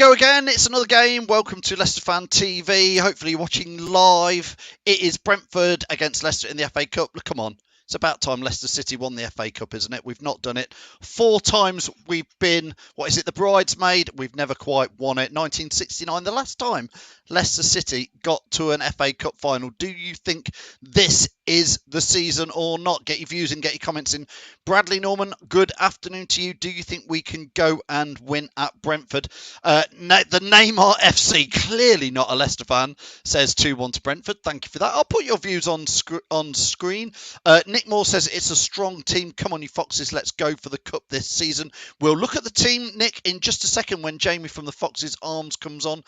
go again. It's another game. Welcome to Leicester Fan TV. Hopefully you're watching live. It is Brentford against Leicester in the FA Cup. Look, come on. It's about time Leicester City won the FA Cup, isn't it? We've not done it. 4 times we've been, the bridesmaid? We've never quite won it. 1969, the last time Leicester City got to an FA Cup final. Do you think this is the season or not? Get your views and get your comments in. Bradley Norman, good afternoon to you. Do you think we can go and win at Brentford? The Neymar FC, clearly not a Leicester fan, says 2-1 to Brentford. Thank you for that. I'll put your views on screen. Nick Moore says it's a strong team. Come on, you Foxes. Let's go for the Cup this season. We'll look at the team, Nick, in just a second when Jamie from the Foxes Arms comes on.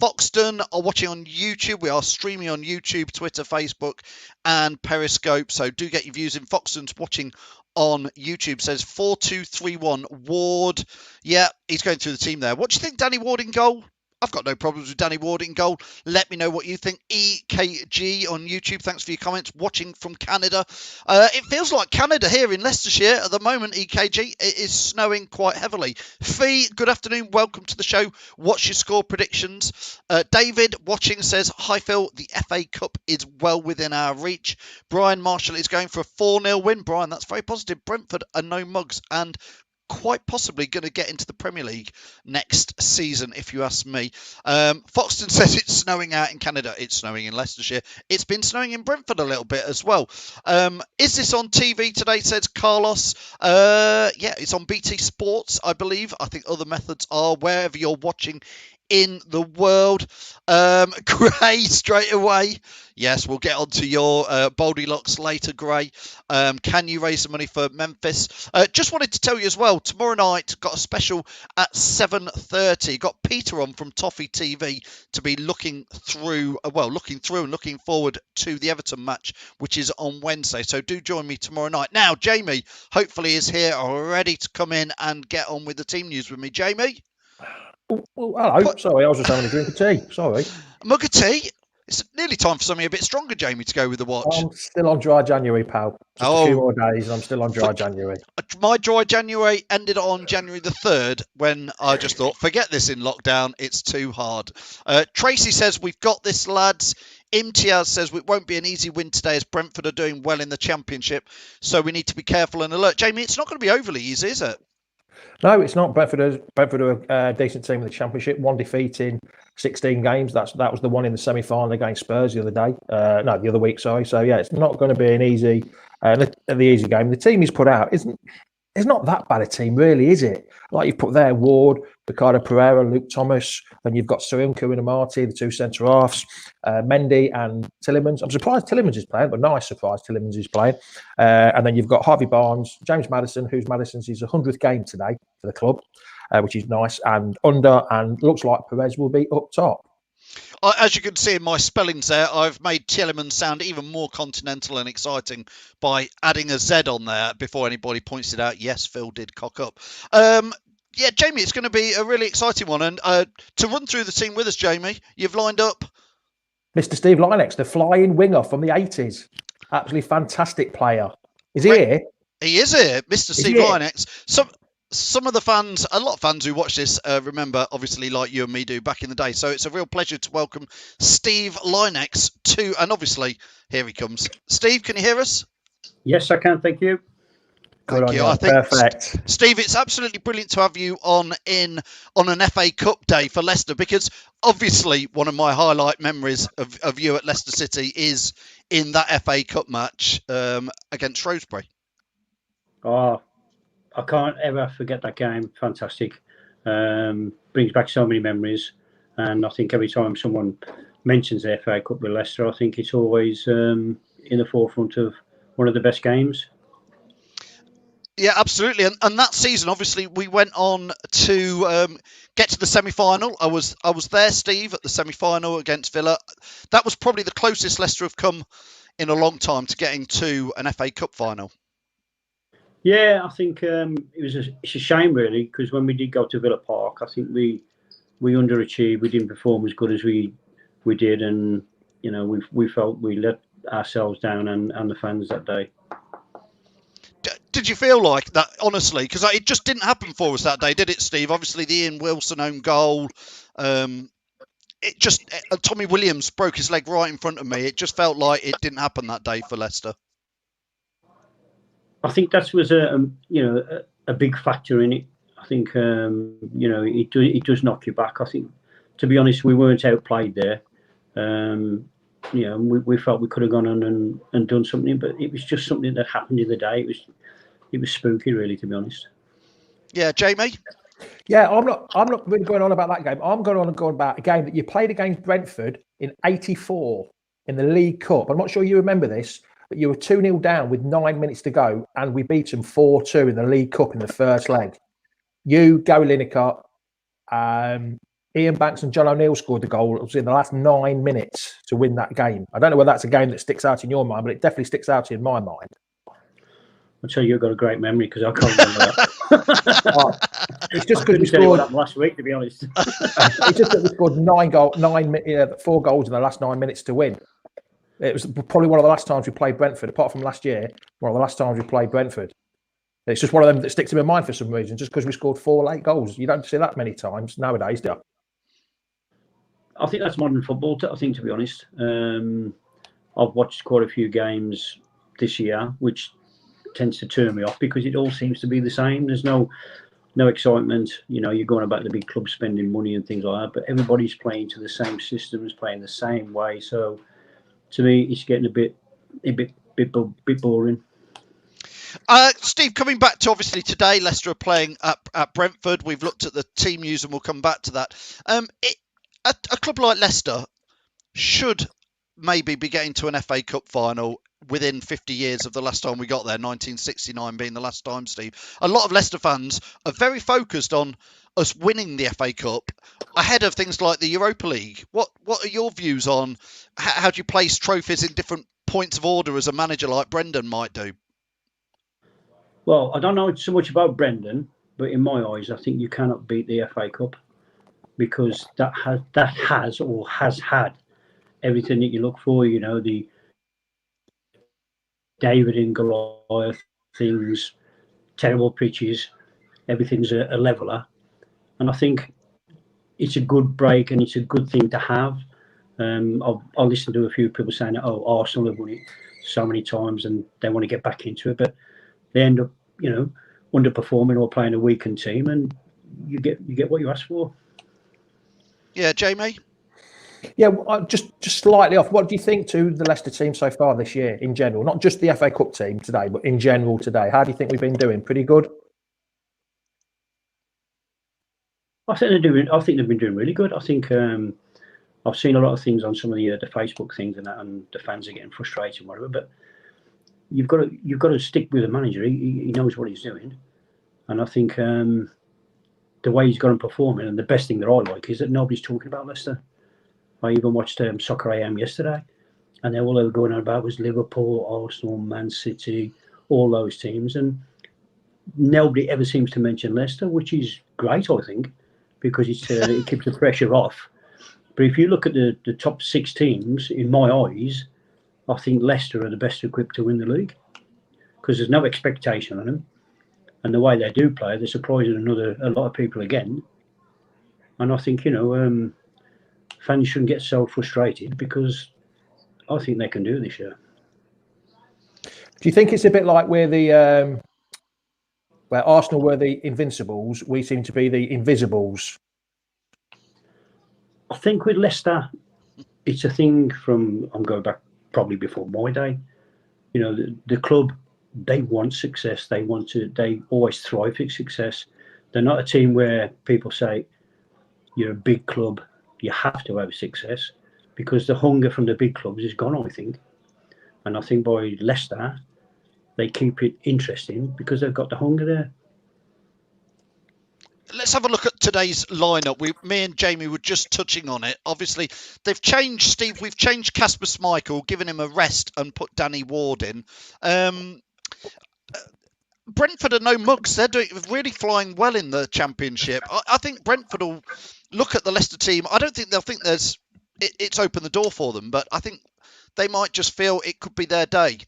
Foxton are watching on YouTube. We are streaming on YouTube, Twitter, Facebook, and Periscope. So do get your views in. Foxton's watching on YouTube, says 4-2-3-1. Ward. Yeah, he's going through the team there. What do you think, Danny Ward in goal? I've got no problems with Danny Ward in goal. Let me know what you think. EKG on YouTube. Thanks for your comments. Watching from Canada. It feels like Canada here in Leicestershire at the moment, EKG. It is snowing quite heavily. Fee, good afternoon. Welcome to the show. What's your score predictions? David, watching, says, hi, Phil. The FA Cup is well within our reach. Brian Marshall is going for a 4-0 win. Brian, that's very positive. Brentford are no mugs and quite possibly going to get into the Premier League next season, if you ask me. Foxton says it's snowing out in Canada. It's snowing in Leicestershire. It's been snowing in Brentford a little bit as well. Is this on TV today, says Carlos? Yeah, it's on BT Sports, I believe. I think other methods are wherever you're watching in the world. Gray, straight away. Yes, we'll get on to your Goldilocks later, Gray. Can you raise some money for Memphis? Just wanted to tell you as well, tomorrow night, got a special at 7:30. Got Peter on from Toffee TV to be looking through and looking forward to the Everton match, which is on Wednesday. So do join me tomorrow night. Now, Jamie, hopefully is here, ready to come in and get on with the team news with me. Jamie? Oh, hello. Sorry, I was just having a drink of tea. Sorry. Mug of tea? It's nearly time for something a bit stronger, Jamie, to go with the watch. I'm still on dry January, pal. Just a few more days and I'm still on dry January. My dry January ended on January the 3rd when I just thought, forget this in lockdown. It's too hard. Tracy says, we've got this, lads. Imtiaz says it won't be an easy win today as Brentford are doing well in the Championship. So we need to be careful and alert. Jamie, it's not going to be overly easy, is it? No, it's not. Brentford are a decent team in the Championship. 1 defeat in 16 games. That was the one in the semi-final against Spurs the other week. Sorry. So yeah, it's not going to be an easy, the easy game. The team he's put out it's not that bad a team, really, is it? Like you've put there, Ward, Ricardo Pereira, Luke Thomas, and you've got Soyuncu and Amati, the 2 centre halves, Mendy and Tillemans. I'm surprised Tillemans is playing, but nice surprise Tillemans is playing. And then you've got Harvey Barnes, James Maddison, Madison's his 100th game today for the club, which is nice. And looks like Perez will be up top. As you can see in my spellings there, I've made Tillemans sound even more continental and exciting by adding a Z on there before anybody points it out. Yes, Phil did cock up. Yeah, Jamie, it's going to be a really exciting one. And to run through the team with us, Jamie, you've lined up Mr. Steve Lynex, the flying winger from the 80s. Absolutely fantastic player. Is he here? He is here, Mr. Steve Lynex. Some of the fans, a lot of fans who watch this, remember, obviously, like you and me do back in the day. So it's a real pleasure to welcome Steve Lynex and obviously, here he comes. Steve, can you hear us? Yes, I can. Thank you. Thank you. I think, perfect. Steve, it's absolutely brilliant to have you on an FA Cup day for Leicester, because obviously one of my highlight memories of you at Leicester City is in that FA Cup match against Shrewsbury. Oh, I can't ever forget that game. Fantastic. Brings back so many memories. And I think every time someone mentions the FA Cup with Leicester, I think it's always in the forefront of one of the best games. Yeah, absolutely. And that season, obviously, we went on to get to the semi-final. I was there, Steve, at the semi-final against Villa. That was probably the closest Leicester have come in a long time to getting to an FA Cup final. Yeah, I think it's a shame, really, because when we did go to Villa Park, I think we underachieved. We didn't perform as good as we did, and we felt we let ourselves down and the fans that day. did you feel like that, honestly? Because it just didn't happen for us that day, did it, Steve? Obviously, the Ian Wilson own goal. It just Tommy Williams broke his leg right in front of me. It just felt like it didn't happen that day for Leicester. I think that was a big factor in it. I think it does knock you back. I think, to be honest, we weren't outplayed there. We felt we could have gone on and done something, but it was just something that happened in the day. It was spooky, really, to be honest. Yeah, Jamie. Yeah, I'm not really going on about that game. I'm going about a game that you played against Brentford in '84 in the League Cup. I'm not sure you remember this, but you were 2-0 down with 9 minutes to go, and we beat them 4-2 in the League Cup in the first leg. You, Gary Lineker, Ian Banks and John O'Neill scored the goal. It was in the last 9 minutes to win that game. I don't know whether that's a game that sticks out in your mind, but it definitely sticks out in my mind. I'll tell you, you've got a great memory because I can't remember that. It's just because we scored last week, to be honest. It's just that we scored 4 goals in the last 9 minutes to win. It was probably one of the last times we played Brentford, apart from last year. One of the last times we played Brentford. It's just one of them that sticks in my mind for some reason, just because we scored 4 late goals. You don't see that many times nowadays, do you? I think that's modern football, I think, to be honest. I've watched quite a few games this year, which tends to turn me off because it all seems to be the same. There's no excitement. You're going about the big clubs spending money and things like that, but everybody's playing to the same systems, playing the same way. So, to me, it's getting a bit boring. Steve, coming back to obviously today, Leicester are playing at Brentford. We've looked at the team news and we'll come back to that. A club like Leicester should maybe be getting to an FA Cup final within 50 years of the last time we got there, 1969 being the last time, Steve. A lot of Leicester fans are very focused on us winning the FA Cup ahead of things like the Europa League. What are your views on how do you place trophies in different points of order as a manager like Brendan might do? Well, I don't know so much about Brendan, but in my eyes, I think you cannot beat the FA Cup because that has had everything that you look for. The David and Goliath things, terrible pitches, everything's a leveler, and I think it's a good break and it's a good thing to have. I listened to a few people saying, "Oh, Arsenal have won it so many times and they want to get back into it," but they end up, underperforming or playing a weakened team, and you get what you ask for. Yeah, Jamie. Yeah, just slightly off. What do you think to the Leicester team so far this year in general? Not just the FA Cup team today, but in general today. How do you think we've been doing? Pretty good? I think they've been doing really good. I think I've seen a lot of things on some of the Facebook things and that, and the fans are getting frustrated and whatever. But you've got to stick with the manager. He knows what he's doing, and I think the way he's gone and performing, and the best thing that I like is that nobody's talking about Leicester. I even watched Soccer AM yesterday, and all they were going on about was Liverpool, Arsenal, Man City, all those teams, and nobody ever seems to mention Leicester, which is great, I think, because it keeps the pressure off. But if you look at the top 6 teams, in my eyes, I think Leicester are the best equipped to win the league because there's no expectation on them, and the way they do play, they're surprising a lot of people again. And I think fans shouldn't get so frustrated because I think they can do it this year. Do you think it's a bit like where Arsenal were the Invincibles, we seem to be the Invisibles? I think with Leicester, it's a thing from, I'm going back probably before my day. The club, they want success. They always thrive for success. They're not a team where people say, you're a big club, you have to have success, because the hunger from the big clubs is gone, I think. And I think by Leicester, they keep it interesting because they've got the hunger there. Let's have a look at today's lineup. Me and Jamie were just touching on it. Obviously, they've changed, Steve. We've changed Kasper Schmeichel, given him a rest and put Danny Ward in. Brentford are no mugs. They're really flying well in the Championship. I think Brentford will look at the Leicester team. I don't think they'll think it's opened the door for them, but I think they might just feel it could be their day.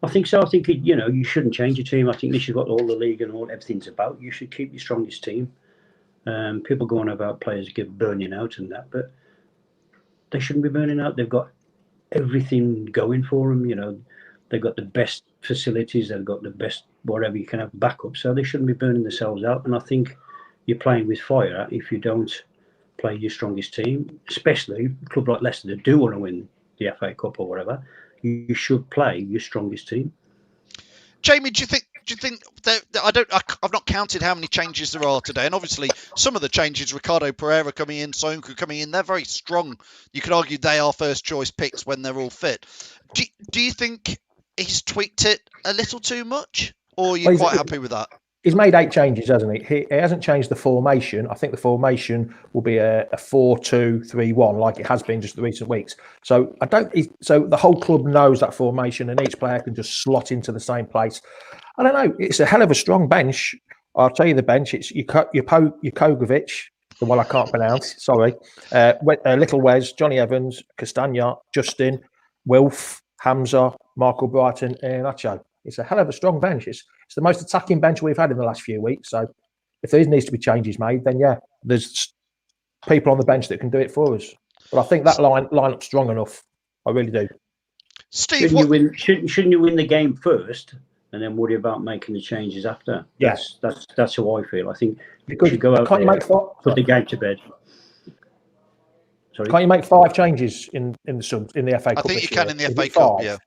I think so. I think you shouldn't change your team. I think this has got all the league and all everything's about. You should keep your strongest team. People go on about players get burning out and that, but they shouldn't be burning out. They've got everything going for them. They've got the best facilities. They've got the best whatever you can have backup. So they shouldn't be burning themselves out. And I think you're playing with fire if you don't play your strongest team, especially a club like Leicester that do want to win the FA Cup or whatever. You should play your strongest team. Jamie, do you think that I've not counted how many changes there are today, and obviously some of the changes, Ricardo Pereira coming in, Sonku coming in, they're very strong. You could argue they are first choice picks when they're all fit. Do you think he's tweaked it a little too much, or are you quite happy with that? He's made 8 changes, hasn't he? He hasn't changed the formation. I think the formation will be a 4-2-3-1, like it has been just the recent weeks. So so the whole club knows that formation, and each player can just slot into the same place. I don't know. It's a hell of a strong bench. I'll tell you the bench. It's Jukovic, the one I can't pronounce. Sorry. Little Wes, Johnny Evans, Castagna, Justin, Wilf, Hamza, Marco Brighton, and Nacho. It's a hell of a strong bench. It's the most attacking bench we've had in the last few weeks. So if there needs to be changes made, then yeah, there's people on the bench that can do it for us. But I think that lineup's strong enough. I really do. Steve, shouldn't you win the game first and then worry about making the changes after? Yes, that's how I feel. I think because you go out there, put the game to bed. Sorry, can't you make 5 changes in the FA Cup? I think you can in the FA Cup. Yeah.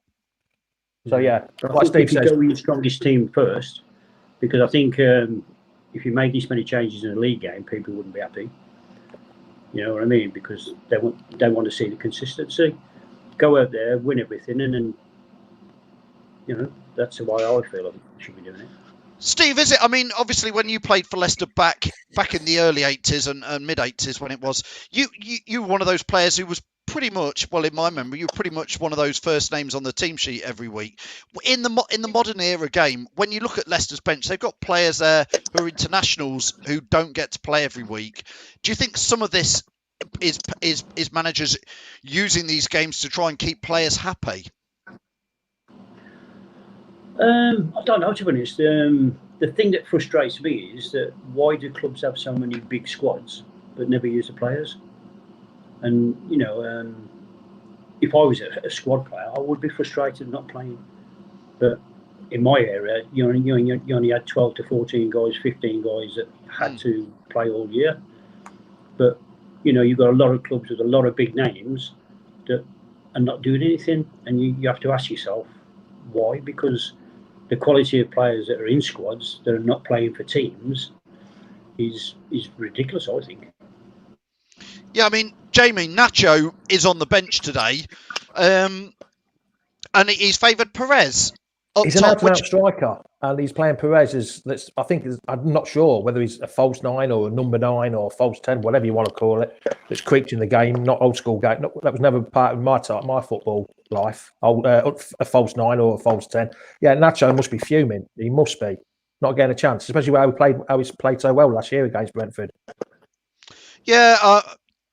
So yeah, like Steve says, go with your strongest team first, because I think if you made this many changes in a league game, people wouldn't be happy. You know what I mean? Because they want to see the consistency. Go out there, win everything, and then that's the way I feel I should be doing it. Steve, is it? I mean, obviously, when you played for Leicester back in the early 80s and mid 80s, when it was, you were one of those players who was pretty much, well, in my memory, you were pretty much one of those first names on the team sheet every week. In the modern era game, when you look at Leicester's bench, they've got players there who are internationals who don't get to play every week. Do you think some of this is managers using these games to try and keep players happy? I don't know, to be honest. The thing that frustrates me is that why do clubs have so many big squads but never use the players? And if I was a squad player, I would be frustrated not playing. But in my area, you only had 12 to 14 guys, 15 guys that had to play all year. But you've got a lot of clubs with a lot of big names that are not doing anything, and you have to ask yourself why. Because the quality of players that are in squads that are not playing for teams is ridiculous, I think. Yeah, I mean, Jamie, Nacho is on the bench today, and he's favoured Perez. He's an out-and-out striker, and he's playing Perez I'm not sure whether he's a false 9 or a number 9 or a false 10, whatever you want to call it. That's creeped in the game, not old school game. That was never part of my football life. A false 9 or a false 10. Yeah, Nacho must be fuming. He must be not getting a chance, especially how he's played so well last year against Brentford. Yeah,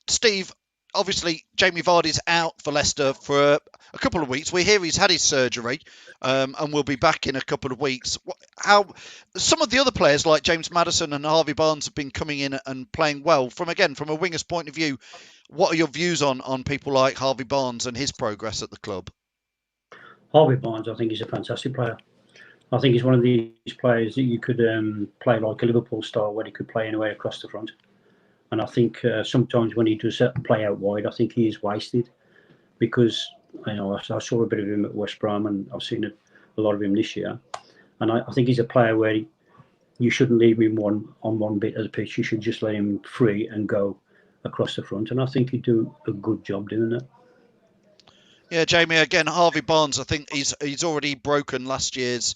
Steve. Obviously, Jamie Vardy's out for Leicester for a couple of weeks. We hear he's had his surgery and will be back in a couple of weeks. How some of the other players like James Maddison and Harvey Barnes have been coming in and playing well. From a winger's point of view, what are your views on people like Harvey Barnes and his progress at the club? Harvey Barnes, I think he's a fantastic player. I think he's one of these players that you could play like a Liverpool style, where he could play anywhere across the front. And I think sometimes when he does play out wide, I think he is wasted, because I saw a bit of him at West Brom, and I've seen a lot of him this year. And I think he's a player where you shouldn't leave him on one bit of the pitch. You should just let him free and go across the front. And I think he'd do a good job doing that. Yeah, Jamie, again, Harvey Barnes, I think he's already broken last year's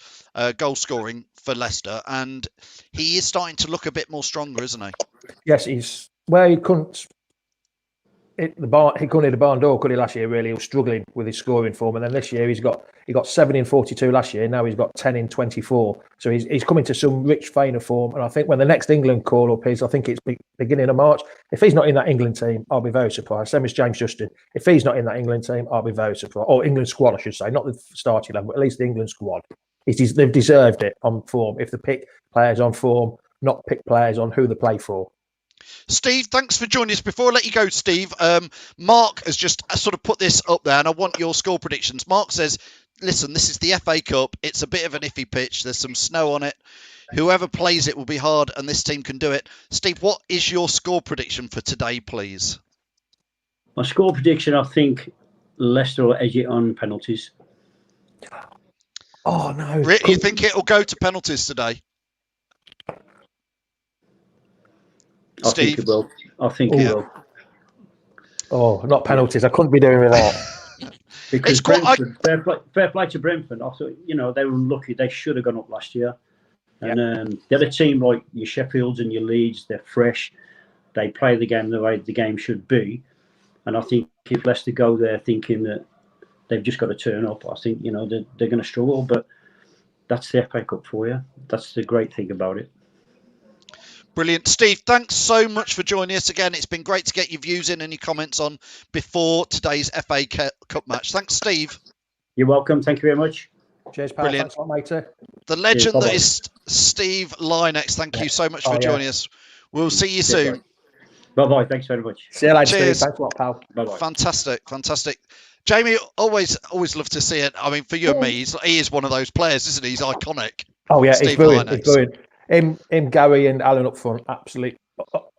goal scoring for Leicester, and he is starting to look a bit more stronger, isn't he? Yes, he's where he couldn't hit the barn. He couldn't hit the barn door, could he? Last year, really, he was struggling with his scoring form, and then this year he got 7 in 42 last year. Now he's got 10 in 24. So he's coming to some rich vein of form. And I think when the next England call up is, I think it's beginning of March. If he's not in that England team, I'll be very surprised. Same as James Justin. If he's not in that England team, I'll be very surprised. Or England squad, I should say, not the starting level, but at least the England squad. They've deserved it on form. If they pick players on form, not pick players on who they play for. Steve, thanks for joining us. Before I let you go, Steve, Mark has just sort of put this up there, and I want your score predictions. Mark says, listen, this is the FA Cup. It's a bit of an iffy pitch. There's some snow on it. Whoever plays it will be hard, and this team can do it. Steve, what is your score prediction for today, please? My score prediction, I think Leicester will edge it on penalties. Oh, no. You think it'll go to penalties today? I Steve? think it will. I think it will. Oh, not penalties. I couldn't be doing with that. Because Brentford, fair play to Brentford. I thought, they were unlucky. They should have gone up last year. And the other team, like your Sheffields and your Leeds, they're fresh. They play the game the way the game should be. And I think if Leicester go there thinking that they've just got to turn up, I think, they're going to struggle. But that's the FA Cup for you. That's the great thing about it. Brilliant. Steve, thanks so much for joining us again. It's been great to get your views in and your comments on before today's FA Cup match. Thanks, Steve. You're welcome. Thank you very much. Cheers, pal. Brilliant. Thanks a lot, matey. The legend Cheers, that is Steve Lynex. Thank you so much for joining us. We'll see you soon. Bye-bye. Thanks very much. See you later, Cheers. Steve. Thanks a lot, pal. Bye-bye. Fantastic. Jamie, always love to see it. I mean, for you and me, he is one of those players, isn't he? He's iconic. Oh, yeah, Steve he's brilliant. Lynex. He's brilliant. Him, Gary and Alan up front, absolutely.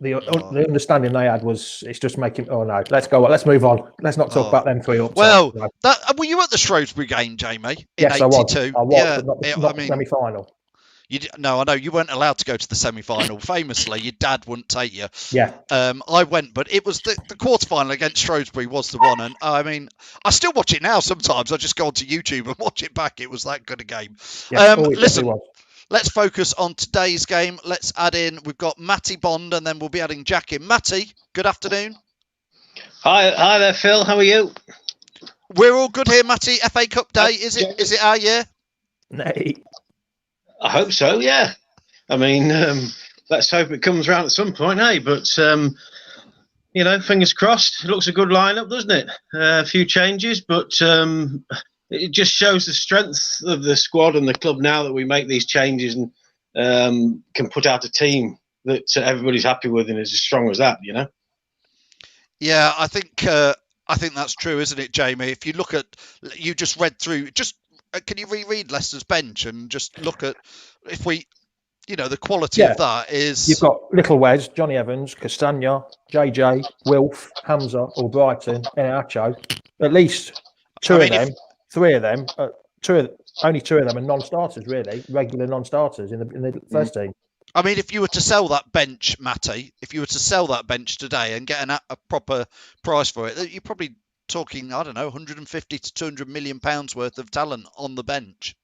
The understanding they had was it's just making. Oh no, let's go. Let's move on. Let's not talk about them three up. Well, no. Were you at the Shrewsbury game, Jamie? Yes, '82? I was, but not semi-final. No, I know you weren't allowed to go to the semi-final. Famously, your dad wouldn't take you. Yeah. I went, but it was the quarter-final against Shrewsbury was the one, and I mean, I still watch it now. Sometimes I just go onto YouTube and watch it back. It was that good a game. Yeah, listen. Let's focus on today's game. Let's add in, we've got Matty Bond, and then we'll be adding Jack in. Matty, good afternoon. Hi there, Phil. How are you? We're all good here, Matty. FA Cup day, is it our year? Nay. I hope so, yeah. I mean, let's hope it comes around at some point, eh? But, fingers crossed. It looks a good lineup, doesn't it? A few changes, but it just shows the strength of the squad and the club now that we make these changes and can put out a team that everybody's happy with and is as strong as that, Yeah, I think that's true, isn't it, Jamie? If you look at, you just read through, can you reread Leicester's bench and just look at if we, the quality of that is. You've got Little Wes, Johnny Evans, Castagna, JJ, Wilf, Hamza, Albrighton, Enacho. At least three of them, only two of them are non-starters, really, regular non-starters in the first team. I mean, if you were to sell that bench, Matty, today and get a proper price for it, you're probably talking, I don't know, 150 to 200 million pounds worth of talent on the bench.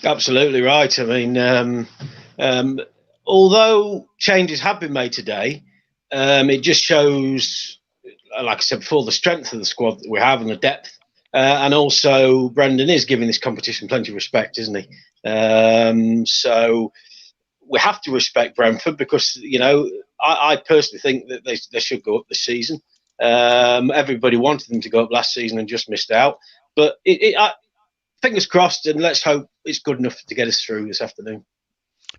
Absolutely right. I mean, although changes have been made today, it just shows, like I said before, the strength of the squad that we have and the depth. And also, Brendan is giving this competition plenty of respect, isn't he? So we have to respect Brentford because, I personally think that they should go up this season. Everybody wanted them to go up last season and just missed out. But fingers crossed, and let's hope it's good enough to get us through this afternoon.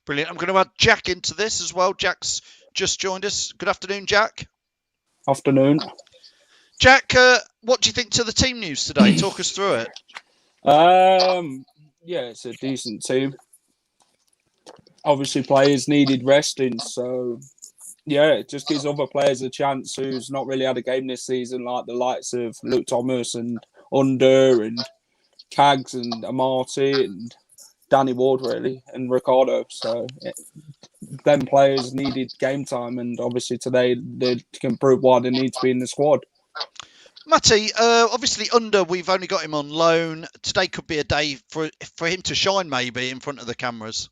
Brilliant. I'm going to add Jack into this as well. Jack's just joined us. Good afternoon, Jack. Afternoon. Jack, what do you think to the team news today? Talk us through it. Yeah, it's a decent team. Obviously, players needed resting, so yeah, it just gives other players a chance who's not really had a game this season, like the likes of Luke Thomas and Under and Cags and Amati and Danny Ward, really, and Ricardo. So them players needed game time, and obviously today they can prove why they need to be in the squad. Matty, obviously Under, we've only got him on loan. Today could be a day for him to shine, maybe, in front of the cameras.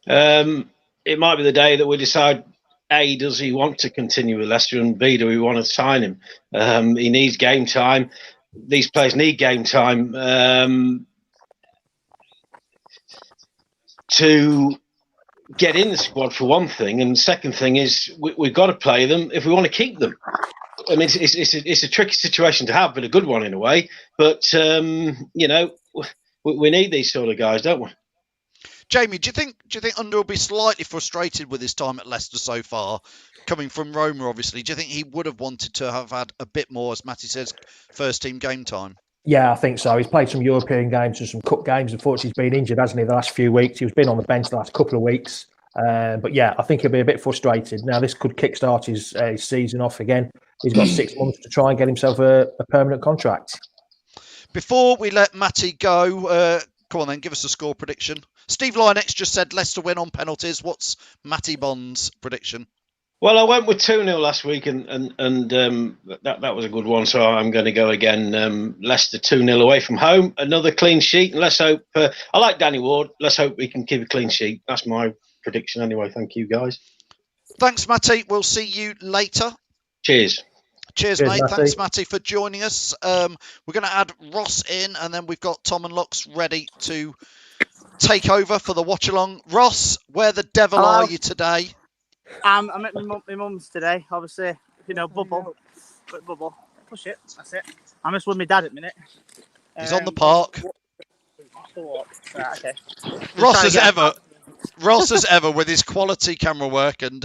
It might be the day that we decide A, does he want to continue with Leicester, and B, do we want to sign him? He needs game time. These players need game time to get in the squad, for one thing, and the second thing is we've got to play them if we want to keep them. I mean, it's a tricky situation to have, but a good one in a way. But you know, we need these sort of guys, don't we? Jamie, do you think Under will be slightly frustrated with his time at Leicester so far, coming from Roma, obviously? Do you think he would have wanted to have had a bit more, as Matty says, first team game time? Yeah, I think so. He's played some European games and some cup games. Unfortunately, he's been injured, hasn't he, the last few weeks? He's been on the bench the last couple of weeks. But yeah, I think he'll be a bit frustrated. Now, this could kickstart his season off again. He's got 6 months to try and get himself a permanent contract. Before we let Matty go, come on then, give us a score prediction. Steve Lynex just said Leicester win on penalties. What's Matty Bond's prediction? Well, I went with 2-0 last week, and that was a good one. So I'm going to go again. Leicester 2-0 away from home. Another clean sheet. And let's hope. I like Danny Ward. Let's hope we can keep a clean sheet. That's my prediction anyway. Thank you, guys. Thanks, Matty. We'll see you later. Cheers. Cheers, mate. Matty. Thanks, Matty, for joining us. We're going to add Ross in, and then we've got Tom and Lox ready to take over for the watch-along. Ross, where the devil are you today? I'm at my mum's today, obviously. You know, bubble. Push it. That's it. I'm just with my dad at the minute. He's on the park. Right, okay. Ross as ever with his quality camera work. And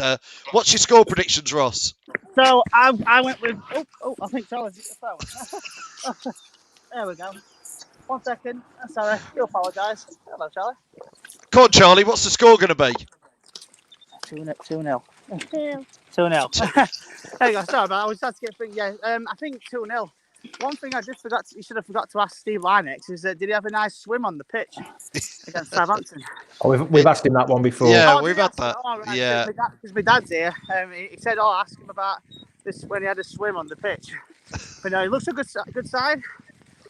what's your score predictions, Ross? So I went with. I think Charlie's hit the phone. There we go. 1 second. Sorry. I do apologise. Hello, Charlie. Come on, Charlie. What's the score going to be? 2-0. 2-0. There you go. Sorry, but I was trying to get things. Yeah, I think 2-0. One thing I just forgot. You should have forgot to ask Steve Lynex is did he have a nice swim on the pitch against Southampton? Oh, we've asked him that one before. Yeah, we've had that. Oh, right. Yeah. Because my dad's here. He said, ask him about this when he had a swim on the pitch. But no, he looks a good side.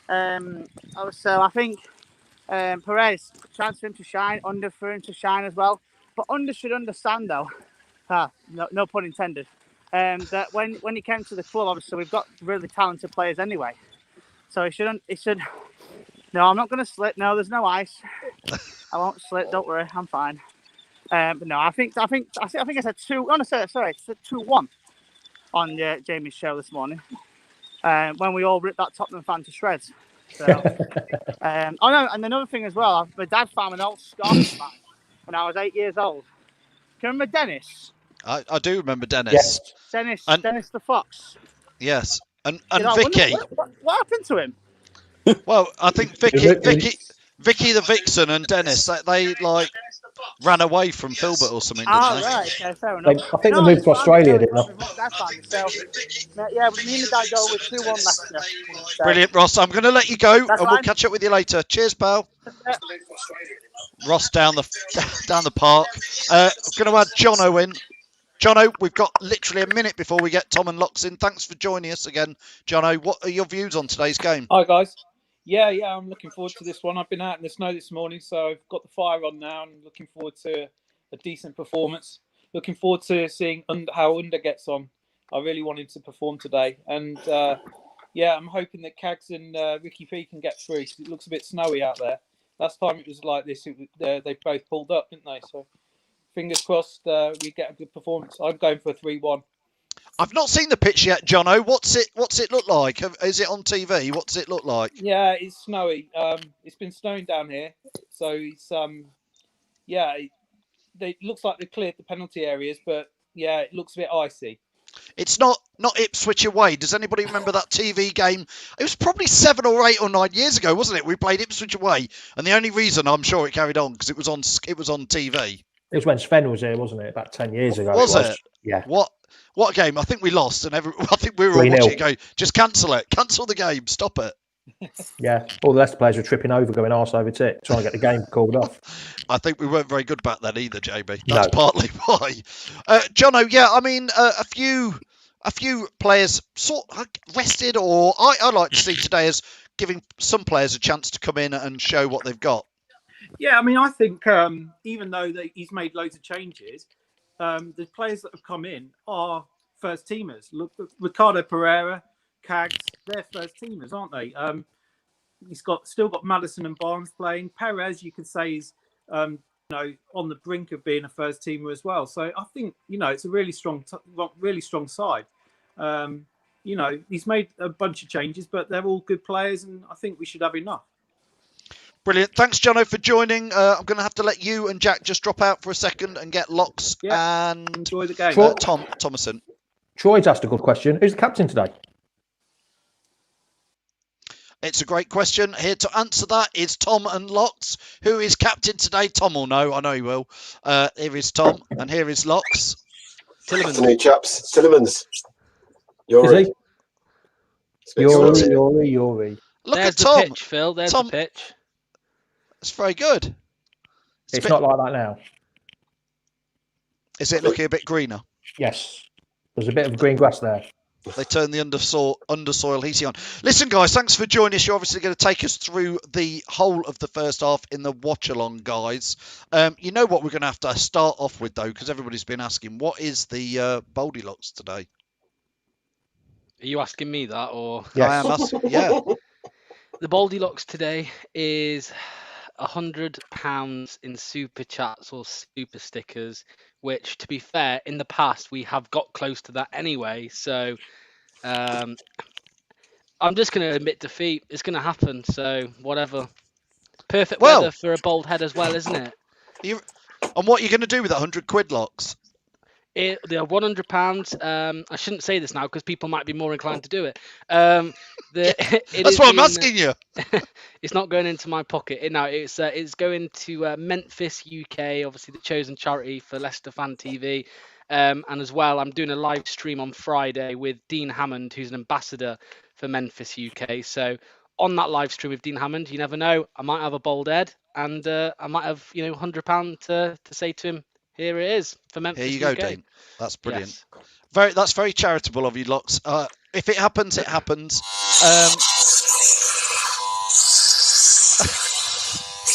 So I think Perez, chance for him to shine, Under for him to shine as well. But Under should understand though, no pun intended, that when he came to the club, obviously we've got really talented players anyway. So he should. No, I'm not going to slip. No, there's no ice. I won't slip. Don't worry, I'm fine. But no, I think I said 2. Oh no, sorry, it's 2-1 on Jamie's show this morning. When we all ripped that Tottenham fan to shreds. So, and another thing as well, my dad found an old Scottish man when I was 8 years old. Can you remember Dennis? I do remember Dennis. Yes. Dennis the Fox. Yes, and Vicky. Vicky. What happened to him? Well, I think Vicky the Vixen and Dennis, they like ran away from Filbert or something. Oh, Didn't they? right. Okay, fair enough. I think they moved to Australia, didn't they? Yeah, me and the guy go with 2-1 Leicester. So. Brilliant, Ross. I'm going to let you go, and That's we'll fine. catch up with you later. Cheers, pal. Ross down the park. Going to add Jono in. Jono, we've got literally a minute before we get Tom and Lox in. Thanks for joining us again, Jono. What are your views on today's game? Hi, guys. Yeah, I'm looking forward to this one. I've been out in the snow this morning, so I've got the fire on now and looking forward to a decent performance. Looking forward to seeing how Under gets on. I really wanted to perform today. And, I'm hoping that Cags and Ricky P can get through. It looks a bit snowy out there. Last time it was like this, they both pulled up, didn't they? So fingers crossed we get a good performance. I'm going for a 3-1. I've not seen the pitch yet, Jono. What's it look like? Is it on TV? What's it look like? Yeah, it's snowy. It's been snowing down here, so it's it looks like they cleared the penalty areas, but yeah, it looks a bit icy. It's not Ipswich away. Does anybody remember that TV game? It was probably 7 or 8 or 9 years ago, wasn't it? We played Ipswich away, and the only reason I'm sure it carried on because it was on TV. It was when Sven was here, wasn't it? About 10 years ago. Was it? Yeah. What game? I think we lost, and I think we were all watching it go, just cancel it. Cancel the game. Stop it. Yeah. All the Leicester players were tripping over, going arse over tit, trying to get the game called off. I think we weren't very good back then either, JB. That's partly why. Jono, yeah, I mean, a few players sort of rested, or I like to see today as giving some players a chance to come in and show what they've got. Yeah, I mean, I think even though he's made loads of changes, the players that have come in are first teamers. Look, Ricardo Pereira, Cags, they're first teamers, aren't they? He's still got Maddison and Barnes playing. Perez, you could say, is on the brink of being a first teamer as well. So I think it's a really strong side. He's made a bunch of changes, but they're all good players, and I think we should have enough. Brilliant. Thanks, Jono, for joining. I'm going to have to let you and Jack just drop out for a second and get Lox and enjoy the game. Thomason. Troy's asked a good question. Who's the captain today? It's a great question. Here to answer that is Tom and Lox. Who is captain today? Tom will know. I know he will. Here is Tom, and here is Lox. Afternoon, chaps. Tillemans. Yori. Yori. Look There's at Tom. The pitch, Phil. There's the pitch. It's very good. It's not like that now. Is it looking a bit greener? Yes. There's a bit of green grass there. They turn the undersoil heating on. Listen, guys, thanks for joining us. You're obviously going to take us through the whole of the first half in the watch-along, guys. You know what we're going to have to start off with, though, because everybody's been asking, what is the Goldilocks today? Are you asking me that, or? Yes. I am asking, yeah. The Goldilocks today is £100 in super chats or super stickers, which, to be fair, in the past we have got close to that anyway. So I'm just going to admit defeat. It's going to happen. So whatever. Perfect weather for a bold head as well, isn't it? And what are you going to do with that £100, Lox? The £100. I shouldn't say this now because people might be more inclined to do it. That's what I'm asking you. It's not going into my pocket. It's going to Memphis, UK, obviously the chosen charity for Leicester Fan TV. And as well, I'm doing a live stream on Friday with Dean Hammond, who's an ambassador for Memphis, UK. So on that live stream with Dean Hammond, you never know, I might have a bold head, and I might have £100 to say to him, here it is for Memphis. Here you go, UK. Dean. That's brilliant. Yes. That's very charitable of you, Lox. If it happens, it happens.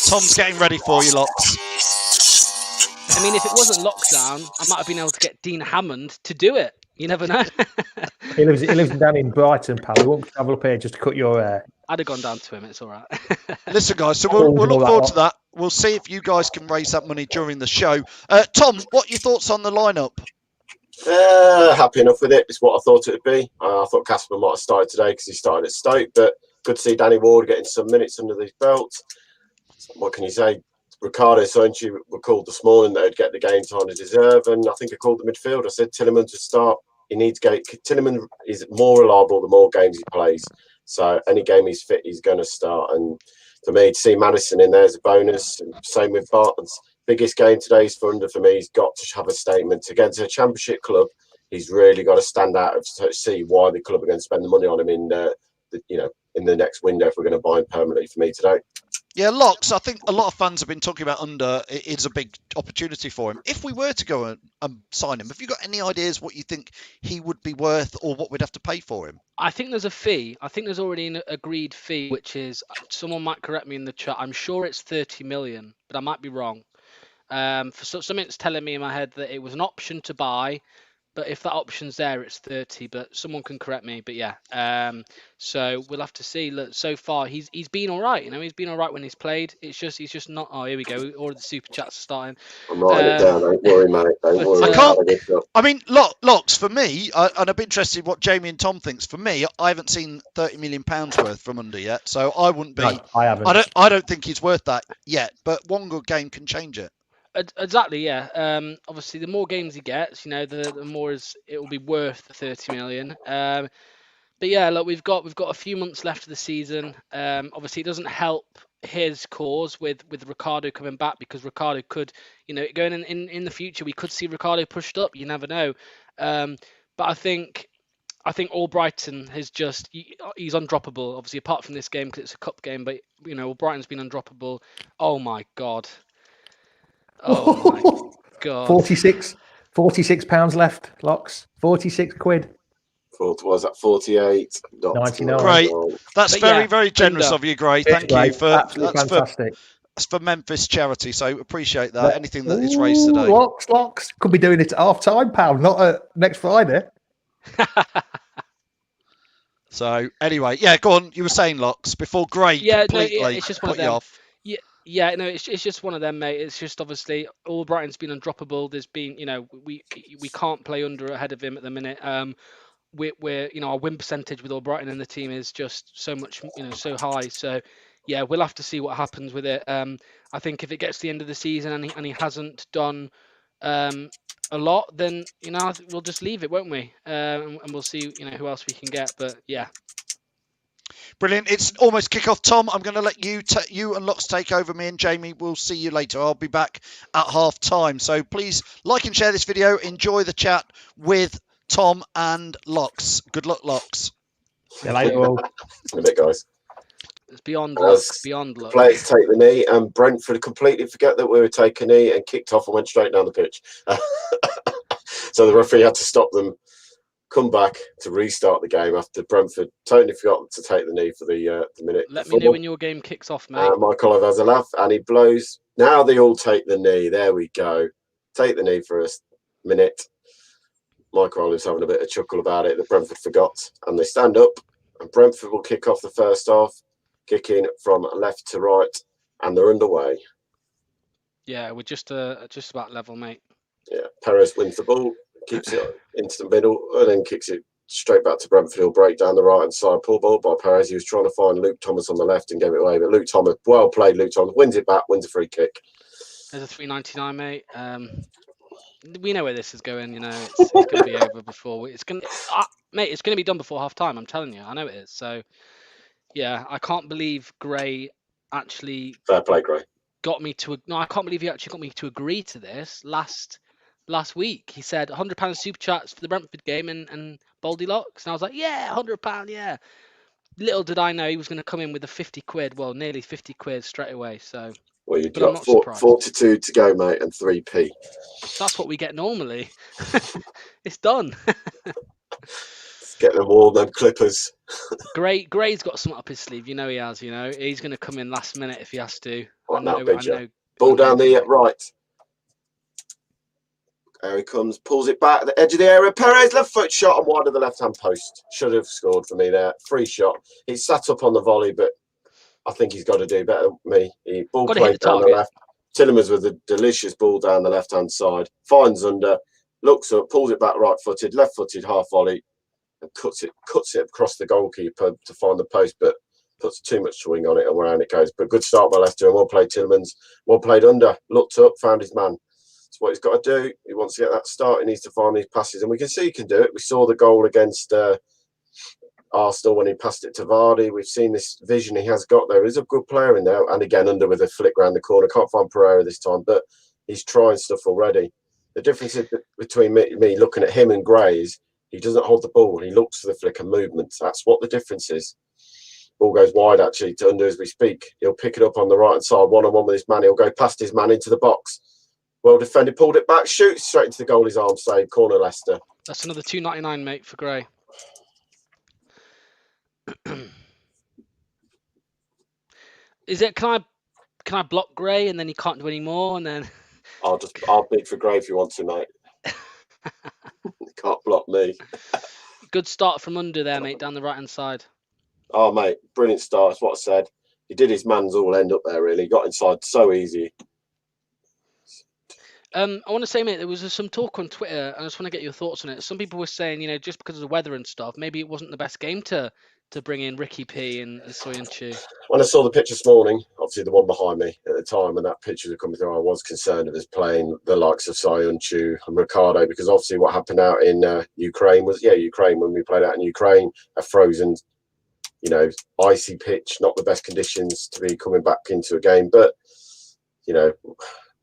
Tom's getting ready for you, Lox. I mean, if it wasn't lockdown, I might have been able to get Dean Hammond to do it. You never know. He lives down in Brighton, pal. He won't travel up here just to cut your hair. I'd have gone down to him. It's all right. Listen, guys, so we'll look forward to that. We'll see if you guys can raise that money during the show. Tom, what are your thoughts on the lineup? Happy enough with it. It's what I thought it would be. I thought Casper might have started today because he started at Stoke, but good to see Danny Ward getting some minutes under his belt. What can you say? Ricardo Sanchi were called this morning that he'd get the game time to deserve, and I think I called the midfield. I said Tillemans to start. He needs to get. Tillemans is more reliable the more games he plays. So any game he's fit, he's going to start. And for me, to see Maddison in there is a bonus. And same with Barton's. Biggest game today is for me. He's got to have a statement against a Championship club. He's really got to stand out to see why the club are going to spend the money on him in in the next window if we're going to buy him permanently. For me today. Yeah, Lox, I think a lot of fans have been talking about it's a big opportunity for him. If we were to go and sign him, have you got any ideas what you think he would be worth or what we'd have to pay for him? I think there's a fee. I think there's already an agreed fee, which is, someone might correct me in the chat, I'm sure it's 30 million, but I might be wrong. Something's telling me in my head that it was an option to buy, but if that option's there, it's 30. But someone can correct me. But yeah, so we'll have to see. Look, so far he's been all right. He's been all right when he's played. He's just not. Oh, here we go. All the super chats are starting. I'm writing it down. Don't worry, mate. Don't worry. I can't. I mean, Lox, for me, and I'd be interested what Jamie and Tom thinks. For me, I haven't seen £30 million worth from under yet, so I wouldn't be. No, I haven't. I don't think he's worth that yet. But one good game can change it. Exactly, yeah. Obviously, the more games he gets, the more it will be worth the 30 million. But yeah, look, we've got a few months left of the season. Obviously, it doesn't help his cause with Ricardo coming back, because Ricardo could, going in the future, we could see Ricardo pushed up. You never know. But I think Albrighton has he's undroppable. Obviously, apart from this game because it's a cup game, but Albrighton's been undroppable. Oh my god. Oh my god. 46 pounds left, Lox. 46 quid. What was that? 48. 99. Great. That's very generous of you, Gray. Thank you for absolutely fantastic. That's for Memphis charity, so appreciate that. Anything that is raised Ooh, today. Lox could be doing it at half time, pal, not next Friday. So anyway, yeah, go on. You were saying, Lox, before Gray completely it's just one of put you them. off. Yeah, no, it's just one of them, mate. It's just obviously Albrighton's been undroppable. There's been, we can't play under ahead of him at the minute. We're our win percentage with Albrighton in the team is just so much, so high. So yeah, we'll have to see what happens with it. I think if it gets to the end of the season and he hasn't done a lot, then we'll just leave it, won't we? And we'll see who else we can get. But yeah. Brilliant. It's almost kick-off, Tom. I'm going to let you and Lox take over. Me and Jamie will see you later. I'll be back at half time. So please like and share this video. Enjoy the chat with Tom and Lox. Good luck, Lox. See you later, all. In a bit, guys. It's beyond luck. Beyond luck. Players take the knee, and Brentford completely forget that we were taking a knee and kicked off and went straight down the pitch. So the referee had to stop them, come back to restart the game after Brentford totally forgot to take the knee for the minute. Let me know when your game kicks off, mate. Michael has a laugh and he blows. Now they all take the knee. There we go. Take the knee for a minute. Michael Olive's having a bit of chuckle about it that Brentford forgot, and they stand up, and Brentford will kick off the first half, kicking from left to right, and they're underway. Yeah, we're just about level, mate. Yeah, Perez wins the ball, keeps it into the middle, and then kicks it straight back to Brentford. He'll break down the right-hand side. Pull ball by Perez. He was trying to find Luke Thomas on the left and gave it away, but Luke Thomas, well played, Luke Thomas, wins it back, wins a free kick. There's a 3.99, mate. We know where this is going. It's going to be over before it's going. Mate, it's going to be done before half time. I'm telling you, I know it is. So, yeah, I can't believe Gray actually. Fair play, Gray. I can't believe he actually got me to agree to this last week. He said £100 super chats for the Brentford game and Baldy Lox, and I was like, yeah, £100, yeah. Little did I know he was going to come in with a 50 quid, well, nearly 50 quid straight away. So. Well, you've got 42 to go, mate, and 3p. That's what we get normally. It's done. Let's get them all, them clippers. Gray's got something up his sleeve. He has. He's going to come in last minute if he has to. What now, Bidger? Ball down the right. There he comes, pulls it back at the edge of the area. Perez, left foot shot and wide of the left-hand post. Should have scored for me there. Free shot. He sat up on the volley, but I think he's got to do better than me. He ball played down the left. Tillemans with a delicious ball down the left-hand side. Finds under, looks up, pulls it back right-footed, left-footed, half volley, and cuts it across the goalkeeper to find the post, but puts too much swing on it and around it goes. But good start by Leicester, and well played Tillemans. Well played under, looked up, found his man. That's what he's got to do. He wants to get that start. He needs to find these passes, and we can see he can do it. We saw the goal against Arsenal when he passed it to Vardy. We've seen this vision he has got there. He's a good player in there, and again under with a flick round the corner. Can't find Pereira this time, but he's trying stuff already. The difference between me looking at him and Gray is he doesn't hold the ball. He looks for the flick and movement. That's what the difference is. Ball goes wide actually to under as we speak. He'll pick it up on the right hand side, one-on-one with his man. He'll go past his man into the box. Well defended, pulled it back, shoots straight into the goalie's arm, save, corner Leicester. That's another £2.99, mate, for Gray. Is it? Can I block Gray and then he can't do any more, and then I'll bid for Gray if you want to, mate. Can't block me. Good start from under there, mate, down the right hand side. Oh, mate, brilliant start. That's what I said. He did his man's all end up there, really. He got inside so easy. I want to say, mate, there was some talk on Twitter, and I just want to get your thoughts on it. Some people were saying, just because of the weather and stuff, maybe it wasn't the best game to bring in Ricky P and Soyuncu. When I saw the picture this morning, obviously the one behind me at the time, when that picture was coming through, I was concerned of us playing the likes of Soyuncu and Ricardo, because obviously what happened out in Ukraine was, Ukraine, when we played out in Ukraine, a frozen, icy pitch, not the best conditions to be coming back into a game. But,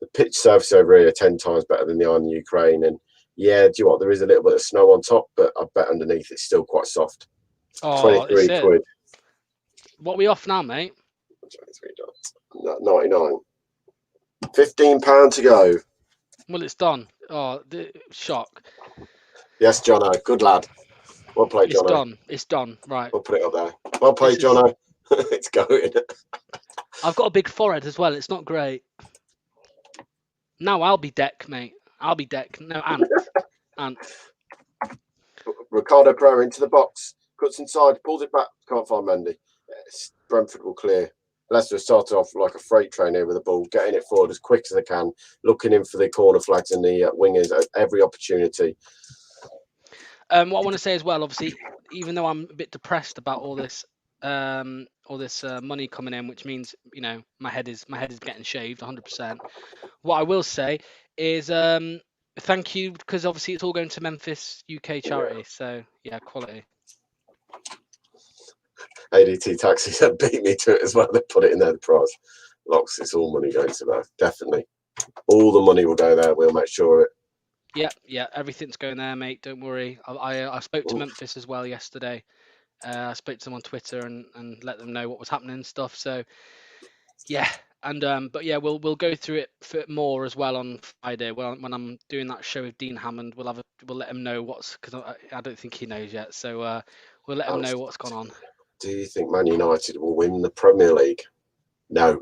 the pitch surface over here 10 times better than the iron in Ukraine. And do you know what? There is a little bit of snow on top, but I bet underneath it's still quite soft. Oh, 23 quid. What are we off now, mate? 99. £15 to go. Well, it's done. Oh, shock. Yes, Jono. Good lad. Well played, Jono. It's done. Right. We'll put it up there. Well played, Jono. It's going. I've got a big forehead as well. It's not great. Now I'll be deck, mate. I'll be deck. No, Ant. Ricardo Pereira into the box, cuts inside, pulls it back, can't find Mendy. Yes, Brentford will clear. Leicester started off like a freight train here with the ball, getting it forward as quick as they can, looking in for the corner flags and the wingers at every opportunity. What I want to say as well, obviously, even though I'm a bit depressed about all this money coming in, which means my head is getting shaved 100%. What I will say is thank you, because obviously it's all going to Memphis UK charity. So yeah, quality. ADT Taxis have beat me to it as well. They put it in there, the prize. Lox, it's all money going to there. Definitely. All the money will go there. We'll make sure it. Yeah, everything's going there, mate. Don't worry. I spoke to Memphis as well yesterday. I spoke to them on Twitter and let them know what was happening and stuff. So yeah, and but yeah, we'll go through it for more as well on Friday when I'm doing that show with Dean Hammond. We'll let him know because I don't think he knows yet. So we'll let him know what's gone on. Do you think Man United will win the Premier League? No,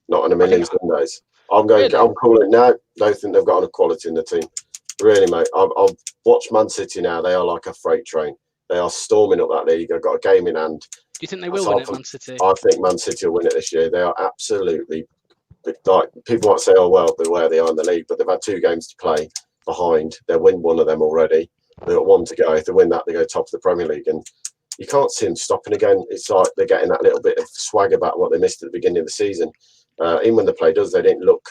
not on a million Sundays. I'm calling it now. Don't think they've got enough quality in the team. Really, mate. I've watched Man City now. They are like a freight train. They are storming up that league. They've got a game in hand. Do you think they will win it, Man City? I think Man City will win it this year. They are absolutely, like, people might say, oh, well, where they are in the league, but they've had 2 games to play behind. They'll win one of them already. They've got 1 to go. If they win that, they go top of the Premier League. And you can't see them stopping again. It's like they're getting that little bit of swag about what they missed at the beginning of the season. Even when they played us, they didn't look.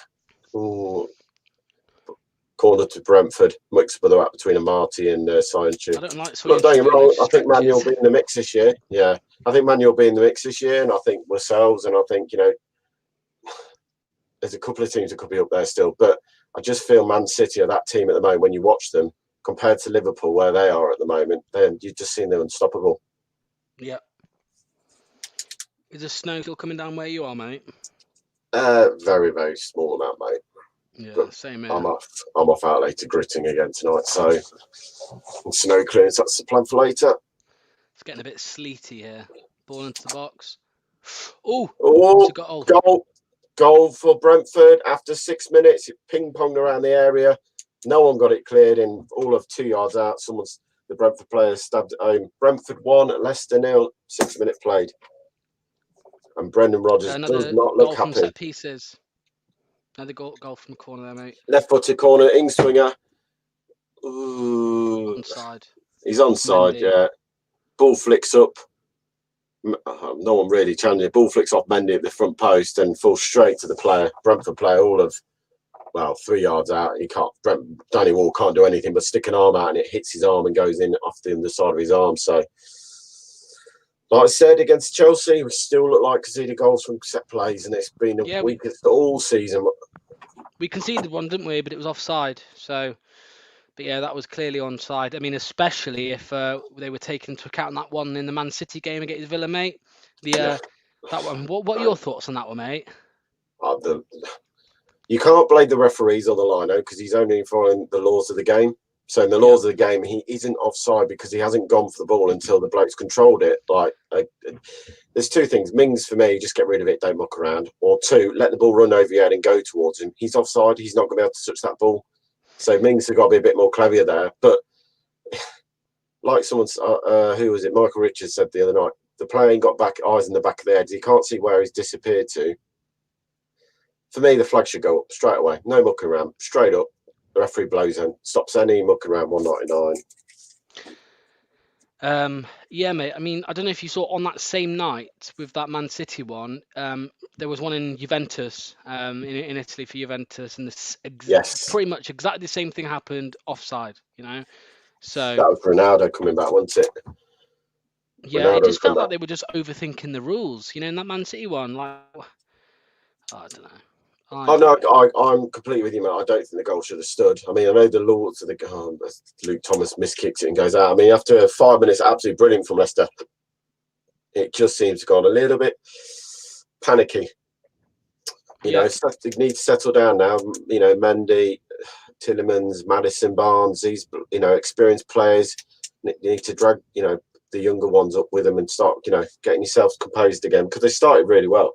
Corner to Brentford, mix up between Amati and Scienchu. I don't like Look, don't get me wrong, I think Manu will be in the mix this year. Yeah, I think Manu will be in the mix this year, and I think ourselves, and I think, there's a couple of teams that could be up there still, but I just feel Man City are that team at the moment. When you watch them compared to Liverpool, where they are at the moment, then you just seem they're unstoppable. Yeah. Is the snow still coming down where you are, mate? Very, very small amount, mate. Yeah, but same here. I'm off out later gritting again tonight, so snow clearance, that's the plan for later. It's getting a bit sleety here. Ball into the box. Oh, goal for Brentford after 6 minutes. It ping-ponged around the area. No one got it cleared in all of 2 yards out. The Brentford player stabbed it home. Brentford 1, Leicester 0, 6 minutes played. And Brendan Rodgers does not look happy. Set pieces. Another goal from the corner there, mate. Left-footed corner, Ingswinger. Ooh. Onside. He's onside, yeah. Ball flicks up. No one really challenging. Ball flicks off Mendy at the front post and falls straight to the player. Brentford player, all of 3 yards out. Danny Wall can't do anything but stick an arm out, and it hits his arm and goes in off the underside of his arm. So, like I said, against Chelsea, we still look like conceded goals from set plays, and it's been the weakest all season. We conceded one, didn't we? But it was offside. So, but yeah, that was clearly onside. I mean, especially if they were taking into account that one in the Man City game against Villa, mate. That one. What are your thoughts on that one, mate? You can't blame the referees on the line, because he's only following the laws of the game. So in the laws of the game, he isn't offside because he hasn't gone for the ball until the bloke's controlled it. There's 2 things. Mings, for me, just get rid of it, don't muck around. Or 2, let the ball run over your head and go towards him. He's offside. He's not going to be able to touch that ball. So Mings has got to be a bit more clever there. But like someone, who was it? Michael Richards said the other night, the player ain't got eyes in the back of the head. He can't see where he's disappeared to. For me, the flag should go up straight away. No mucking around. Straight up. The referee blows in. Stops any mucking around 199. Yeah, mate. I mean, I don't know if you saw on that same night with that Man City one. There was one in Juventus, in Italy for Juventus, and pretty much exactly the same thing happened offside. So that was Ronaldo coming back, wasn't it? Yeah, Ronaldo, it just felt like they were just overthinking the rules. In that Man City one, I don't know. I'm completely with you, mate. I don't think the goal should have stood. I mean, I know the laws of Luke Thomas miskicks it and goes out. I mean, after 5 minutes, absolutely brilliant from Leicester. It just seems to go on a little bit panicky. You know, they need to settle down now. Mendy, Tillemans, Maddison, Barnes, these experienced players need to drag the younger ones up with them and start getting yourselves composed again, because they started really well.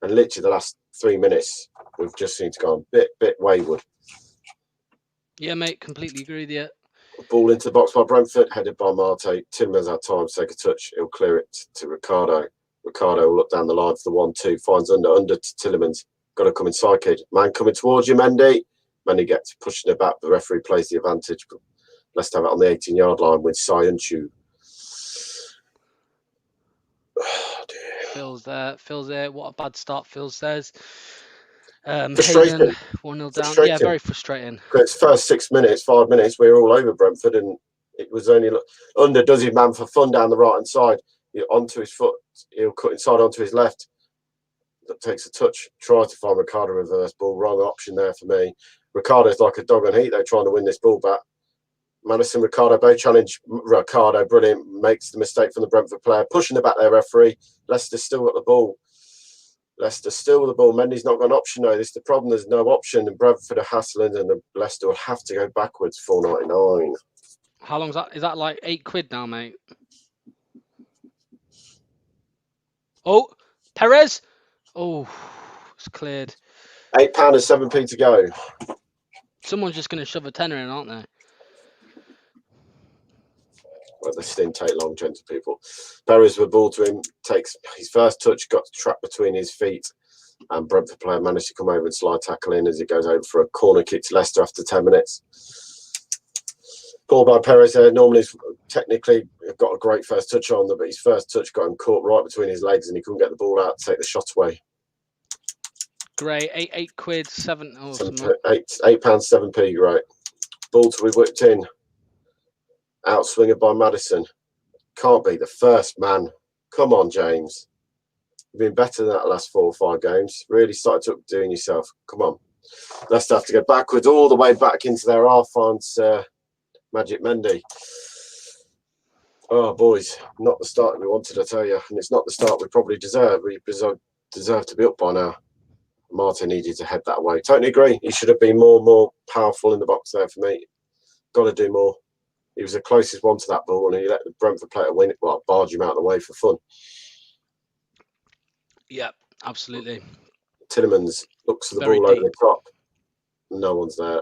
And literally the last 3 minutes, we've just seemed to go a bit wayward. Yeah, mate, completely agree with you. Ball into the box by Brentford, headed by Marte. Tillman's had time to take a touch. He'll clear it to Ricardo. Ricardo will look down the line for the 1-2. Finds under to Tillemans. Got to come inside, kid. Man coming towards you, Mendy. Mendy gets pushing it back. The referee plays the advantage. But let's have it on the 18-yard line with Sayunchu. Oh, Phil's there. What a bad start, Phil says. Frustrating. Hayden, 1-0 down. Yeah, very frustrating. Because first 6 minutes, 5 minutes, we were all over Brentford, and it was only under does his man for fun down the right hand side. Onto his foot, he'll cut inside onto his left. That takes a touch. Try to find Ricardo reverse ball. Wrong option there for me. Ricardo's like a dog on heat. They're trying to win this ball back. Madison, Ricardo, both challenge. Ricardo, brilliant. Makes the mistake from the Brentford player. Pushing the back there, referee. Leicester still got the ball. Leicester still with the ball. Mendy's not got an option though. This is the problem. There's no option. And Brentford are hassling, and Leicester will have to go backwards. $4.99. How long's that? Is that like £8 now, mate? Oh, Perez. Oh, it's cleared. £8 and 7p to go. Someone's just going to shove a tenner in, aren't they? Well, this didn't take long, gentle people. Perez with ball to him. Takes his first touch, got trapped between his feet. And Brentford player managed to come over and slide tackle in as it goes over for a corner kick to Leicester after 10 minutes. Ball by Perez there. Normally, technically, got a great first touch on them, but his first touch got him caught right between his legs and he couldn't get the ball out to take the shot away. Great. £8, 7. Oh, £8, 7p, right. Ball to be whipped in. Outswinged by Madison. Can't be the first man. Come on, James. You've been better than that the last 4 or 5 games. Really started to doing yourself. Come on. Leicester have to go backwards all the way back into their half. Finds Magic Mendy. Oh, boys. Not the start we wanted, I tell you. And it's not the start we probably deserve. We deserve to be up by now. Martin needed to head that way. Totally agree. He should have been more powerful in the box there for me. Got to do more. He was the closest one to that ball, and he let the Brentford player win it. Well, barge him out of the way for fun. Yeah, absolutely. Tillemans looks at the Very ball deep. over the top. No one's there.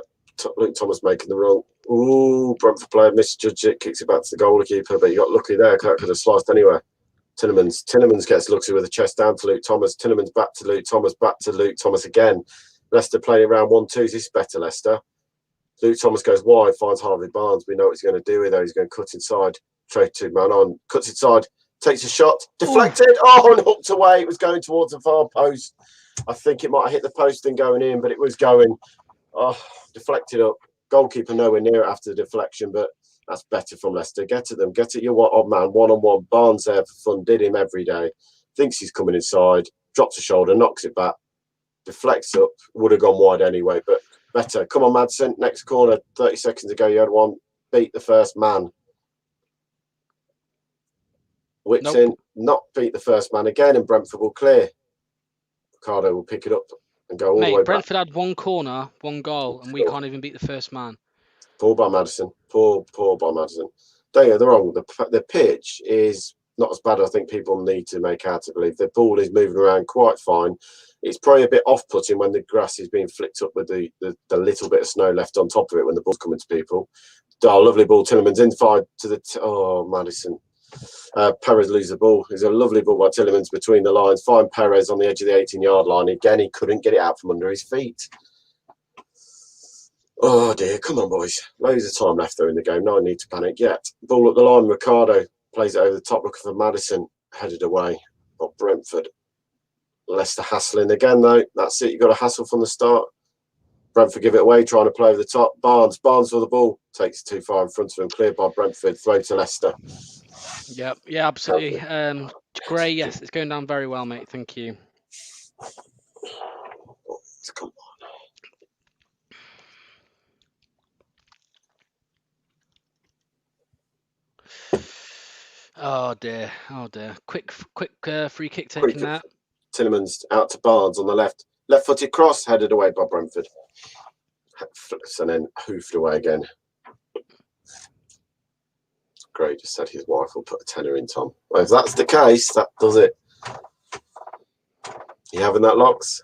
Luke Thomas making the wrong. Ooh, Brentford player misjudged it, kicks it back to the goalkeeper, but he got lucky there. That could have sliced anywhere. Tillemans gets lucky with the chest down to Luke Thomas. Tillemans back to Luke Thomas, back to Luke Thomas again. Leicester playing around 1-2s. This is better, Leicester. Luke Thomas goes wide, finds Harvey Barnes. We know what he's going to do with it. He's going to cut inside, trade 2-man on, cuts inside, takes a shot, deflected. Oh, and hooked away. It was going towards the far post. I think it might have hit the post and going in, but it was going. Oh, deflected up. Goalkeeper nowhere near it after the deflection, but that's better from Leicester. Get at them. Get at your odd man, one-on-one. Barnes there for fun. Did him every day. Thinks he's coming inside. Drops a shoulder, knocks it back. Deflects up. Would have gone wide anyway, but better. Come on, Madsen. Next corner. 30 seconds ago, you had one. Beat the first man. Whips in. Not beat the first man again, and Brentford will clear. Ricardo will pick it up and go all the way back. Brentford had 1 corner, 1 goal, and we can't even beat the first man. Poor by Madison. Poor by Madison. Don't get me wrong. The pitch is not as bad as I think people need to make out to believe. The ball is moving around quite fine. It's probably a bit off-putting when the grass is being flicked up with the little bit of snow left on top of it when the ball's coming to people. Oh, lovely ball. Tillemans inside to the... Madison. Perez loses the ball. It's a lovely ball by Tillemans between the lines. Find Perez on the edge of the 18-yard line. Again, he couldn't get it out from under his feet. Oh, dear. Come on, boys. Loads of time left there in the game. No need to panic yet. Ball up the line. Ricardo plays it over the top. Looking for Madison. Headed away by Brentford. Leicester hassling again, though. That's it. You've got to hassle from the start. Brentford give it away, trying to play over the top. Barnes for the ball. Takes it too far in front of him. Cleared by Brentford. Throw to Leicester. Yeah, absolutely. Gray, yes, it's going down very well, mate. Thank you. Come on. Oh dear. Quick free kick taken that. Tillemans out to Barnes on the left. Left-footed cross, headed away by Brentford. And then hoofed away again. Gray just said his wife will put a tenner in, Tom. Well, if that's the case, that does it. You having that, Lox?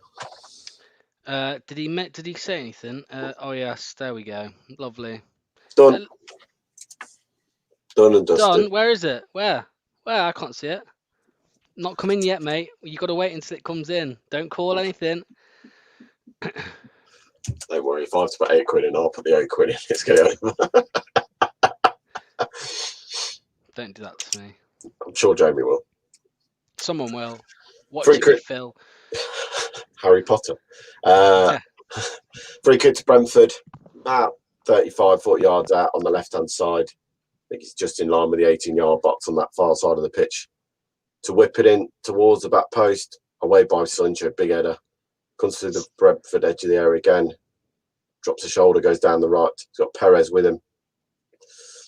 Did he say anything? Oh yes, there we go. Lovely. Done. Done and dusted. Done. Where is it? Where? I can't see it. Not come in yet, mate. You got to wait until it comes in. Don't call anything. Don't worry. If I have to put £8 in, I'll put the £8 in. It's going over. Don't do that to me. I'm sure Jamie will. Someone will. Watch Free it kick. with Phil. Harry Potter. Free kick to Brentford. About 35, 40 yards out on the left-hand side. I think it's just in line with the 18-yard box on that far side of the pitch. To whip it in towards the back post. Away by Slincher. Big header. Comes to the Brentford edge of the area again. Drops the shoulder, goes down the right. He's got Perez with him.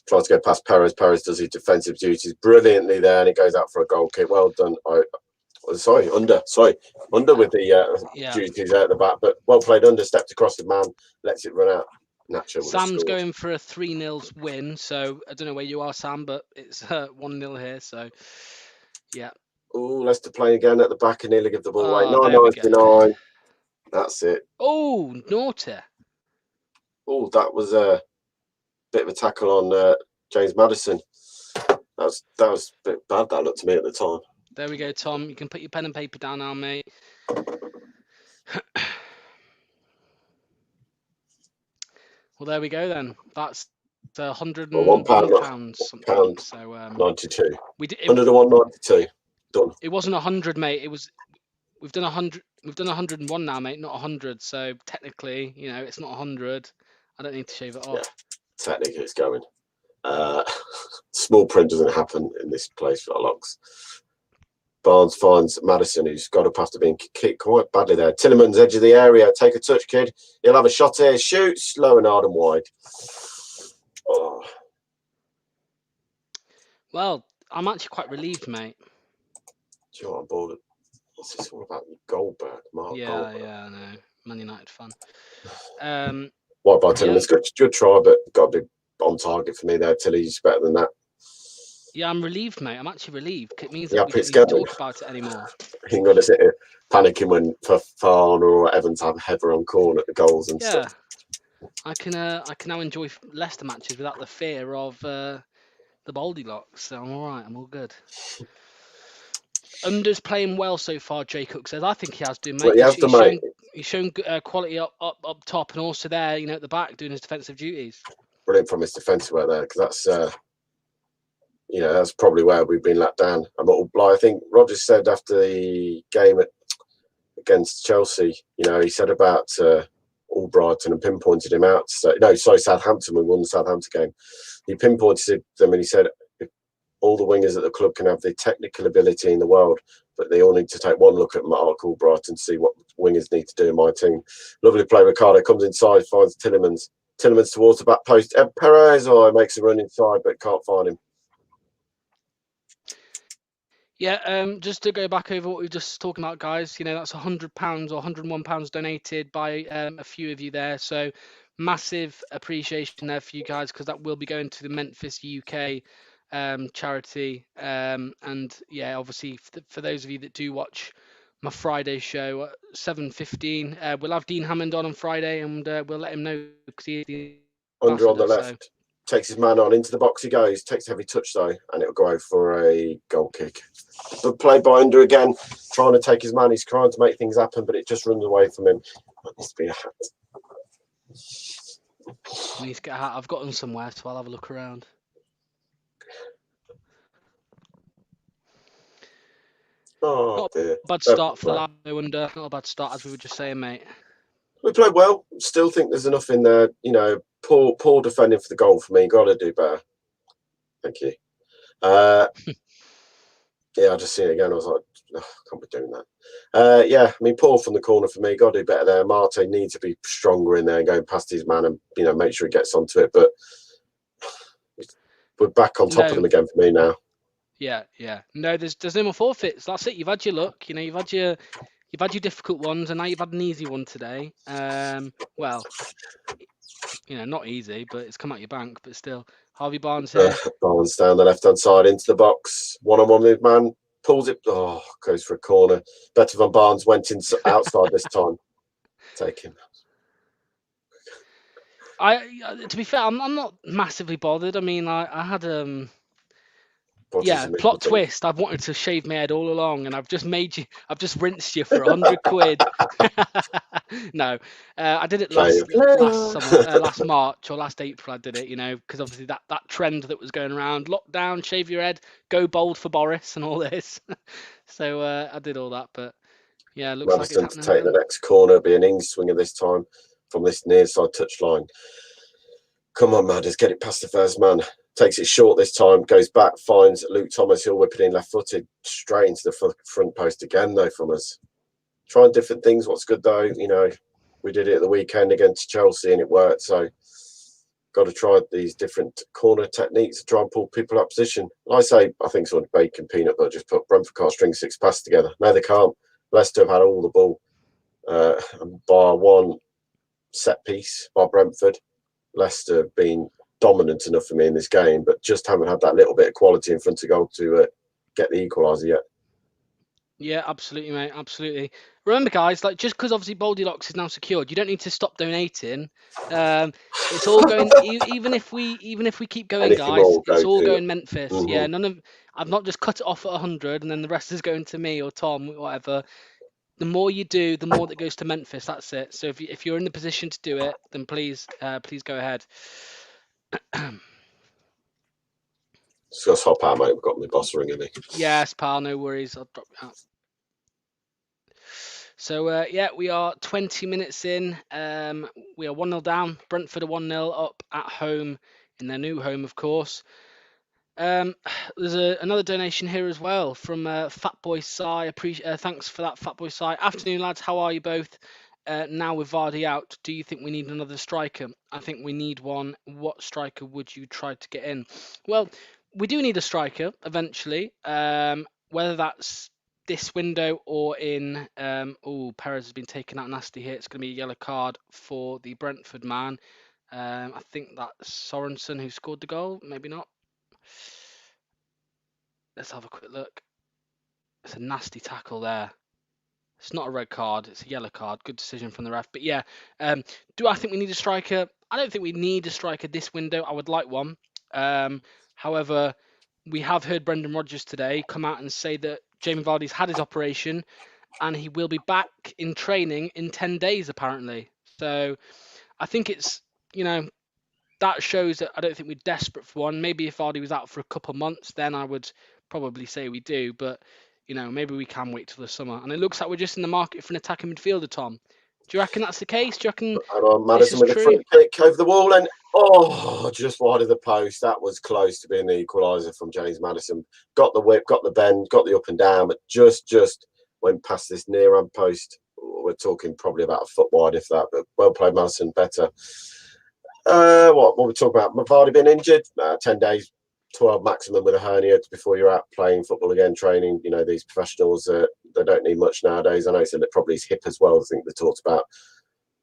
Tries to go past Perez. Perez does his defensive duties brilliantly there, and it goes out for a goal kick. Well done. Under with the duties out the back, but well played. Under stepped across the man, lets it run out. Nacho. Sam's going for a 3-0 win, so I don't know where you are, Sam, but it's 1-0 here. So yeah. Oh, Leicester playing again at the back and nearly give the ball away. 9.99. That's it. Oh, naughty. Oh, that was a bit of a tackle on James Maddison. That was a bit bad. That looked to me at the time. There we go, Tom. You can put your pen and paper down now, mate. Well, there we go then. That's £101 something. So 92. We did 101.92. Done. It wasn't 100, mate. It was. We've done 100. We've done 101 now, mate. Not 100. So technically, it's not 100. I don't need to shave it off. Yeah, technically, it's going. Small print doesn't happen in this place for Lox. Barnes finds Maddison, who's got up after being kicked quite badly there. Tillerman's edge of the area. Take a touch, kid. He'll have a shot here. Shoots low and hard and wide. Oh. Well, I'm actually quite relieved, mate. Do you know what I'm bored of? What's this all about? Goldberg. Goldberg. I know. Man United fan. What about Tillerman's? Good try, but got to be on target for me there. Tilly's better than that. Yeah, I'm relieved, mate. I'm actually relieved. It means Yeah, that we don't talk about it anymore. You ain't got to sit here panicking when Fafana or Evans have a header on corner at the goals and stuff. I can now enjoy Leicester matches without the fear of the Goldilocks. So I'm all right. I'm all good. Under's playing well so far, Jay Cook says. I think he has done, mate. Well, he's shown quality up top and also there, at the back doing his defensive duties. Brilliant from his defensive work there, because that's that's probably where we've been let down. I think Rodgers said after the game against Chelsea, he said about Albrighton and pinpointed him out. Southampton. We won the Southampton game. He pinpointed them and he said, all the wingers at the club can have the technical ability in the world, but they all need to take one look at Mark Albrighton and see what wingers need to do in my team. Lovely play. Ricardo comes inside, finds Tillerman's towards the back post. Perez makes a run inside, but can't find him. Yeah, just to go back over what we were just talking about, guys, that's £100 or £101 donated by a few of you there. So massive appreciation there for you guys, because that will be going to the Memphis UK charity. And yeah, obviously for those of you that do watch my Friday show at 7:15, we'll have Dean Hammond on Friday, and we'll let him know, because he's the Under on the left. Takes his man on, into the box he goes, takes a heavy touch though, and it'll go out for a goal kick. But played by Under again, trying to take his man. He's trying to make things happen, but it just runs away from him. That needs to be a hat. I need to get a hat. I've got them somewhere, so I'll have a look around. Oh, dear. Bad start for the lad, Under. Not a bad start, as we were just saying, mate. We played well. Still think there's enough in there. Poor defending for the goal for me. Got to do better. Thank you. Yeah, I just seen it again. I was like, I can't be doing that. Poor from the corner for me. Got to do better there. Marte needs to be stronger in there and going past his man and make sure he gets onto it. But we're back on top of them again for me now. Yeah. No, there's no more forfeits. That's it. You've had your luck. You've had your difficult ones, and now you've had an easy one today. Well, not easy, but it's come out your bank. But still, Harvey Barnes here. Barnes down the left-hand side into the box. One-on-one with man. pulls it. Oh, goes for a corner. Better Van Barnes went outside this time. Take him. To be fair, I'm not massively bothered. I mean, I had plot twist. I've wanted to shave my head all along, and I've just rinsed you for 100 quid. No, I did it last summer, last March or last April. I did it, because obviously that trend that was going around, lockdown, shave your head, go bold for Boris, and all this. So I did all that, but yeah, it looks like it's happening. To take the next corner, be an Ings swinger this time from this near side touch line. Come on, Madders, get it past the first man. Takes it short this time, goes back, finds Luke Thomas. He'll whip it in left-footed, straight into the front post again, though, from us. Trying different things. What's good, though, we did it at the weekend against Chelsea and it worked. So, got to try these different corner techniques to try and pull people up position. Like I say, I think someone bacon peanut butter just put Brentford can't string 6 passes together. No, they can't. Leicester have had all the ball, bar one set piece by Brentford. Leicester have been dominant enough for me in this game, but just haven't had that little bit of quality in front of goal to get the equaliser yet. Yeah, absolutely, mate. Absolutely. Remember, guys, just because obviously Goldilocks is now secured, you don't need to stop donating. It's all going. even if we keep going, guys, it's all going Memphis. Mm-hmm. Yeah, I've not just cut it off at 100 and then the rest is going to me or Tom, whatever. The more you do, the more that goes to Memphis. That's it. So if you're in the position to do it, then please go ahead. Just hop out, mate. We've got my boss ringing me. Yes, pal. No worries. I'll drop you out. So we are 20 minutes in. We are 1-0 down. Brentford are 1-0 up at home in their new home, of course. There's another donation here as well from Fatboy Sai. Thanks for that, Fatboy Sai. Afternoon, lads. How are you both? Now with Vardy out, do you think we need another striker? I think we need one. What striker would you try to get in? Well, we do need a striker eventually. Whether that's this window or in... Perez has been taken out nasty here. It's going to be a yellow card for the Brentford man. I think that's Sorensen who scored the goal. Maybe not. Let's have a quick look. It's a nasty tackle there. It's not a red card. It's a yellow card. Good decision from the ref. But yeah, do I think we need a striker? I don't think we need a striker this window. I would like one. However, we have heard Brendan Rodgers today come out and say that Jamie Vardy's had his operation and he will be back in training in 10 days, apparently. So I think it's, that shows that I don't think we're desperate for one. Maybe if Vardy was out for a couple of months, then I would probably say we do. But, maybe we can wait till the summer. And it looks like we're just in the market for an attacking midfielder, Tom. Do you reckon that's the case? Do you reckon Maddison with a front kick over the wall and, just wide of the post. That was close to being the equaliser from James Maddison. Got the whip, got the bend, got the up and down, but just went past this near hand post. We're talking probably about a foot wide, if that, but well played, Maddison, better. What we talk about? Vardy being injured, 10 days, 12 maximum with a hernia before you're out playing football again, training. These professionals, they don't need much nowadays. I know it's probably his hip as well, I think they talked about.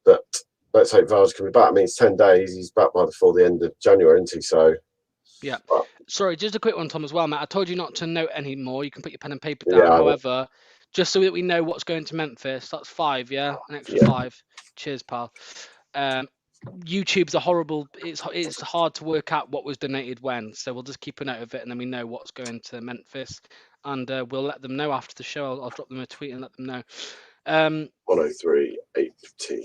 But let's hope Vardy's coming back. I mean, it's 10 days. He's back before the end of January, isn't he? So, yeah. Sorry, just a quick one, Tom, as well, Matt. I told you not to note anymore. You can put your pen and paper down. Yeah, however, just so that we know what's going to Memphis, that's 5, yeah? An extra 5. Cheers, pal. YouTube's a horrible. It's hard to work out what was donated when, so we'll just keep a note of it, and then we know what's going to Memphis, and we'll let them know after the show. I'll drop them a tweet and let them know. 103.80.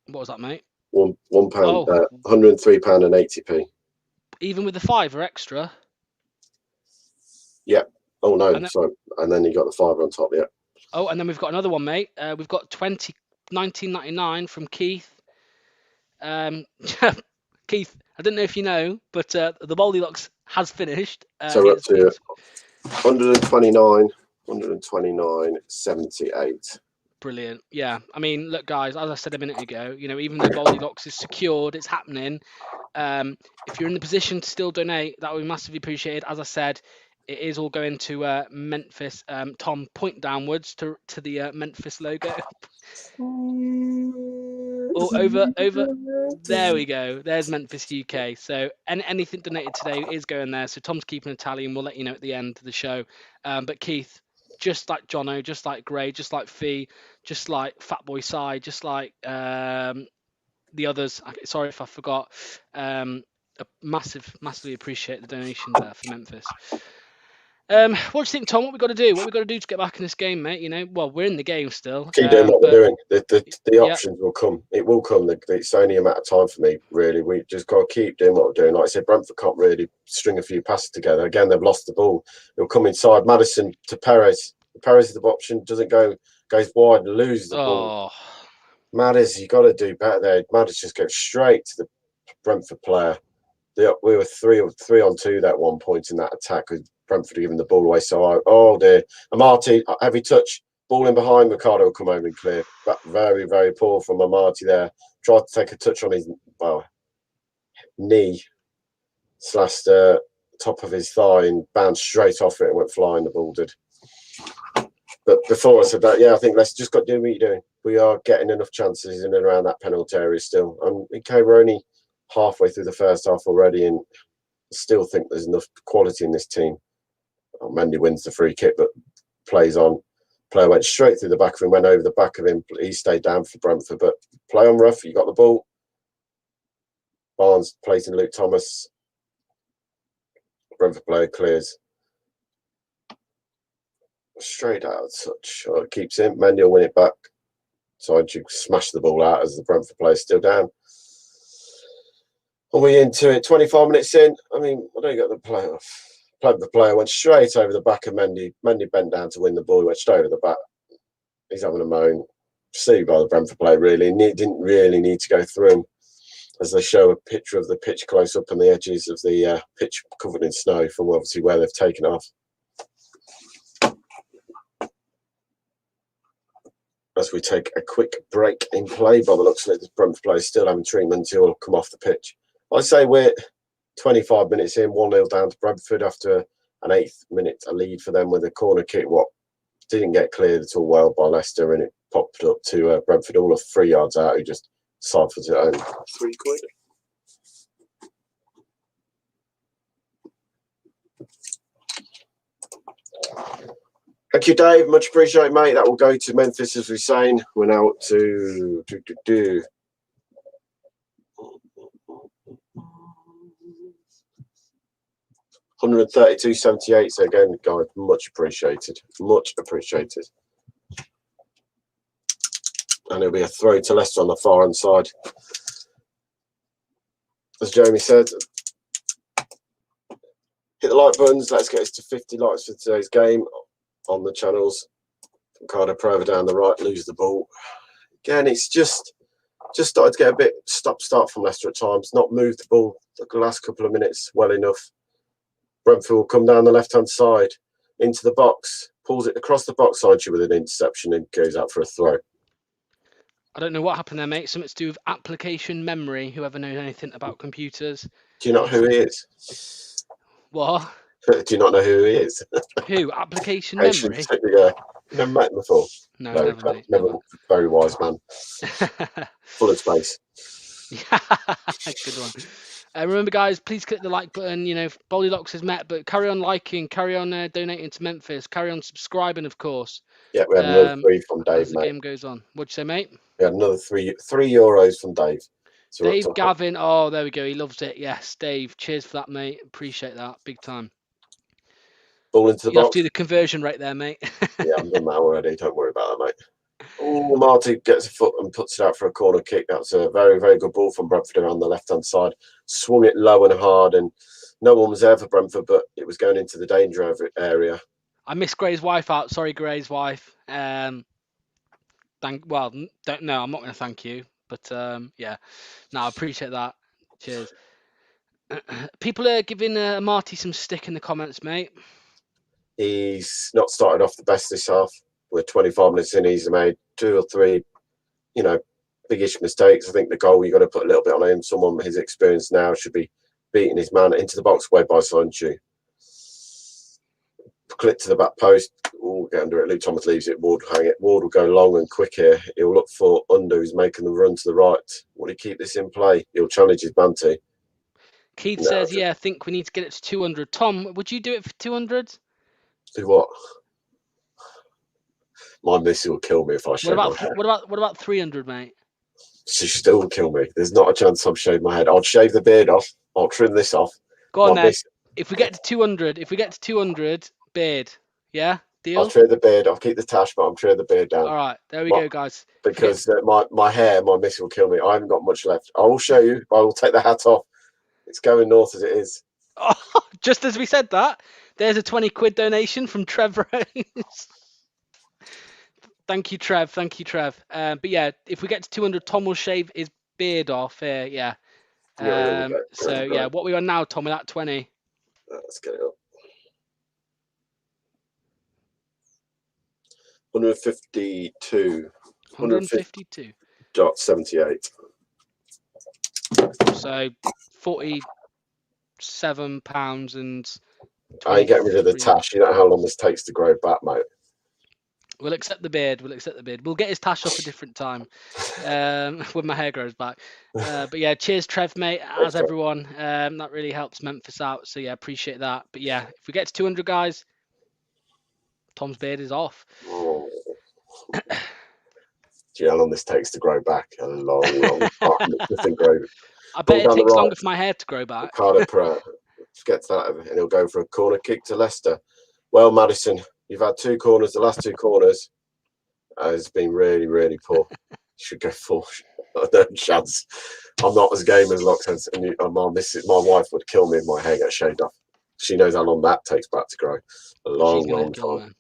What was that, mate? £1, £103 and 80p. Even with the 5 or extra? Yeah. Oh no, sorry. And then you got the 5 on top. Yeah. Oh, and then we've got another one, mate. We've got 1999 from Keith. Keith, I don't know if you know, but the Goldilocks has finished. So we're up to 129.78. Brilliant. Yeah. I mean, look, guys, as I said a minute ago, even though Goldilocks is secured, it's happening. If you're in the position to still donate, that would be massively appreciated. As I said, it is all going to Memphis. Tom, point downwards to the Memphis logo. over. There we go. There's Memphis UK. So anything donated today is going there. So Tom's keeping a tally, and we'll let you know at the end of the show. But Keith, just like Jono, just like Gray, just like Fee, just like Fatboy Side, just like the others. Sorry if I forgot. Massively appreciate the donations there for Memphis. What do you think, Tom? What we got to do? What we got to do to get back in this game, mate? You know, well, we're in the game still. Keep doing what we're doing. The options will come. It will come. It's only a matter of time for me, really. We just got to keep doing what we're doing. Like I said, Brentford can't really string a few passes together. Again, they've lost the ball. It'll come inside. Maddison to Perez. Perez is the option. Doesn't go. Goes wide and loses the ball. Maddis, you got to do better there. Maddis just goes straight to the Brentford player. We were 3-on-2 that one point in that attack with Brentford giving the ball away. So, oh dear. Amati, heavy touch, ball in behind. Ricardo will come over and clear. But very, very poor from Amati there. Tried to take a touch on his knee / the top of his thigh and bounced straight off it and went flying. The ball did. But before I said that, I think let's just got to do what you're doing. We are getting enough chances in and around that penalty area still. And we're only halfway through the first half already, and still think there's enough quality in this team. Mendy wins the free kick, but plays on. Player went straight through the back of him, went over the back of him. He stayed down for Brentford, but play on rough. You got the ball. Barnes plays in Luke Thomas. Brentford player clears. Straight out of touch. It keeps him. Mendy will win it back. So you smash the ball out as the Brentford player's still down. Are we into it? 25 minutes in. I mean, I don't get the play off. The player went straight over the back of Mendy. Mendy bent down to win the ball. He went straight over the back. He's having a moan. See by the Brentford player, really. And he didn't really need to go through him. As they show a picture of the pitch close up on the edges of the pitch covered in snow from obviously where they've taken off. As we take a quick break in play, by the looks of it, the Brentford player is still having treatment. He'll come off the pitch. I say we're 25 minutes in, 1-0 down to Brentford after an 8th minute a lead for them with a corner kick. What didn't get cleared at all well by Leicester, and it popped up to Brentford all of 3 yards out, who just side footed it home. £3. Thank you, Dave. Much appreciated, mate. That will go to Memphis, as we're saying. We're now up to 132.78. So again, guys, much appreciated. Much appreciated. And it'll be a throw to Leicester on the far hand side. As Jeremy said, hit the like buttons. Let's get us to 50 likes for today's game on the channels. Ricardo Prova down the right, lose the ball. Again, it's just started to get a bit stop-start from Leicester at times. Not moved the ball the last couple of minutes well enough. Brentford will come down the left-hand side into the box, pulls it across the box side with an interception and goes out for a throw. I don't know what happened there, mate. Something to do with application memory. Whoever knows anything about computers. Do you know who he is? What? Do you not know who he is? Who? Application memory? Yeah. Never met him before. No, never. Very wise man. Full of space. Good one. Remember, guys, please click the like button. You know, Boldy Lox has met, but carry on liking, carry on donating to Memphis, carry on subscribing, of course. Yeah, we had another 3 from Dave, as the game goes on. What'd you say, mate? We had another €3 from Dave. So Dave Gavin. Oh, there we go. He loves it. Yes, Dave. Cheers for that, mate. Appreciate that. Big time. Ball into the box. You have to do the conversion rate there, mate. Yeah, I've done that already. Don't worry about that, mate. Oh, Marty gets a foot and puts it out for a corner kick. That's a very, very good ball from Brentford around the left-hand side. Swung it low and hard, and no one was there for Brentford, but it was going into the danger area. I missed Gray's wife out. Sorry, Gray's wife. I'm not going to thank you, but yeah. No, I appreciate that. Cheers. People are giving Marty some stick in the comments, mate. He's not started off the best this half. We're 25 minutes in. He's made 2 or 3, biggish mistakes. I think the goal, you've got to put a little bit on him. Someone with his experience now should be beating his man into the box way by Sanchu. clip to the back post. We'll get under it. Luke Thomas leaves it. Ward will hang it. Ward will go long and quick here. He'll look for Under, who's making the run to the right. Will he keep this in play? He'll challenge his Banty. Keith says, yeah, I think we need to get it to 200. Tom, would you do it for 200? Do what? My missy will kill me if I shave my head. What about 300, mate? She still will kill me. There's not a chance I'll shave my head. I'll shave the beard off. I'll trim this off. Go on, then. If we get to 200, beard. Yeah? Deal? I'll trim the beard. I'll keep the tash, but I'll trim the beard down. All right. There we go, guys. Because my hair, my missy will kill me. I haven't got much left. I will show you. I will take the hat off. It's going north as it is. Oh, just as we said that, there's a 20 quid donation from Trev Rose. Thank you, Trev. But yeah, if we get to 200, Tom will shave his beard off here. Yeah. What we are now, Tom, with that 20. Let's get it up. 152. 152.78. So £47 and. I ain't getting rid of the tash. You know how long this takes to grow back, mate. We'll accept the beard. We'll get his tash off a different time when my hair grows back. But yeah, cheers, Trev, mate. As everyone, that really helps Memphis out. So yeah, appreciate that. But yeah, if we get to 200, guys, Tom's beard is off. Oh. Do you know how long this takes to grow back? A long time. Nothing grow. I bet it takes longer for my hair to grow back. Ricardo Pereira. Let's get to that, and he'll go for a corner kick to Leicester. Well, Madison, you've had 2 corners. The last 2 corners has been really, really poor. You should go for no chance. I'm not as game as Lox says, and my wife would kill me if my hair gets shaved off. She knows how long that takes back to grow. A long time.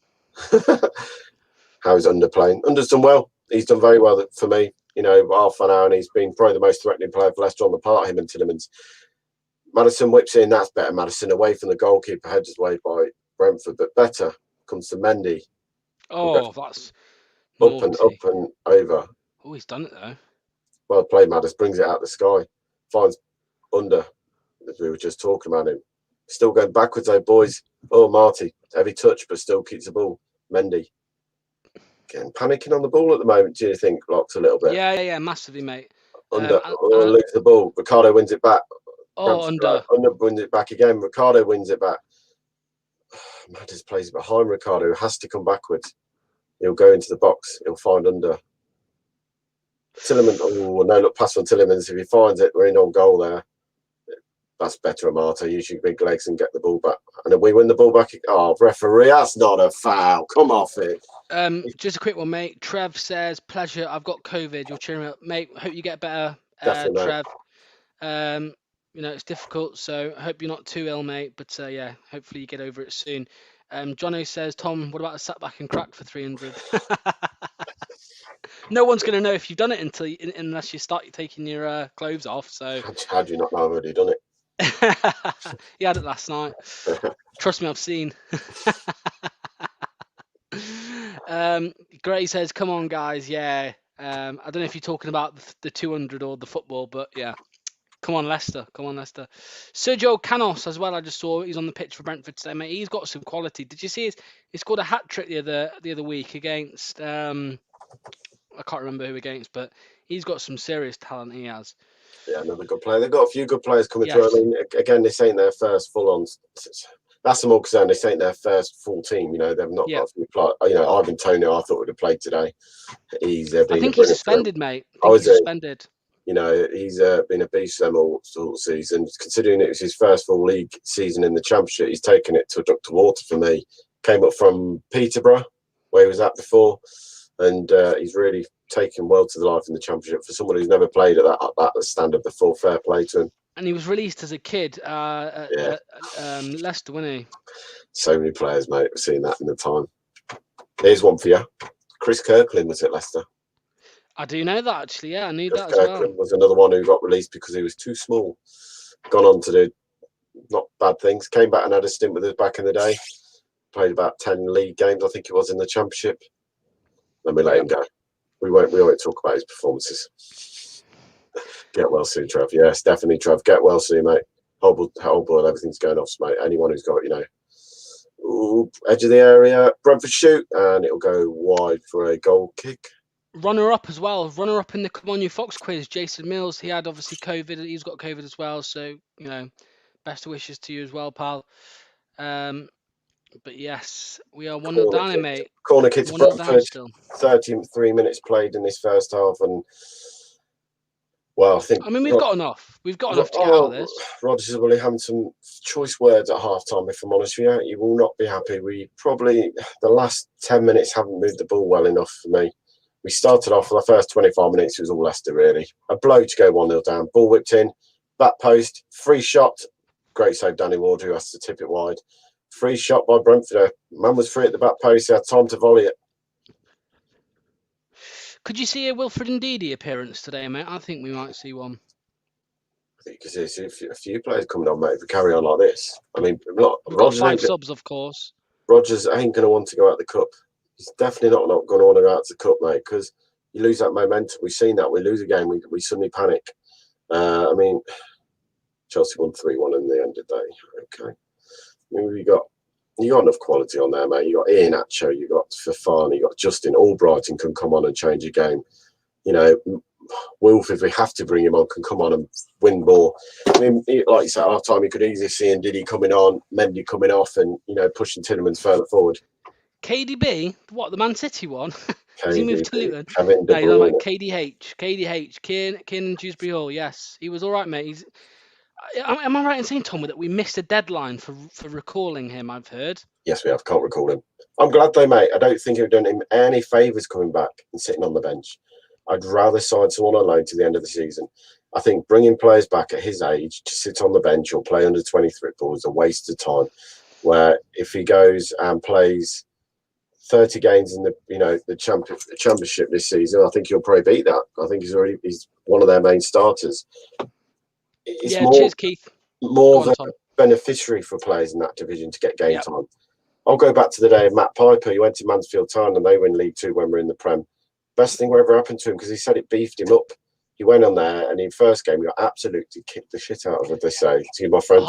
How he's underplaying. Under's done well. He's done very well for me. You know, half an hour, and he's been probably the most threatening player for Leicester on the part, him and Tillemans. Madison whips in. That's better. Madison away from the goalkeeper, heads his way by Brentford, but better comes to Mendy. Oh, that's up and over. Oh, he's done it though. Well played, Madison. Brings it out the sky. Finds Under, as we were just talking about him. Still going backwards, though, boys. Oh, Marty, heavy touch, but still keeps the ball. Mendy. Again, panicking on the ball at the moment. Do you think, Lox, a little bit? Yeah, massively, mate. Under loses the ball. Ricardo wins it back. Under wins it back again. Ricardo wins it back. Madders plays it behind Ricardo, who has to come backwards. He'll go into the box. He'll find Under. Tillemans. Oh, no look pass on Tillemans. If he finds it, we're in on goal there. That's better, Amato. Use your big legs and get the ball back. And then we win the ball back. Oh, referee, that's not a foul. Come off it. Just a quick one, mate. Trev says, pleasure. I've got COVID. You're cheering me up. Mate, hope you get better, Trev. You know, it's difficult, so I hope you're not too ill, mate. But yeah, hopefully you get over it soon. Jono says, Tom, what about a sat back and crack for 300? No one's going to know if you've done it unless you start taking your clothes off. So how do you not know I've already done it? He had it last night. Trust me, I've seen. Gray says, come on, guys. Yeah. I don't know if you're talking about the 200 or the football, but yeah. Come on, Leicester. Sergio Canos as well. I just saw he's on the pitch for Brentford today, mate. He's got some quality. Did you see he scored a hat trick the other week against I can't remember who against, but he's got some serious talent. He has. Yeah, another good player. They've got a few good players coming through. I mean, again, this ain't their first full-on. That's the more concern. This ain't their first full team. You know, they've not got a few players. You know, Ivan Toney, I thought would have played today. I think he's suspended, mate. He's suspended. You know, he's been a beast for them all season. Considering it was his first full league season in the Championship, he's taken it to a duck to water for me. Came up from Peterborough, where he was at before, and he's really taken well to the life in the Championship for someone who's never played at that standard before. Fair play to him. And he was released as a kid at Leicester, wasn't he? So many players, mate. We've seen that in the time. Here's one for you. Chris Kirkland was at Leicester. I do know that, actually. Yeah, I knew Chris that as well. Kirkland was another one who got released because he was too small. Gone on to do not bad things. Came back and had a stint with us back in the day. Played about 10 league games, I think it was, in the Championship. Then we let him go. We won't talk about his performances. Get well soon, Trev. Yes, definitely, Trev. Get well soon, mate. Horrible, everything's going off, mate. Anyone who's got, you know, edge of the area. Brentford shoot, and it'll go wide for a goal kick. Runner up as well. Runner up in the Come On You Fox quiz. Jason Mills. He had obviously COVID. He's got COVID as well. So best wishes to you as well, pal. But yes, we are 1-0 down, mate. Corner kick to 1-0 down Brentford. still. 33 minutes played in this first half, and well, I mean, we've got enough. We've got enough to get out of this. Rodgers will be having some choice words at half time, if I'm honest with you. You will not be happy. We probably, the last 10 minutes, haven't moved the ball well enough for me. We started off for the first 25 minutes, it was all Leicester, really. A blow to go 1-0 down. Ball whipped in, back post, free shot. Great save, Danny Ward, who has to tip it wide. Free shot by Brentford. Man was free at the back post. He had time to volley it. Could you see a Wilfred Ndidi appearance today, mate? I think we might see one. I think you can see a few players coming on, mate, if we carry on like this. I mean, We've got 5 subs, of course. Rodgers ain't going to want to go out the cup. He's definitely not going to want to go out to the cup, mate, because you lose that momentum. We've seen that. We lose a game, we suddenly panic. I mean, Chelsea won 3-1 in the end of the day. Okay. I mean, you got enough quality on there, mate. You got Ian Atcho, you got Fafana, you got Justin Albrighton can come on and change a game. Wilf, if we have to bring him on, can come on and win more. I mean, like you said, at half time, you could easily see Ndidi coming on, Mendy coming off, and pushing Tielemans further forward. KDB, what, the Man City one? Has he moved to Luton? No, he's like KDH, Kiernan Dewsbury Hall. Yes, he was all right, mate. Am I right in saying, Tom, that we missed a deadline for recalling him? I've heard. Yes, we have. Can't recall him. I'm glad though, mate. I don't think it would have done him any favours coming back and sitting on the bench. I'd rather sign someone on loan to the end of the season. I think bringing players back at his age to sit on the bench or play under 23 football is a waste of time. Where if he goes and plays 30 games in the championship this season, I think he'll probably beat that. I think he's one of their main starters. It's cheers, Keith. More of a beneficiary for players in that division to get game time. I'll go back to the day of Matt Piper. He went to Mansfield Town and they win League 2 when we're in the Prem. Best thing ever happened to him because he said it beefed him up. He went on there and in first game he got absolutely kicked the shit out of, as they say. Excuse my French.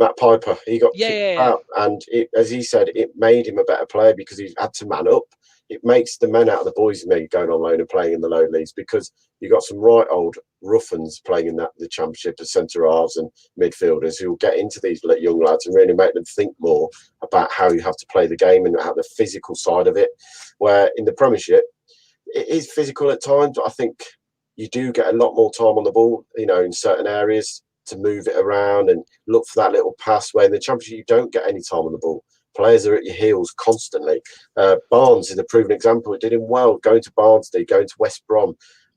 Matt Piper, he got kicked out, and as he said, it made him a better player because he had to man up. It makes the men out of the boys in me going on loan and playing in the low leagues because you got some right old ruffians playing in the championship as centre halves and midfielders who will get into these young lads and really make them think more about how you have to play the game and how the physical side of it. Where in the Premiership, it is physical at times, but I think you do get a lot more time on the ball, in certain areas to move it around and look for that little pass. Where in the Championship, you don't get any time on the ball. Players are at your heels constantly. Barnes is a proven example. It did him well going to Barnsley, going to West Brom.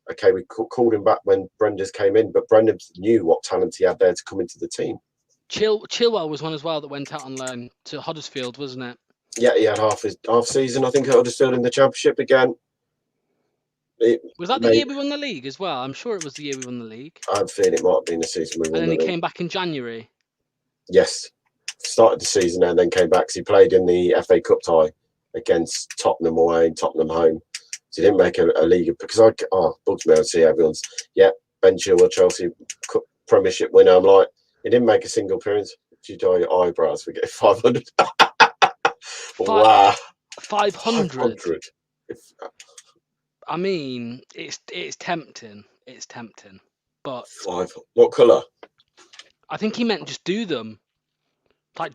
Okay, we called him back when Brenda's came in, but Brendan knew what talent he had there to come into the team. Chilwell was one as well that went out on loan to Huddersfield, wasn't it? Yeah, he had half season, I think, at Huddersfield in the Championship again. Was that the year we won the league as well? I'm sure it was the year we won the league. I'm feeling it might have been the season we won the league. And then he came back in January. Yes. Started the season and then came back because he played in the FA Cup tie against Tottenham away and Tottenham home. So he didn't make a league because bugs me to see everyone's Ben Chilwell, Chelsea Cup Premiership winner. I'm like, he didn't make a single appearance. Did you dye your eyebrows? We get 500. Wow, 500. I mean, it's tempting. It's tempting, but what colour? I think he meant just do them.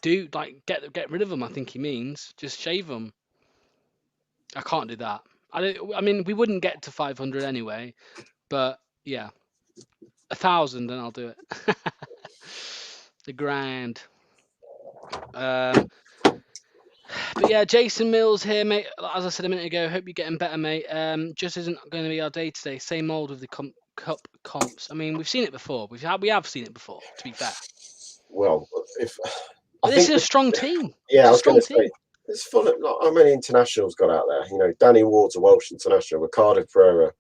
Get rid of them. I think he means just shave them. I can't do that. I mean, we wouldn't get to 500 anyway, but yeah, 1,000 and I'll do it. The grand. But yeah, Jason Mills here, mate. As I said a minute ago, hope you're getting better, mate. Just isn't going to be our day today. Same old with the cup comps. I mean, we've seen it before. We have seen it before. To be fair. Well, this is a strong team. Yeah, I was going to say, it's full of how many internationals got out there. Danny Ward's a Welsh international, Ricardo Pereira,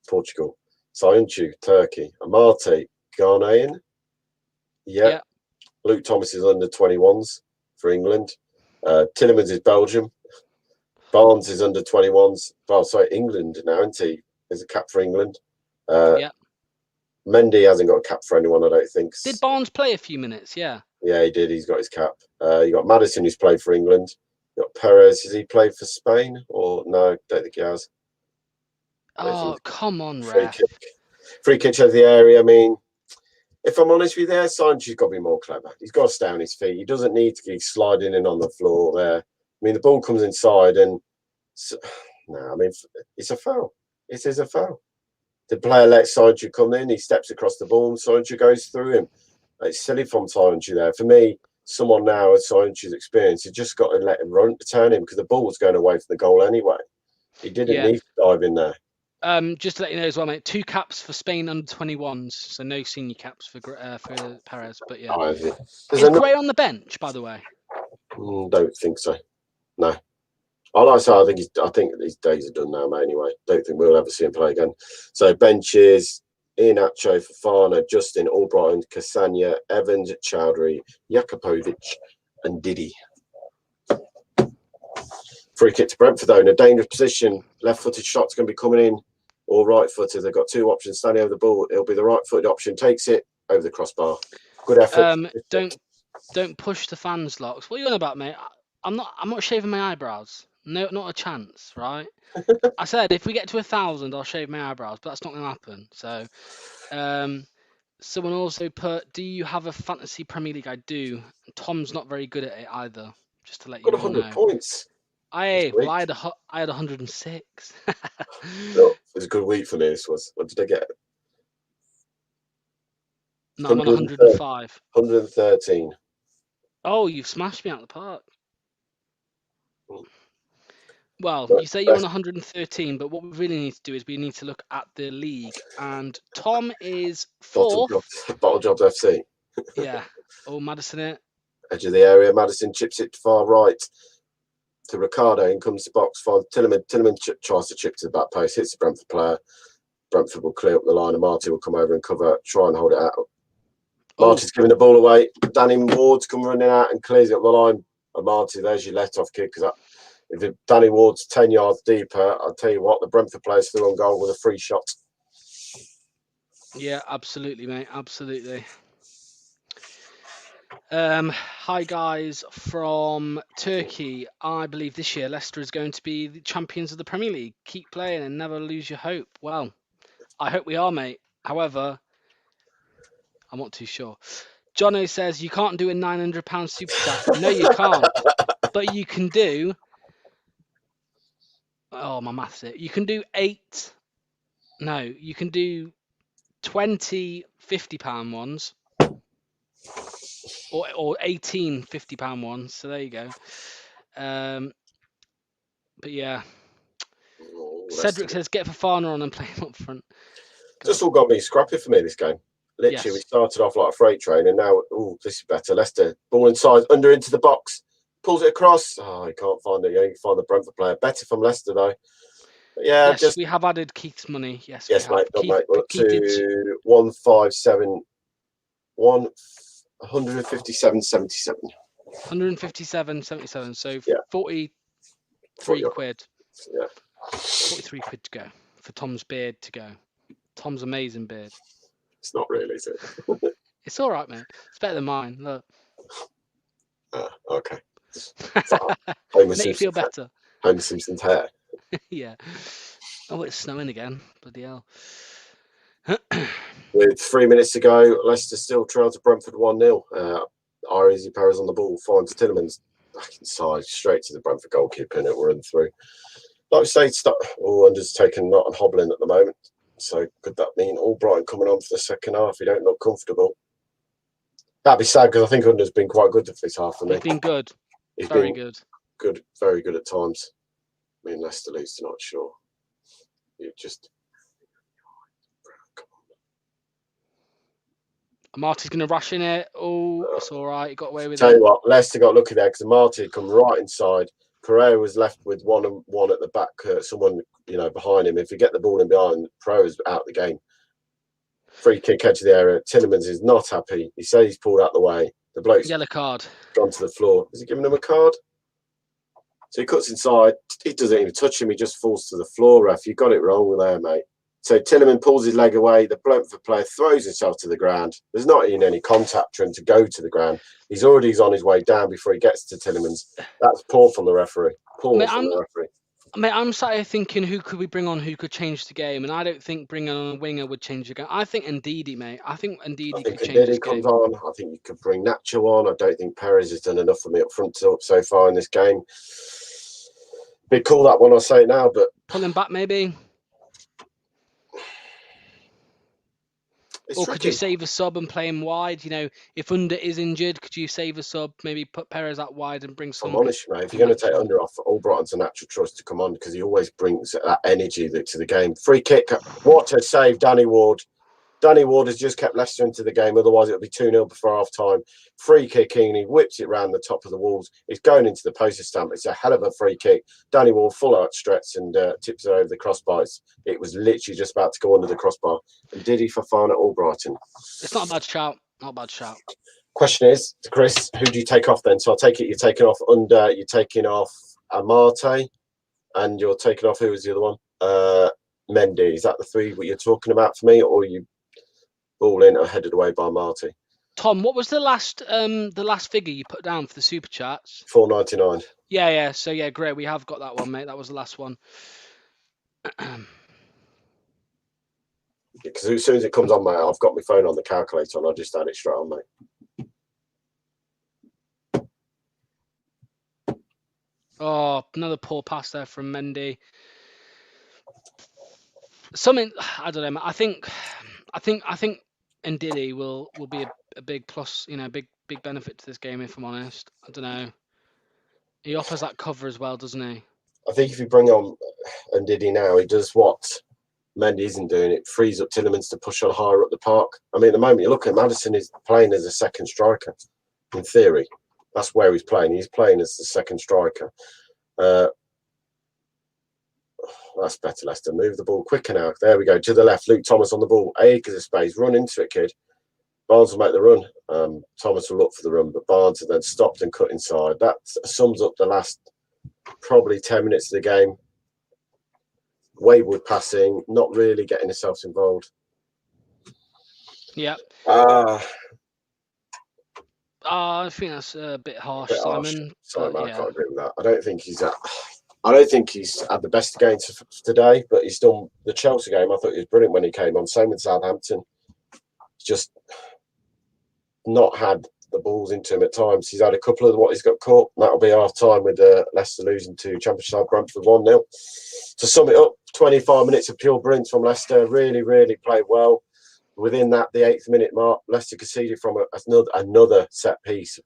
Portugal, Sayuncu, Turkey, Amate, Ghanaian. Yeah. Luke Thomas is under 21s for England. Tielemans is Belgium. Barnes is under 21s. Well, sorry, England now, isn't he? There's a cap for England. Mendy hasn't got a cap for anyone, I don't think. Did Barnes play a few minutes? Yeah. Yeah, he did. He's got his cap. You got Maddison, who's played for England. You got Perez. Has he played for Spain or no? Don't think he has. Oh, come on, Free ref. kick. Free kick to the area. I mean, if I'm honest with you, there, Sancho's got to be more clever. He's got to stay on his feet. He doesn't need to keep sliding in on the floor there. I mean, the ball comes inside, and no, I mean, it's a foul. It is a foul. The player lets Sancho come in. He steps across the ball, and Sancho goes through him. It's silly from Sancho there. For me, someone now with Sancho's experience, you just got to let him turn him because the ball was going away from the goal anyway. He didn't need to dive in there. Just to let you know as well, mate, 2 caps for Spain under 21s, so no senior caps for Perez. But yeah, is Gray on the bench, by the way? Don't think so. No, I think these days are done now, mate. Anyway, don't think we'll ever see him play again. So benches: Iheanacho, Fofana, Justin, Albrighton, Cassagna, Evans, Chowdhury, Jakupovic, and Didi. Free kick to Brentford, though, in a dangerous position. Left-footed shot's going to be coming in, or right-footed. They've got 2 options standing over the ball. It'll be the right-footed option. Takes it over the crossbar. Good effort. Don't push the fans, Lox. What are you on about, mate? I'm not shaving my eyebrows. No, not a chance, right? I said if we get to 1,000, I'll shave my eyebrows, but that's not going to happen. So, someone also put, "Do you have a fantasy Premier League?" I do. Tom's not very good at it either. Just to let you got all know. 100 points. I had 106. No, it was a good week for me. This was. What did I get? No, I'm on 105. 113. Oh, you've smashed me out of the park. Well, you say you're on 113, but what we really need to do is we need to look at the league. And Tom is 4th. Bottle Jobs FC. Yeah. Oh, Maddison it. Edge of the area. Maddison chips it far right to Ricardo. In comes the box. Tilleman tries to chip to the back post. Hits the Brentford player. Brentford will clear up the line, and Marty will come over and cover. Try and hold it out. Marty's giving the ball away. Danny Ward's come running out and clears it up the line. And Marty, there's your let-off kick. Because if Danny Ward's 10 yards deeper, I'll tell you what, the Brentford player's still on goal with a free shot. Yeah, absolutely, mate. Absolutely. Hi, guys from Turkey. I believe this year Leicester is going to be the champions of the Premier League. Keep playing and never lose your hope. Well, I hope we are, mate. However, I'm not too sure. Jono says you can't do a £900 super chat. No, you can't. But you can do. Oh, my maths it. You can do 8. No, you can do 20 £50 ones. Or 18 £50 ones. So there you go. But yeah. Cedric says get Fofana on and play him up front. Just all got me scrappy for me this game. Literally, we started off like a freight train, and now, this is better. Leicester, ball inside, under into the box, pulls it across. Oh, he can't find it. You can find the Brentford player. Better from Leicester, though. But yeah, yes, we have added Keith's money. Yes, mate. We're up to 157. 157.77. 157.77. So 43 quid. Yeah. 43 quid to go for Tom's beard to go. Tom's amazing beard. It's not really, is it? It's all right, mate. It's better than mine. Look. Okay. Make you feel better. Homer Simpson's hair. Yeah. Oh, it's snowing again. Bloody hell. With 3 minutes to go, Leicester still trail to Brentford 1-0. Easy Perez on the ball, finds Tillemans back inside, straight to the Brentford goalkeeper, and it will run through. Like I say, Under's taken not and hobbling at the moment. So could that mean Albrighton coming on for the second half? He don't look comfortable. That'd be sad because I think Under's been quite good this half for me. He's been good. He's very been good. Very good at times. I mean, Leicester lose tonight, sure. You just. Marty's going to rush in it. Oh, it's all right. He got away with it. Tell you what, Leicester got lucky there because Marty had come right inside. Pereira was left with 1-on-1 at the back. Someone, behind him. If you get the ball in behind, Pereira's out the game. Free kick edge of the area. Tillemans is not happy. He says he's pulled out the way. The bloke's yellow card gone to the floor. Is he giving him a card? So he cuts inside. He doesn't even touch him. He just falls to the floor, ref. You got it wrong there, mate. So Tillman pulls his leg away. The Brentford player throws himself to the ground. There's not even any contact for him to go to the ground. He's already on his way down before he gets to Tillman's. That's poor from the referee. Poor from the referee. Mate, I'm sat here thinking, who could we bring on who could change the game? And I don't think bringing on a winger would change the game. I think Ndidi, mate. I think Ndidi could change this game. Comes on. I think you could bring Nacho on. I don't think Perez has done enough for me up front so far in this game. Big call that one, I'll say it now, but... Pull him back, maybe? Or could you save a sub and play him wide? You know, if Under is injured, could you save a sub, maybe put Perez out wide and bring some... I'm honest, mate. If you're going to take Under off, Albrighton's a natural choice to come on because he always brings that energy to the game. Free kick. What a save, Danny Ward. Danny Ward has just kept Leicester into the game. Otherwise, it'll be 2-0 before half-time. Free kicking. He whips it round the top of the walls. It's going into the postage stamp. It's a hell of a free kick. Danny Ward full outstretched and tips it over the crossbar. It was literally just about to go under the crossbar. And did he for fun at Albrighton? It's not a bad shout. Not a bad shout. Question is, Chris, who do you take off then? So I'll take it you're taking off Under, you're taking off Amate, and you're taking off, who was the other one? Mendy. Is that the three what you're talking about for me, or are you all in or headed away by Marty? Tom, what was the last figure you put down for the super chats? $4.99. Yeah. So yeah, great. We have got that one, mate. That was the last one. Because as soon as it comes on, mate, I've got my phone on the calculator and I'll just add it straight on, mate. Oh, another poor pass there from Mendy. Something I don't know, mate. I think Ndidi will be a big plus, you know, big benefit to this game, if I'm honest. I don't know. He offers that cover as well, doesn't he? I think if you bring on Ndidi now, he does what Mendy isn't doing. It frees up Tillemans to push on higher up the park. I mean, at the moment, you look at Maddison is playing as a second striker. In theory, that's where he's playing. He's playing as the second striker. That's better, Leicester. Move the ball quicker now. There we go. To the left. Luke Thomas on the ball. Acres of space. Run into it, kid. Barnes will make the run. Thomas will look for the run, but Barnes has then stopped and cut inside. That sums up the last probably 10 minutes of the game. Wayward passing, not really getting himself involved. Yeah. I think that's a bit harsh, Simon. Sorry, man, I can't agree with that. I don't think he's had the best games today, but he's done the Chelsea game. I thought he was brilliant when he came on. Same with Southampton. He's just not had the balls into him at times. He's had a couple of what he's got caught. That'll be half time with Leicester losing to Championship side Brentford 1-0. To sum it up, 25 minutes of pure brilliance from Leicester. Really, really played well. Within that, the 8th minute mark, Leicester conceded from another set piece.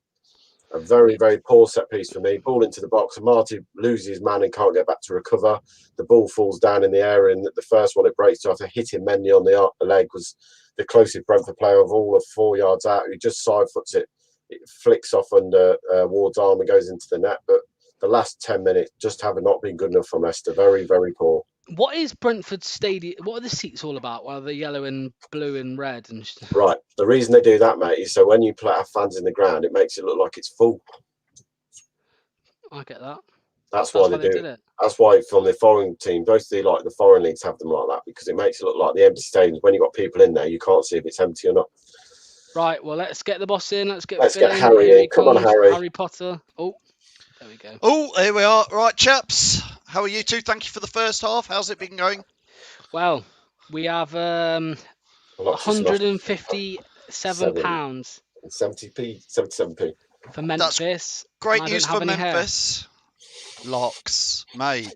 A very, very poor set piece for me. Ball into the box, and Marty loses his man and can't get back to recover. The ball falls down in the air, and the first one it breaks to after hitting Mendy on the leg was the closest Brentford player of all of 4 yards out. He just side foots it. It flicks off under Ward's arm and goes into the net. But the last 10 minutes just have not been good enough from Leicester. Very, very poor. What is Brentford Stadium? What are the seats all about? Well, they're yellow and blue and red. Right. The reason they do that, mate, is so when you have fans in the ground, it makes it look like it's full. I get that. That's why they do it. That's why from the foreign team, both the foreign leagues have them like that, because it makes it look like the empty stadiums. When you've got people in there, you can't see if it's empty or not. Right. Well, let's get the boss in. Let's get Harry in. Come on, Harry. Harry Potter. Oh, there we go. Oh, here we are. Right, chaps. How are you two? Thank you for the first half. How's it been going? Well, we have £157. 77p for Memphis. That's great news for Memphis. Lox, mate.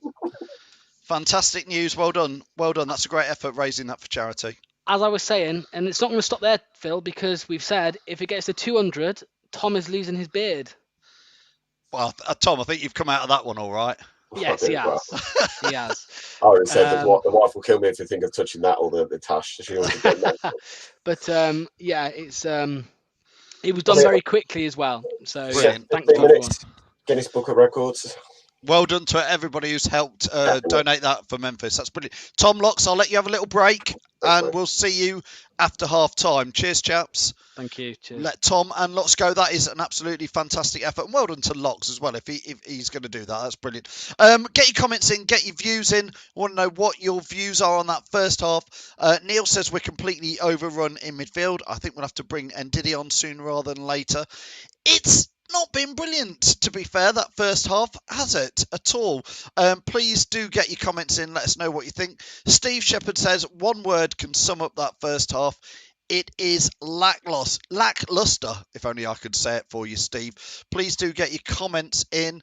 Fantastic news. Well done. Well done. That's a great effort raising that for charity. As I was saying, and it's not going to stop there, Phil, because we've said if it gets to 200, Tom is losing his beard. Well, Tom, I think you've come out of that one all right. Yes, he has. He has. I already said that the wife will kill me if you think of touching that or the tash. But yeah, it was done very quickly as well. So thanks to everyone. Guinness Book of Records. Well done to everybody who's helped donate that for Memphis. That's brilliant. Tom, Lox, I'll let you have a little break, and we'll see you after half time. Cheers, chaps. Thank you. Cheers. Let Tom and Lox go. That is an absolutely fantastic effort. And well done to Lox as well, if he's going to do that. That's brilliant. Get your comments in, get your views in. I want to know what your views are on that first half. Neil says we're completely overrun in midfield. I think we'll have to bring Ndidi on sooner rather than later. It's not been brilliant, to be fair, that first half, has it, at all? Please do get your comments in. Let us know what you think. Steve Shepherd says one word can sum up that first half. It is lackluster, if only I could say it for you, Steve. Please do get your comments in.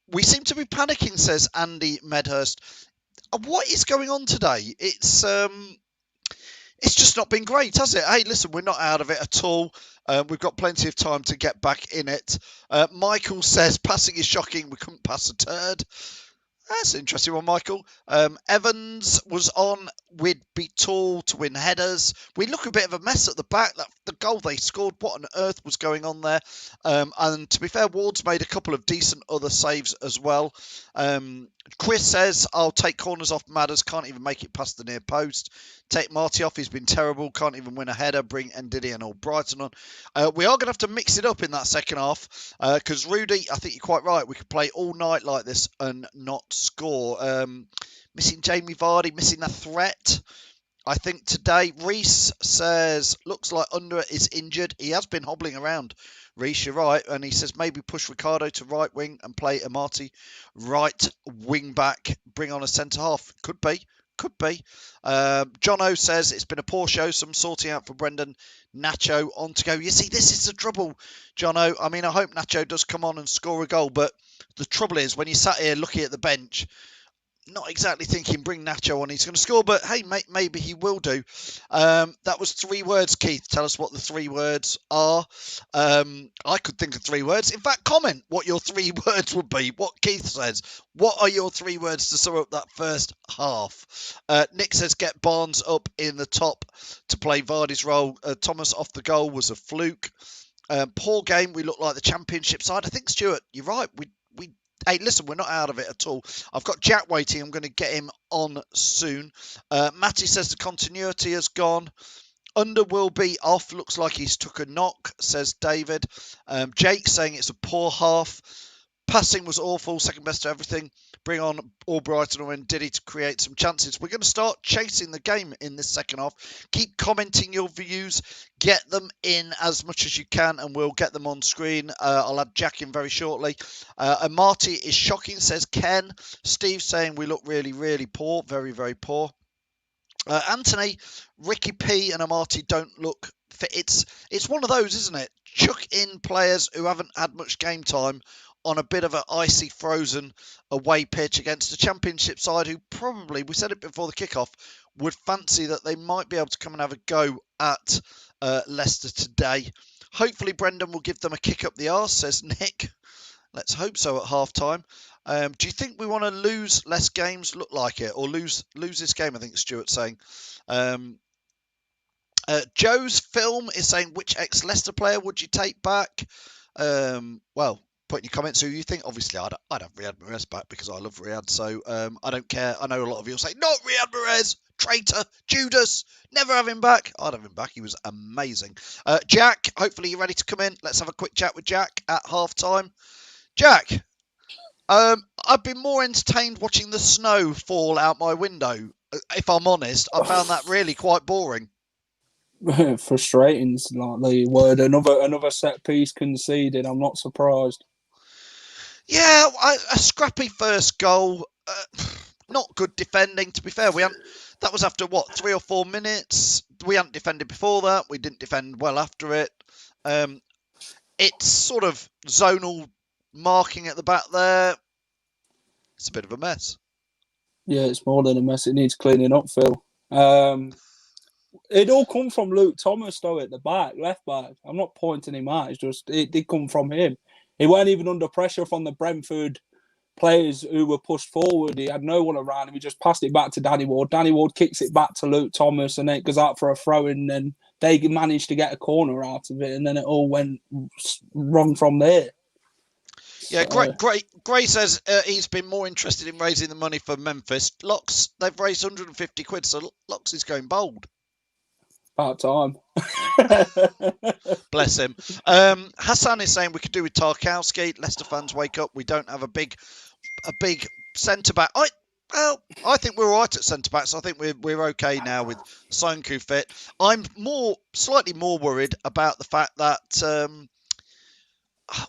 We seem to be panicking, says Andy Medhurst. What is going on today? It's just not been great, has it? Hey, listen, we're not out of it at all. We've got plenty of time to get back in it. Michael says passing is shocking. We couldn't pass a turd. That's an interesting one, Michael. Evans was on. We'd be tall to win headers. We look a bit of a mess at the back. The goal they scored, what on earth was going on there? And to be fair, Ward's made a couple of decent other saves as well. Chris says, I'll take corners off Madders. Can't even make it past the near post. Take Marty off. He's been terrible. Can't even win a header. Bring Ndidi and Albrighton on. We are going to have to mix it up in that second half because Rudy, I think you're quite right. We could play all night like this and not score. Missing Jamie Vardy, missing a threat. I think today, Reese says, looks like Under is injured. He has been hobbling around. Reese, you're right. And he says maybe push Ricardo to right wing and play Amati right wing back. Bring on a centre half. Could be. Jono says it's been a poor show. Some sorting out for Brendan. Nacho on to go. You see, this is the trouble, Jono. I mean, I hope Nacho does come on and score a goal. But the trouble is when you sat here looking at the bench, not exactly thinking bring Nacho on, he's going to score, but hey, maybe he will do. That was 3 words, Keith. Tell us what the 3 words are. I could think of 3 words. In fact, comment what your 3 words would be, what Keith says. What are your 3 words to sum up that first half? Nick says get Barnes up in the top to play Vardy's role. Thomas off the goal was a fluke. Poor game. We look like the championship side. I think, Stuart, you're right. Hey, listen, we're not out of it at all. I've got Jack waiting. I'm going to get him on soon. Matty says the continuity has gone. Under will be off. Looks like he's took a knock, says David. Jake saying it's a poor half. Passing was awful. Second best to everything. Bring on Albrighton and Ndidi to create some chances. We're going to start chasing the game in this second half. Keep commenting your views. Get them in as much as you can and we'll get them on screen. I'll add Jack in very shortly. And Marty is shocking, says Ken. Steve saying we look really, really poor. Very, very poor. Anthony, Ricky P and Amati don't look fit. It's one of those, isn't it? Chuck in players who haven't had much game time on a bit of an icy, frozen away pitch against a championship side who probably, we said it before the kickoff, would fancy that they might be able to come and have a go at Leicester today. Hopefully Brendan will give them a kick up the arse, says Nick. Let's hope so at half-time. Do you think we want to lose less games? Look like it. Or lose this game, I think Stuart's saying. Joe's film is saying, which ex-Leicester player would you take back? Well, put in your comments who you think. Obviously, I'd have Riyad Mahrez back because I love Riyad. So I don't care. I know a lot of you will say, not Riyad Mahrez, traitor, Judas, never have him back. I'd have him back. He was amazing. Jack, hopefully you're ready to come in. Let's have a quick chat with Jack at half-time. Jack, I've been more entertained watching the snow fall out my window. If I'm honest, I found that really quite boring. Frustrating, like the word. Another set piece conceded. I'm not surprised. Yeah, a scrappy first goal. Not good defending, to be fair. That was after, 3 or 4 minutes? We hadn't defended before that. We didn't defend well after it. It's sort of zonal marking at the back there. It's a bit of a mess. Yeah, it's more than a mess. It needs cleaning up, Phil. It all come from Luke Thomas, though, at the back, left back. I'm not pointing him out. It's just, it did come from him. He weren't even under pressure from the Brentford players who were pushed forward. He had no one around him. He just passed it back to Danny Ward. Danny Ward kicks it back to Luke Thomas, and then it goes out for a throw-in, and they managed to get a corner out of it, and then it all went wrong from there. Yeah, So, Gray says he's been more interested in raising the money for Memphis. Lox, they've raised 150 quid, so Lox is going bold. about time. Bless him. Hassan is saying we could do with Tarkowski. Leicester fans, wake up. We don't have a big centre back. I think we're all right at centre backs. I think we're okay now with Sonku fit. I'm slightly more worried about the fact that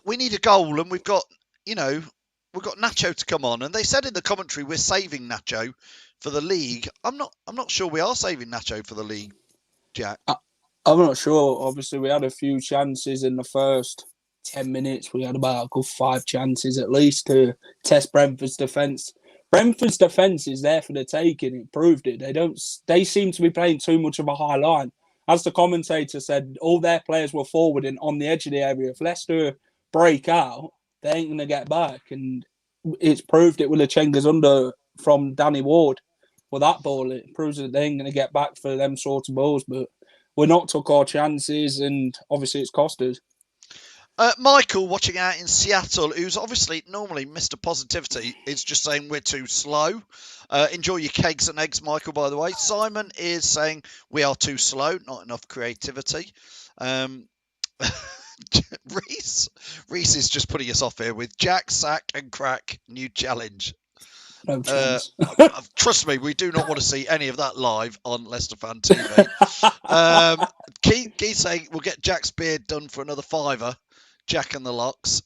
we need a goal, and we've got Nacho to come on. And they said in the commentary we're saving Nacho for the league. I'm not sure we are saving Nacho for the league, Jack. I'm not sure. Obviously, we had a few chances in the first 10 minutes. We had about a good 5 chances at least to test Brentford's defence. Brentford's defence is there for the taking. It proved it. They seem to be playing too much of a high line. As the commentator said, all their players were forward and on the edge of the area. If Leicester break out, they ain't going to get back. And it's proved it with the Chengas under from Danny Ward. With that ball, it proves that they ain't going to get back for them sort of balls. But we're not took our chances, and obviously it's cost us. Michael, watching out in Seattle, who's obviously normally Mr. Positivity, is just saying we're too slow. Enjoy your kegs and eggs, Michael, by the way. Simon is saying we are too slow, not enough creativity. Reese is just putting us off here with Jack, Sack and Crack, new challenge. No chance. Trust me, we do not want to see any of that live on Leicester Fan TV. Keith saying we'll get Jack's beard done for another £5. Jack and the Lox.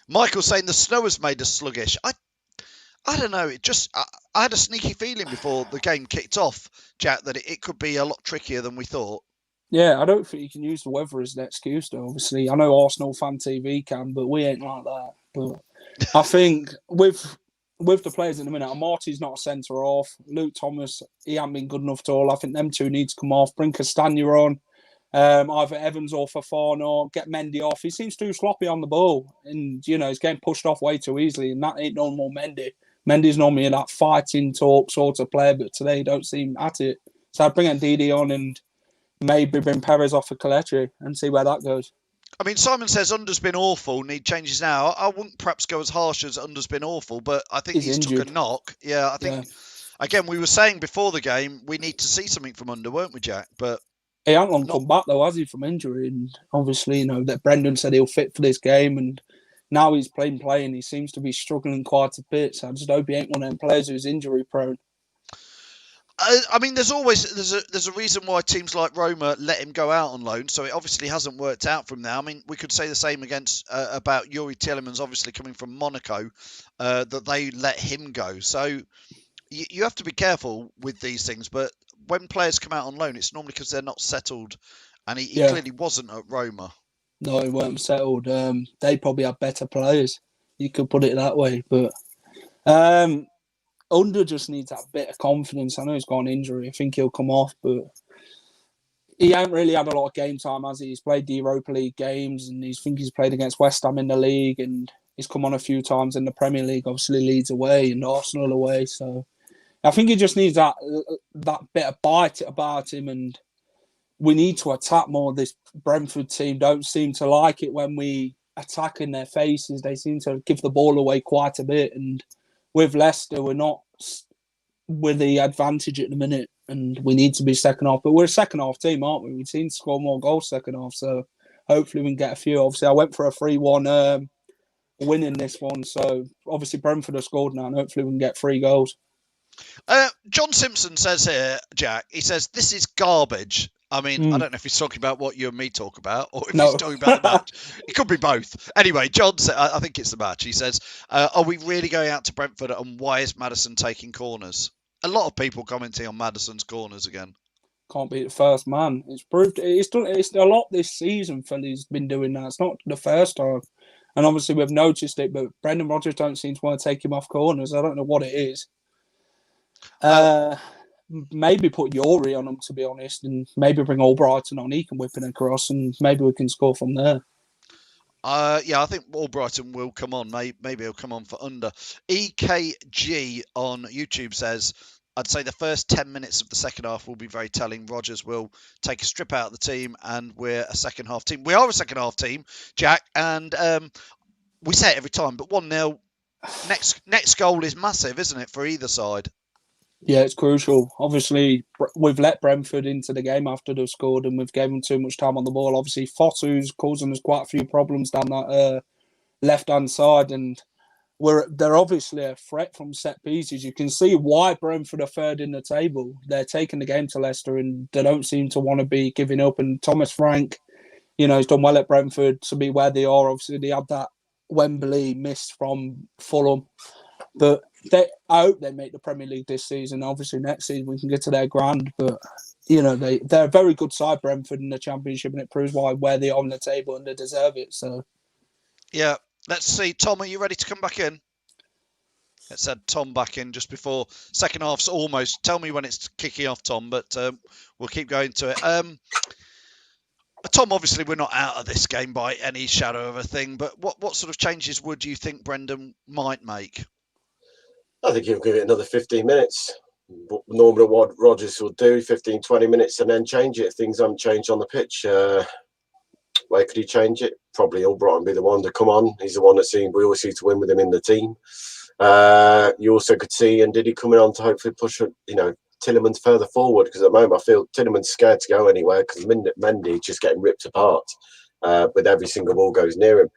Michael saying the snow has made us sluggish. I don't know. I had a sneaky feeling before the game kicked off, Jack, that it could be a lot trickier than we thought. Yeah, I don't think you can use the weather as an excuse, though. Obviously, I know Arsenal Fan TV can, but we ain't like that. But I think with the players in the minute, Marty's not a centre off. Luke Thomas, he hasn't been good enough at all. I think them two need to come off. Bring Castagna on. Either Evans or Fofana, get Mendy off. He seems too sloppy on the ball, and he's getting pushed off way too easily. And that ain't normal Mendy. Mendy's normally that fighting talk sort of player, but today he don't seem at it. So I'd bring Ndidi on and maybe bring Perez off for Kelechi and see where that goes. I mean, Simon says Under's been awful, need changes now. I wouldn't perhaps go as harsh as Under's been awful, but I think he's took a knock. Yeah, I think again we were saying before the game we need to see something from Under, weren't we, Jack? But he hasn't long come back, though, has he, from injury? And obviously, that Brendan said he'll fit for this game. And now he's playing. He seems to be struggling quite a bit. So I just hope he ain't one of them players who's injury prone. I mean, there's a reason why teams like Roma let him go out on loan. So it obviously hasn't worked out from there. I mean, we could say the same about Yuri Tielemans, obviously coming from Monaco, that they let him go. So you have to be careful with these things. But when players come out on loan, it's normally because they're not settled, and he clearly wasn't at Roma. No, he weren't settled. They probably have better players. You could put it that way. But Under just needs that bit of confidence. I know he's got an injury. I think he'll come off, but he hasn't really had a lot of game time, has he? He's played the Europa League games, and he's played against West Ham in the league, and he's come on a few times in the Premier League. Obviously, Leeds away and Arsenal away. So I think he just needs that bit of bite about him, and we need to attack more. This Brentford team don't seem to like it when we attack in their faces. They seem to give the ball away quite a bit, and with Leicester, we're not with the advantage at the minute, and we need to be second half. But we're a second half team, aren't we? We seem to score more goals second half, so hopefully we can get a few. Obviously, I went for a 3-1 win in this one, so obviously Brentford have scored now, and hopefully we can get 3 goals. John Simpson says here, Jack, he says, this is garbage. I mean, I don't know if he's talking about what you and me talk about, or if he's talking about the match. It could be both. Anyway, John said, I think it's the match. He says, are we really going out to Brentford, and why is Maddison taking corners? A lot of people commenting on Maddison's corners again. Can't be the first man. It's proved it's a lot this season. He's been doing that. It's not the first time, and obviously we've noticed it. But Brendan Rodgers don't seem to want to take him off corners. I don't know what it is. Maybe put Yuri on them, to be honest, and maybe bring Albrighton on. He can whip it across, and maybe we can score from there. I think Albrighton will come on. Maybe he'll come on for Under. EKG on YouTube says, I'd say the first 10 minutes of the second half will be very telling. Rodgers will take a strip out of the team, and we're a second half team. We are a second half team, Jack, and we say it every time, but 1-0. Next goal is massive, isn't it, for either side? Yeah, it's crucial. Obviously, we've let Brentford into the game after they've scored, and we've given them too much time on the ball. Obviously, Fosu's causing us quite a few problems down that left-hand side, and they're obviously a threat from set pieces. You can see why Brentford are third in the table. They're taking the game to Leicester, and they don't seem to want to be giving up. And Thomas Frank, he's done well at Brentford to be where they are. Obviously, they had that Wembley miss from Fulham, but I hope they make the Premier League this season. Obviously, next season we can get to their grand. But they're a very good side, Brentford, in the Championship, and it proves where they are on the table, and they deserve it. So, yeah, let's see. Tom, are you ready to come back in? Let's add Tom back in just before second half's almost. Tell me when it's kicking off, Tom. But we'll keep going to it. Tom, obviously, we're not out of this game by any shadow of a thing. But what sort of changes would you think Brendan might make? I think he'll give it another 15 minutes. Normally what Rodgers will do, 15, 20 minutes, and then change it if things haven't changed on the pitch. Where could he change it? Probably Albrighton be the one to come on. He's the one we always see to win with him in the team. You also could see, and did he coming on to hopefully push, Tielemans further forward? Because at the moment I feel Tielemans scared to go anywhere because Mendy is just getting ripped apart with every single ball goes near him.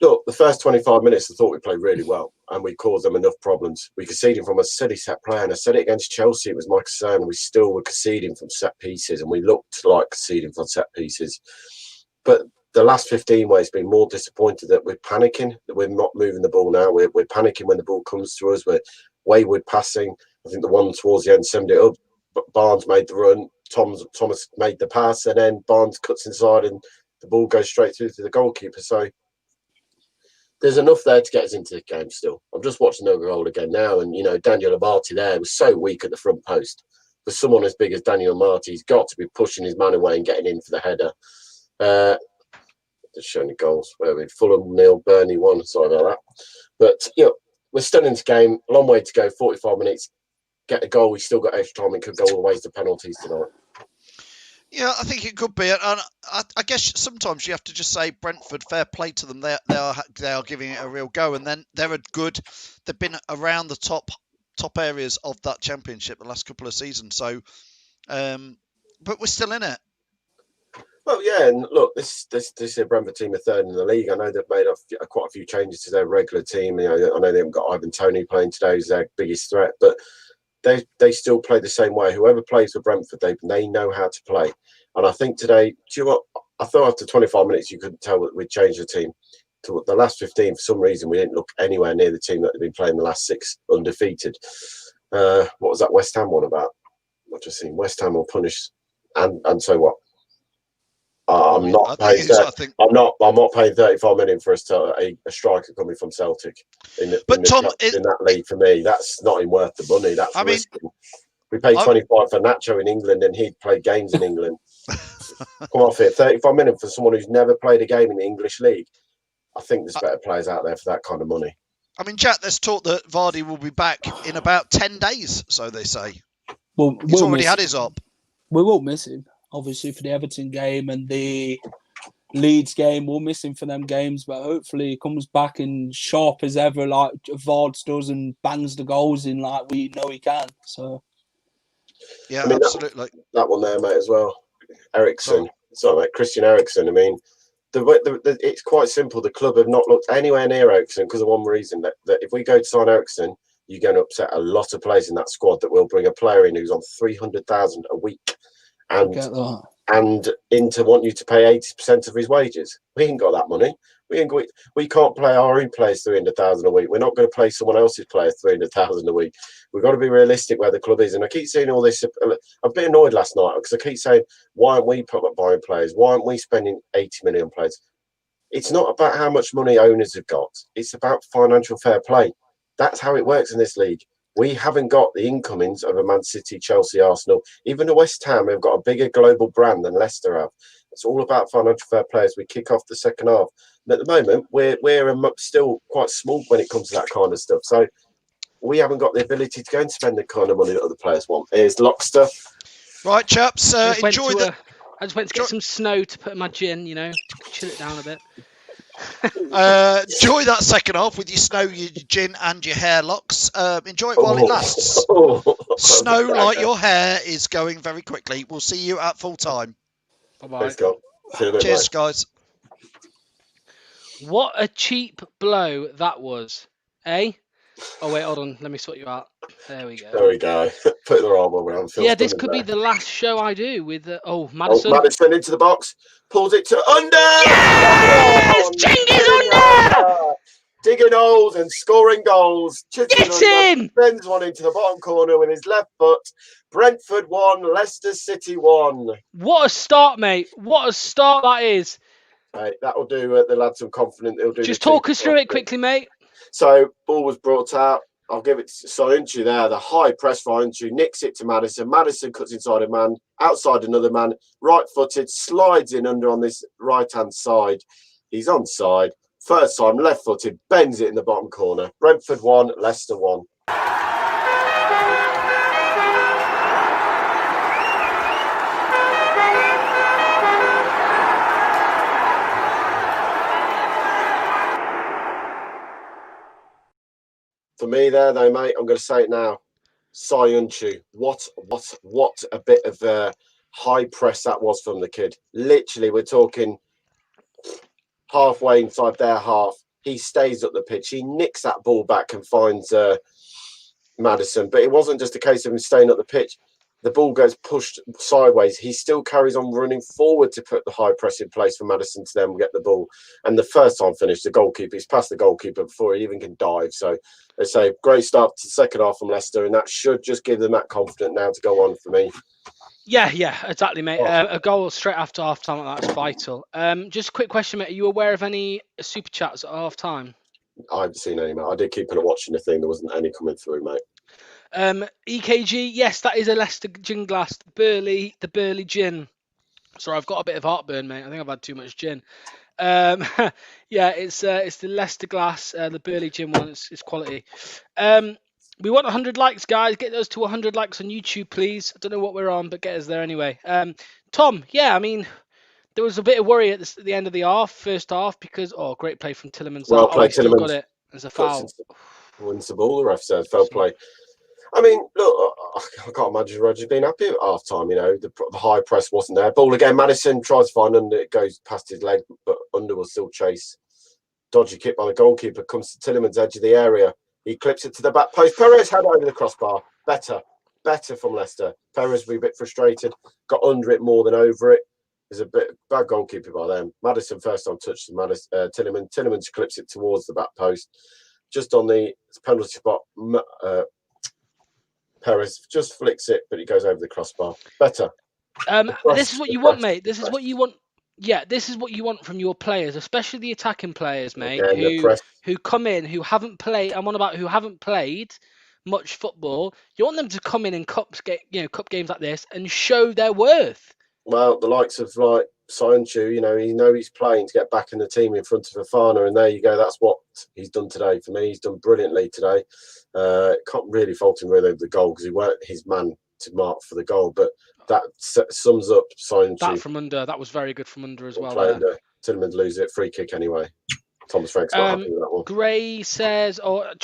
Look, the first 25 minutes I thought we played really well and we caused them enough problems. We conceded from a silly set play, and I said it against Chelsea, it was my concern. We still were conceding from set pieces, and we looked like conceding from set pieces. But the last 15 ways been more disappointed that we're panicking, that we're not moving the ball now. We're panicking when the ball comes to us. We're wayward passing. I think the one towards the end summed it up. But Barnes made the run. Thomas made the pass, and then Barnes cuts inside and the ball goes straight through to the goalkeeper. So there's enough there to get us into the game still. I'm just watching the goal again now, and, Daniel Amartey there was so weak at the front post. For someone as big as Daniel Amartey, he's got to be pushing his man away and getting in for the header. Just showing the goals. Where we Fulham 0, Burnley 1. Sorry about that. But, we're still in this game. A long way to go. 45 minutes. Get a goal. We've still got extra time. It could go all the way to penalties tonight. Yeah, I think it could be, and I guess sometimes you have to just say Brentford, fair play to them. They are giving it a real go, and then they're good. They've been around the top areas of that championship the last couple of seasons. So, but we're still in it. Well, yeah, and look, this is a Brentford team are third in the league. I know they've made quite a few changes to their regular team. I know they haven't got Ivan Toney playing today, who's their biggest threat, but they still play the same way. Whoever plays for Brentford, they know how to play. And I think today, do you know what? I thought after 25 minutes you couldn't tell that we'd changed the team. To the last 15, for some reason, we didn't look anywhere near the team that had been playing the last 6 undefeated. What was that West Ham one about? I've just seen West Ham will punish, and so what? I'm not paying 35 million for a striker coming from Celtic in that league. For me, that's not even worth the money. That's risking. We paid 25 for Nacho in England, and he'd played games in England. Come off it, 35 million for someone who's never played a game in the English league. I think there's better players out there for that kind of money. I mean, Jack, there's talk that Vardy will be back in about 10 days, so they say. Well, he's already had his op. We will miss him, obviously, for the Everton game and the Leeds game. We'll miss him for them games, but hopefully he comes back and sharp as ever, like Vards does, and bangs the goals in like we know he can. So, yeah, absolutely. That one there, mate, as well. Ericsson. Sorry, mate. Christian Eriksen. I mean, it's quite simple. The club have not looked anywhere near Eriksen because of one reason, that if we go to sign Eriksen, you're going to upset a lot of players in that squad that will bring a player in who's on 300,000 a week and into want you to pay 80% of his wages. We ain't got that money. We can't play our own players 300,000 a week. We're not going to play someone else's players 300,000 a week. We've got to be realistic where the club is. And I keep saying all this. I'm a bit annoyed last night because I keep saying, why aren't we buying players? Why aren't we spending 80 million on players? It's not about how much money owners have got. It's about financial fair play. That's how it works in this league. We haven't got the incomings of a Man City, Chelsea, Arsenal. Even the West Ham have got a bigger global brand than Leicester have. It's all about financial fair play as we kick off the second half. And at the moment, we're still quite small when it comes to that kind of stuff. So we haven't got the ability to go and spend the kind of money that other players want. Here's Lockster. Right, chaps. I just went to get some snow to put in my gin, to chill it down a bit. Enjoy that second half with your snow, your gin, and your hair locks. Enjoy it while it lasts. Snow like your hair is going very quickly. We'll see you at full time. Bye-bye. Thanks, Scott. See you in a bit, Cheers, mate. guys. What a cheap blow that was, eh? Oh wait, hold on. Let me sort you out. There we go. There we go. Put their arm around. Yeah, this could be the last show I do with. Madison. Madison into the box, pulls it to under. Yes, Ching is under. Digging holes and scoring goals. Get in! Bends one into the bottom corner with his left foot. Brentford 1, Leicester City 1. What a start, mate! What a start that is. Right, that'll do the lads. I'm confident they'll do. Just talk us through it quickly, mate. So ball was brought out. I'll give it to Soyuncu there. The high press for Soyuncu, nicks it to Madison. Madison cuts inside a man, outside another man, right-footed, slides in under on this right-hand side. He's onside. First time, left-footed, bends it in the bottom corner. Brentford 1, Leicester 1. For me there, though, mate, I'm going to say it now. Soyuncu, what a bit of high press that was from the kid. Literally, we're talking halfway inside their half. He stays up the pitch. He nicks that ball back and finds Madison. But it wasn't just a case of him staying up the pitch. The ball goes pushed sideways. He still carries on running forward to put the high press in place for Madison to then get the ball. And the first time finish, the goalkeeper, he's past the goalkeeper before he even can dive. So they say great start to the second half from Leicester, and that should just give them that confidence now to go on for me. Yeah, exactly, mate. A goal straight after half time like that's vital. Just a quick question, mate. Are you aware of any super chats at half time? I haven't seen any, mate. I did keep on watching the thing. There wasn't any coming through, mate. EKG, yes, that is a Leicester gin glass. The Burley gin. Sorry, I've got a bit of heartburn, mate. I think I've had too much gin. Yeah, it's the Leicester glass, the Burley gin one. It's quality. We want 100 likes, guys. Get those to 100 likes on YouTube, please. I don't know what we're on, but get us there anyway. Tom, yeah, I mean, there was a bit of worry at the end of the first half, because great play from Tillemans. Well played, Tillemans. Got it as a foul. Wins the ball. The ref said fair play. I mean, look, I can't imagine Roger being happy at half time. You know, the high press wasn't there. Ball again. Madison tries to find Under. It goes past his leg, but Under will still chase. Dodgy kick by the goalkeeper. Comes to Tillemans' edge of the area. He clips it to the back post. Perez had over the crossbar. Better from Leicester. Perez will be a bit frustrated. Got under it more than over it. There's a bit bad goalkeeper by them. Madison first time touched Tillemans. Tillemans clips it towards the back post. Just on the penalty spot. Perez just flicks it, but it goes over the crossbar. Better. This is what you want, mate. This is what you want. Yeah, this is what you want from your players, especially the attacking players, mate, who come in, who haven't played. I'm on about who haven't played much football. You want them to come in cup games like this and show their worth. Well, the likes of like Soyuncu, you know he's playing to get back in the team in front of Fofana, and there you go. That's what he's done today for me. He's done brilliantly today. Can't really fault him really over the goal because he weren't his man to mark for the goal, but that sums up Soyuncu. That from under, that was very good from under as well. Tillemans lose it, free kick anyway. Thomas Frank's not happy with that one. Gray says,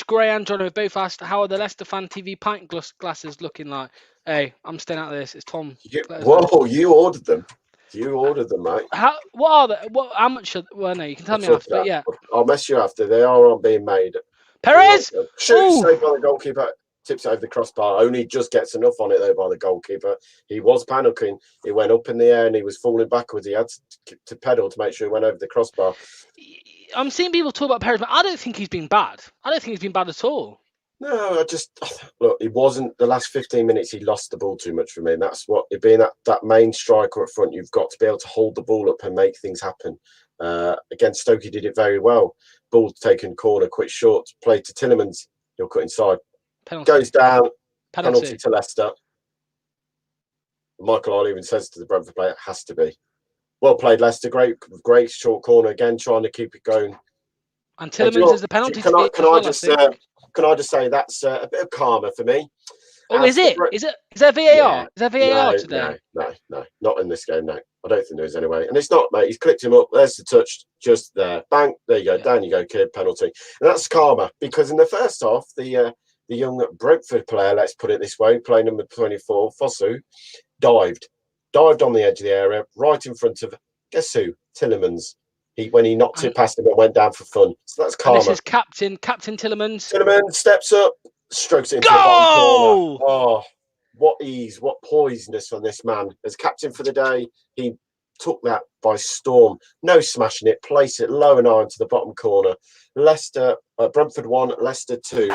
Gray and John have both asked, how are the Leicester Fan TV pint glasses looking like? Hey, I'm staying out of this. It's Tom. Whoa, you ordered them. You ordered them, mate. What are they? How much? Well, no, you can tell me after. But yeah, I'll mess you after. They are being made. Perez! Shoot, saved by the goalkeeper. Tips over the crossbar. Only just gets enough on it, though, by the goalkeeper. He was panicking. He went up in the air and he was falling backwards. He had to pedal to make sure he went over the crossbar. I'm seeing people talk about Perez, but I don't think he's been bad. I don't think he's been bad at all. No, look, it wasn't the last 15 minutes. He lost the ball too much for me. And that's what it being that main striker up front. You've got to be able to hold the ball up and make things happen. Against Stoke, he did it very well. Ball taken corner, quick short, play to Tillemans. He'll cut inside. Penalty. Goes down. Penalty to Leicester. Michael Ollie even says to the Brentford player, it has to be. Well played, Leicester. Great short corner again, trying to keep it going. And Tillemans is the penalty. Can I just say that's a bit of karma for me? Oh, is it? Is there VAR? Yeah. Is there VAR today? No, not in this game. No, I don't think there is anyway. And it's not, mate. He's clicked him up. There's the touch, just there. Bang. There you go. Yeah. Down you go, kid. Penalty. And that's karma, because in the first half, the young Brentford player, let's put it this way, play number 24, Fosu, dived on the edge of the area, right in front of, guess who? Tillemans. When he knocked it past him and went down for fun. So that's karma. And this is Captain Tillemans. Tillemans steps up, strokes it into the bottom corner. Oh, what ease, what poisonous on this man. As captain for the day, he took that by storm. No smashing it, place it low and high into the bottom corner. Brentford 1, Leicester 2.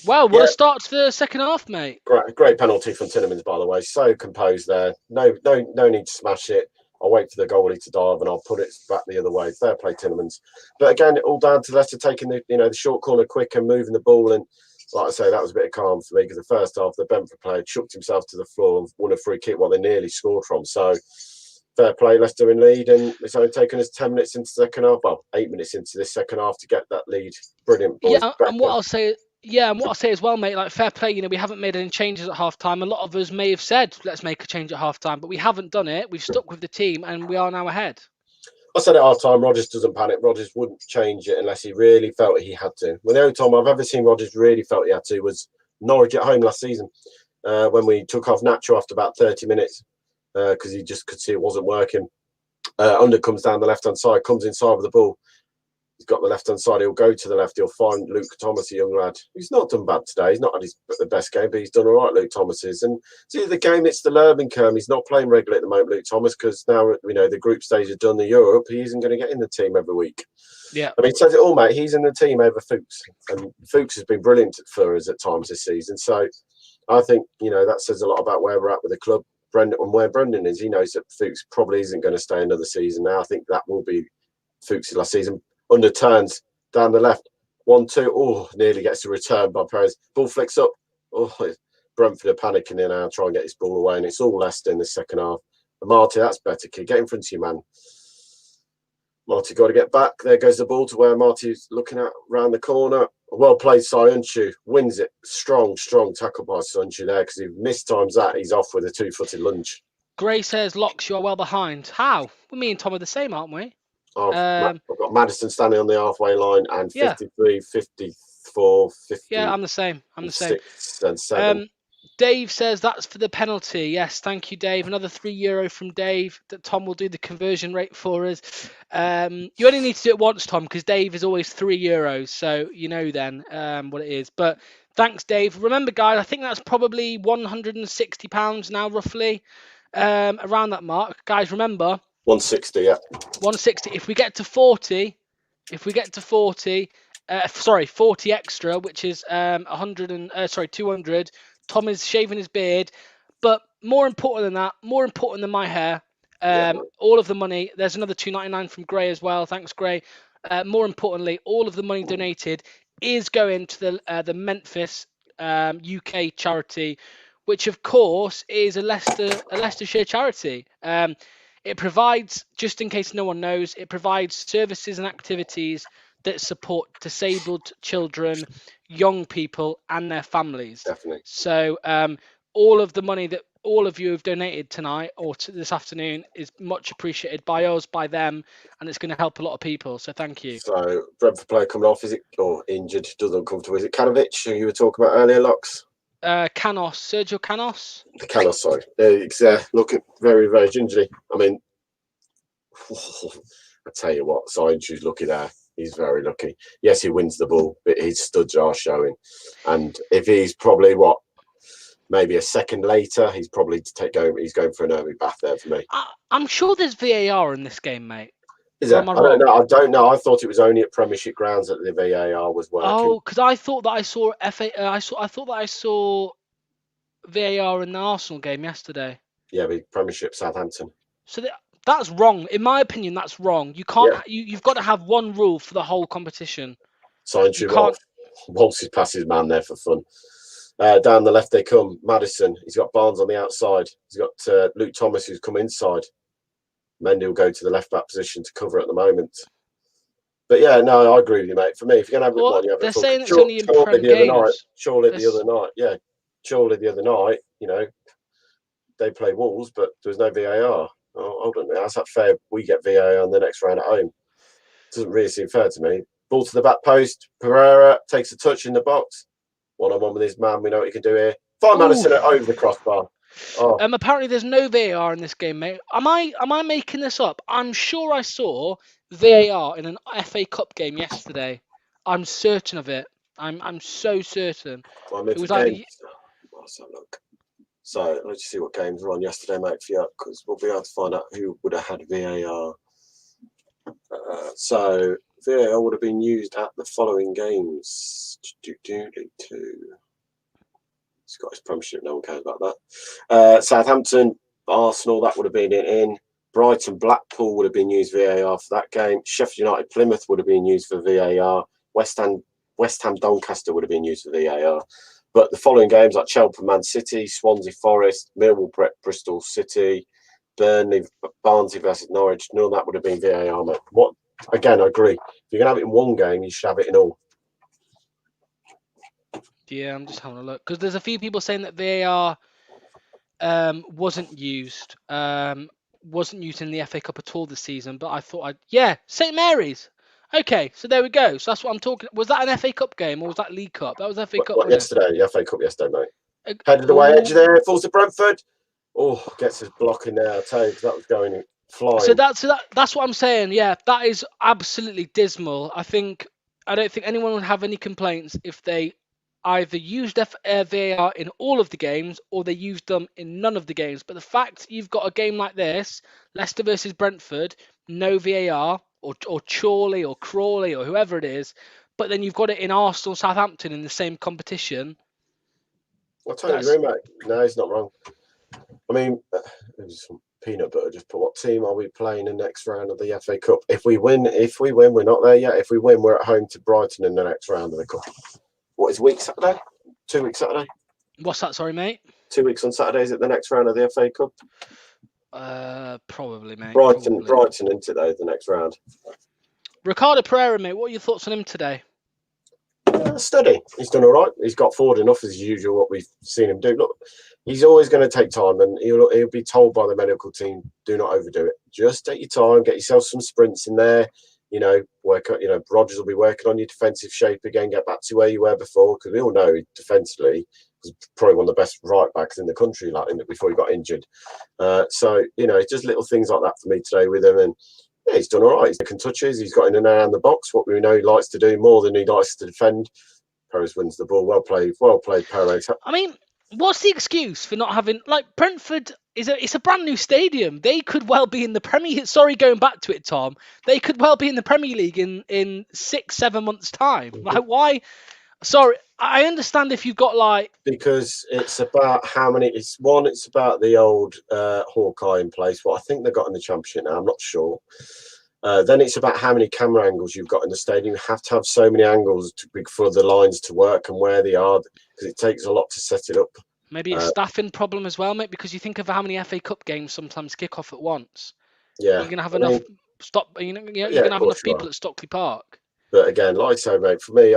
Well, what a start to the second half, mate. Great penalty from Tillemans, by the way. So composed there. No need to smash it. I'll wait for the goalie to dive and I'll put it back the other way. Fair play, Tillemans. But again, all down to Leicester taking the short corner quick and moving the ball. And like I say, that was a bit of calm for me, because the first half, the Brentford player chucked himself to the floor and won a free kick they nearly scored from. So fair play, Leicester in lead, and it's only taken us 10 minutes into the second half. Well, 8 minutes into this second half to get that lead. Brilliant, boys. And what I'll say as well, mate, like fair play, we haven't made any changes at half time. A lot of us may have said, let's make a change at half time, but we haven't done it. We've stuck with the team and we are now ahead. I said at half time, Rodgers doesn't panic. Rodgers wouldn't change it unless he really felt he had to. Well, the only time I've ever seen Rodgers really felt he had to was Norwich at home last season, when we took off Nacho after about 30 minutes, because he just could see it wasn't working. Under comes down the left-hand side, comes inside with the ball. He's got the left-hand side. He'll go to the left. He'll find Luke Thomas, a young lad. He's not done bad today. He's not had the best game, but he's done all right, Luke Thomas is. And see, the game, it's the learning curve. He's not playing regularly at the moment, Luke Thomas, because now, the group stage has done the Europe. He isn't going to get in the team every week. Yeah. I mean, it says it all, mate. He's in the team over Fuchs. And Fuchs has been brilliant for us at times this season. So I think, that says a lot about where we're at with the club. Brendan, and where Brendan is, he knows that Fuchs probably isn't going to stay another season now. I think that will be Fuchs' last season. Under turns down the left, 1-2. Oh, nearly gets a return by Perez. Ball flicks up. Oh, Brentford are panicking in now, try and get this ball away, and it's all Leicester in the second half. But Marty, that's better, kid. Get in front of you, man. Marty got to get back. There goes the ball to where Marty's looking at round the corner. Well played, Sayuncu. Wins it. Strong tackle by Sayuncu there, because he mistimes that. He's off with a 2-footed lunge. Gray says, Lox, you are well behind. How? Well, me and Tom are the same, aren't we? I've got Madison standing on the halfway line and 53, 54, 50. Yeah, I'm the same. 6 and 7. Dave says that's for the penalty. Yes, thank you, Dave. Another €3 from Dave. That Tom will do the conversion rate for us. You only need to do it once, Tom, because Dave is always €3, so then what it is. But thanks, Dave. Remember, guys, I think that's probably £160 now, roughly, around that mark. Guys, remember. 160, yeah. 160. If we get to 40, 40 extra, which is 200. Tom is shaving his beard, but more important than that, more important than my hair, all of the money. There's another $2.99 from Gray as well. Thanks, Gray. More importantly, all of the money donated is going to the Memphis UK charity, which of course is a Leicestershire charity. It provides, just in case no one knows, it provides services and activities that support disabled children, young people, and their families. Definitely. So all of the money that all of you have donated tonight or this afternoon is much appreciated by us, by them, and it's going to help a lot of people. So thank you. So Brentford player coming off, is it, or injured, doesn't come to? Is it Kanovic, who you were talking about earlier, Lox? Canos, Sergio Canos. Canos, sorry. It's looking very, very gingerly. I mean, I tell you what, Sayuncu's lucky there. He's very lucky. Yes, he wins the ball, but his studs are showing. And if he's probably maybe a second later, he's probably he's going for an early bath there for me. I'm sure there's VAR in this game, mate. Is there? I don't know. I thought it was only at Premiership grounds that the VAR was working. Oh, because I thought that I saw I thought that I saw VAR in the Arsenal game yesterday. Yeah, the Premiership Southampton. So that's wrong. In my opinion, that's wrong. You can't. Yeah. You've got to have one rule for the whole competition. Sayuncu waltzes past his man there for fun. Down the left they come. Maddison. He's got Barnes on the outside. He's got Luke Thomas who's come inside. Mendy will go to the left back position to cover at the moment. But yeah, no, I agree with you, mate. For me, if you're gonna have Well, one, you have they're it for saying it's only in Prem games. Surely the other night, you know, they play Wolves, but there was no VAR. Oh, hold on, how's that fair? We get VAR on the next round at home. Doesn't really seem fair to me. Ball to the back post. Pereira takes a touch in the box. One-on-one with his man. We know what he can do here. Find Maddison over the crossbar. Oh. Apparently there's no VAR in this game, mate. Am I making this up? I'm sure I saw VAR in an FA Cup game yesterday. I'm certain of it. I'm so certain. Well, it was either... Let's have a look. So let's just see what games were on yesterday, mate, for you, because we'll be able to find out who would have had VAR. So VAR would have been used at the following games. Scottish Premiership, no one cares about that. Southampton, Arsenal, that would have been in. Brighton, Blackpool would have been used VAR for that game. Sheffield United, Plymouth would have been used for VAR. West Ham, Doncaster would have been used for VAR. But the following games like Cheltenham, Man City, Swansea, Forest, Millwall, Bristol City, Burnley, Barnsley versus Norwich, none of that would have been VAR, mate. Again, I agree. If you're going to have it in one game, you should have it in all. Yeah, I'm just having a look. Because there's a few people saying that VAR wasn't used. Wasn't used in the FA Cup at all this season. But I thought St Mary's. Okay, so there we go. So that's what I'm talking. Was that an FA Cup game or was that League Cup? That was FA Cup. Yesterday, FA Cup yesterday, mate. Headed away, edge there, falls to Brentford. Oh, gets his block in there. I tell you, because that was going flying. So that's what I'm saying. Yeah, that is absolutely dismal. I don't think anyone would have any complaints if they either used VAR in all of the games or they used them in none of the games. But the fact you've got a game like this, Leicester versus Brentford, no VAR, or Chorley or Crawley or whoever it is, but then you've got it in Arsenal, Southampton in the same competition. I totally agree, mate. No, he's not wrong. I mean, it was some peanut butter. Just put what team are we playing in the next round of the FA Cup? If we win, we're not there yet. If we win, we're at home to Brighton in the next round of the Cup. What is week Saturday? 2 weeks Saturday? What's that, sorry, mate? 2 weeks on Saturday, is it the next round of the FA Cup? Probably, mate. Brighton into the next round. Ricardo Pereira, mate, what are your thoughts on him today? Steady. He's done all right. He's got forward enough as usual, what we've seen him do. Look, he's always going to take time, and he'll be told by the medical team, do not overdo it. Just take your time, get yourself some sprints in there. Rodgers will be working on your defensive shape again, get back to where you were before, because we all know defensively was probably one of the best right backs in the country before he got injured. So it's just little things like that for me today with him, and yeah, he's done all right. He's taken touches, he's got in and around the box, what we know he likes to do more than he likes to defend. Perez wins the ball. Well played, Perez. I mean, what's the excuse for not having, like, Brentford it's a brand new stadium. They could well be in the Premier. Sorry, going back to it, Tom. They could well be in the Premier League in 6-7 months' time. Like, why? Sorry, I understand if you've got because it's about how many. It's about the old Hawkeye in place. What I think they've got in the Championship now. I'm not sure. Then it's about how many camera angles you've got in the stadium. You have to have so many angles for the lines to work and where they are, because it takes a lot to set it up. Maybe a staffing problem as well, mate, because you think of how many FA Cup games sometimes kick off at once. Yeah. You're going to have enough you're going to have enough people at Stockley Park. But again, like I say, mate, for me,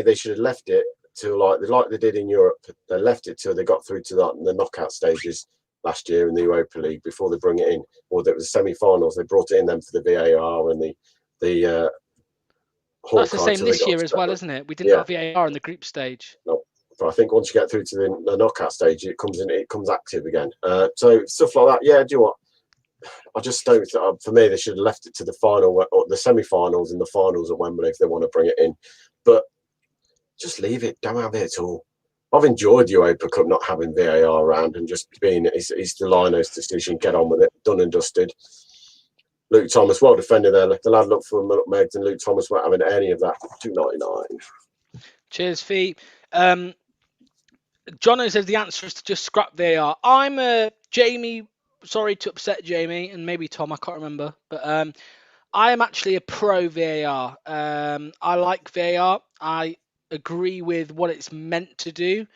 they should have left it till like they did in Europe. They left it till they got through to the knockout stages last year in the Europa League before they bring it in. Or there was semi-finals. They brought it in then for the VAR and the That's the same this year as well, isn't it? We didn't have VAR in the group stage. No. But I think once you get through to the knockout stage, it comes active again. So stuff like that. Yeah, do you know what? I just don't. For me, they should have left it to the final or the semi-finals and the finals at Wembley if they want to bring it in. But just leave it. Don't have it at all. I've enjoyed the Europa Cup not having VAR around and just being it's the Lynex decision. Get on with it. Done and dusted. Luke Thomas, well defended there. The lad looked for Megs and Luke Thomas weren't having any of that. $2.99. Cheers, Fee. Jono says the answer is to just scrap VAR. I'm Jamie. Sorry to upset Jamie and maybe Tom. I can't remember, but I am actually a pro VAR. I like VAR. I agree with what it's meant to do.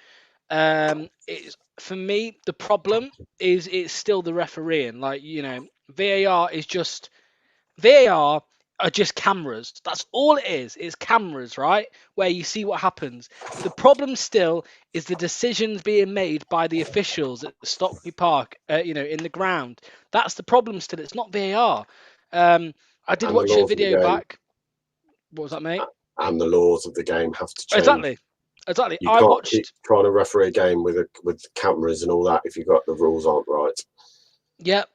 It's, for me, the problem is it's still the refereeing. Like, VAR is just VAR are just cameras. That's all it is. It's cameras, right? Where you see what happens. The problem still is the decisions being made by the officials at Stockley Park, in the ground. That's the problem still. It's not VAR. I did And the watch a laws of the video game. back. What was that, mate? And the laws of the game have to change. Exactly. You can't keep trying to referee a game with cameras and all that if you've got the rules aren't right. Yep.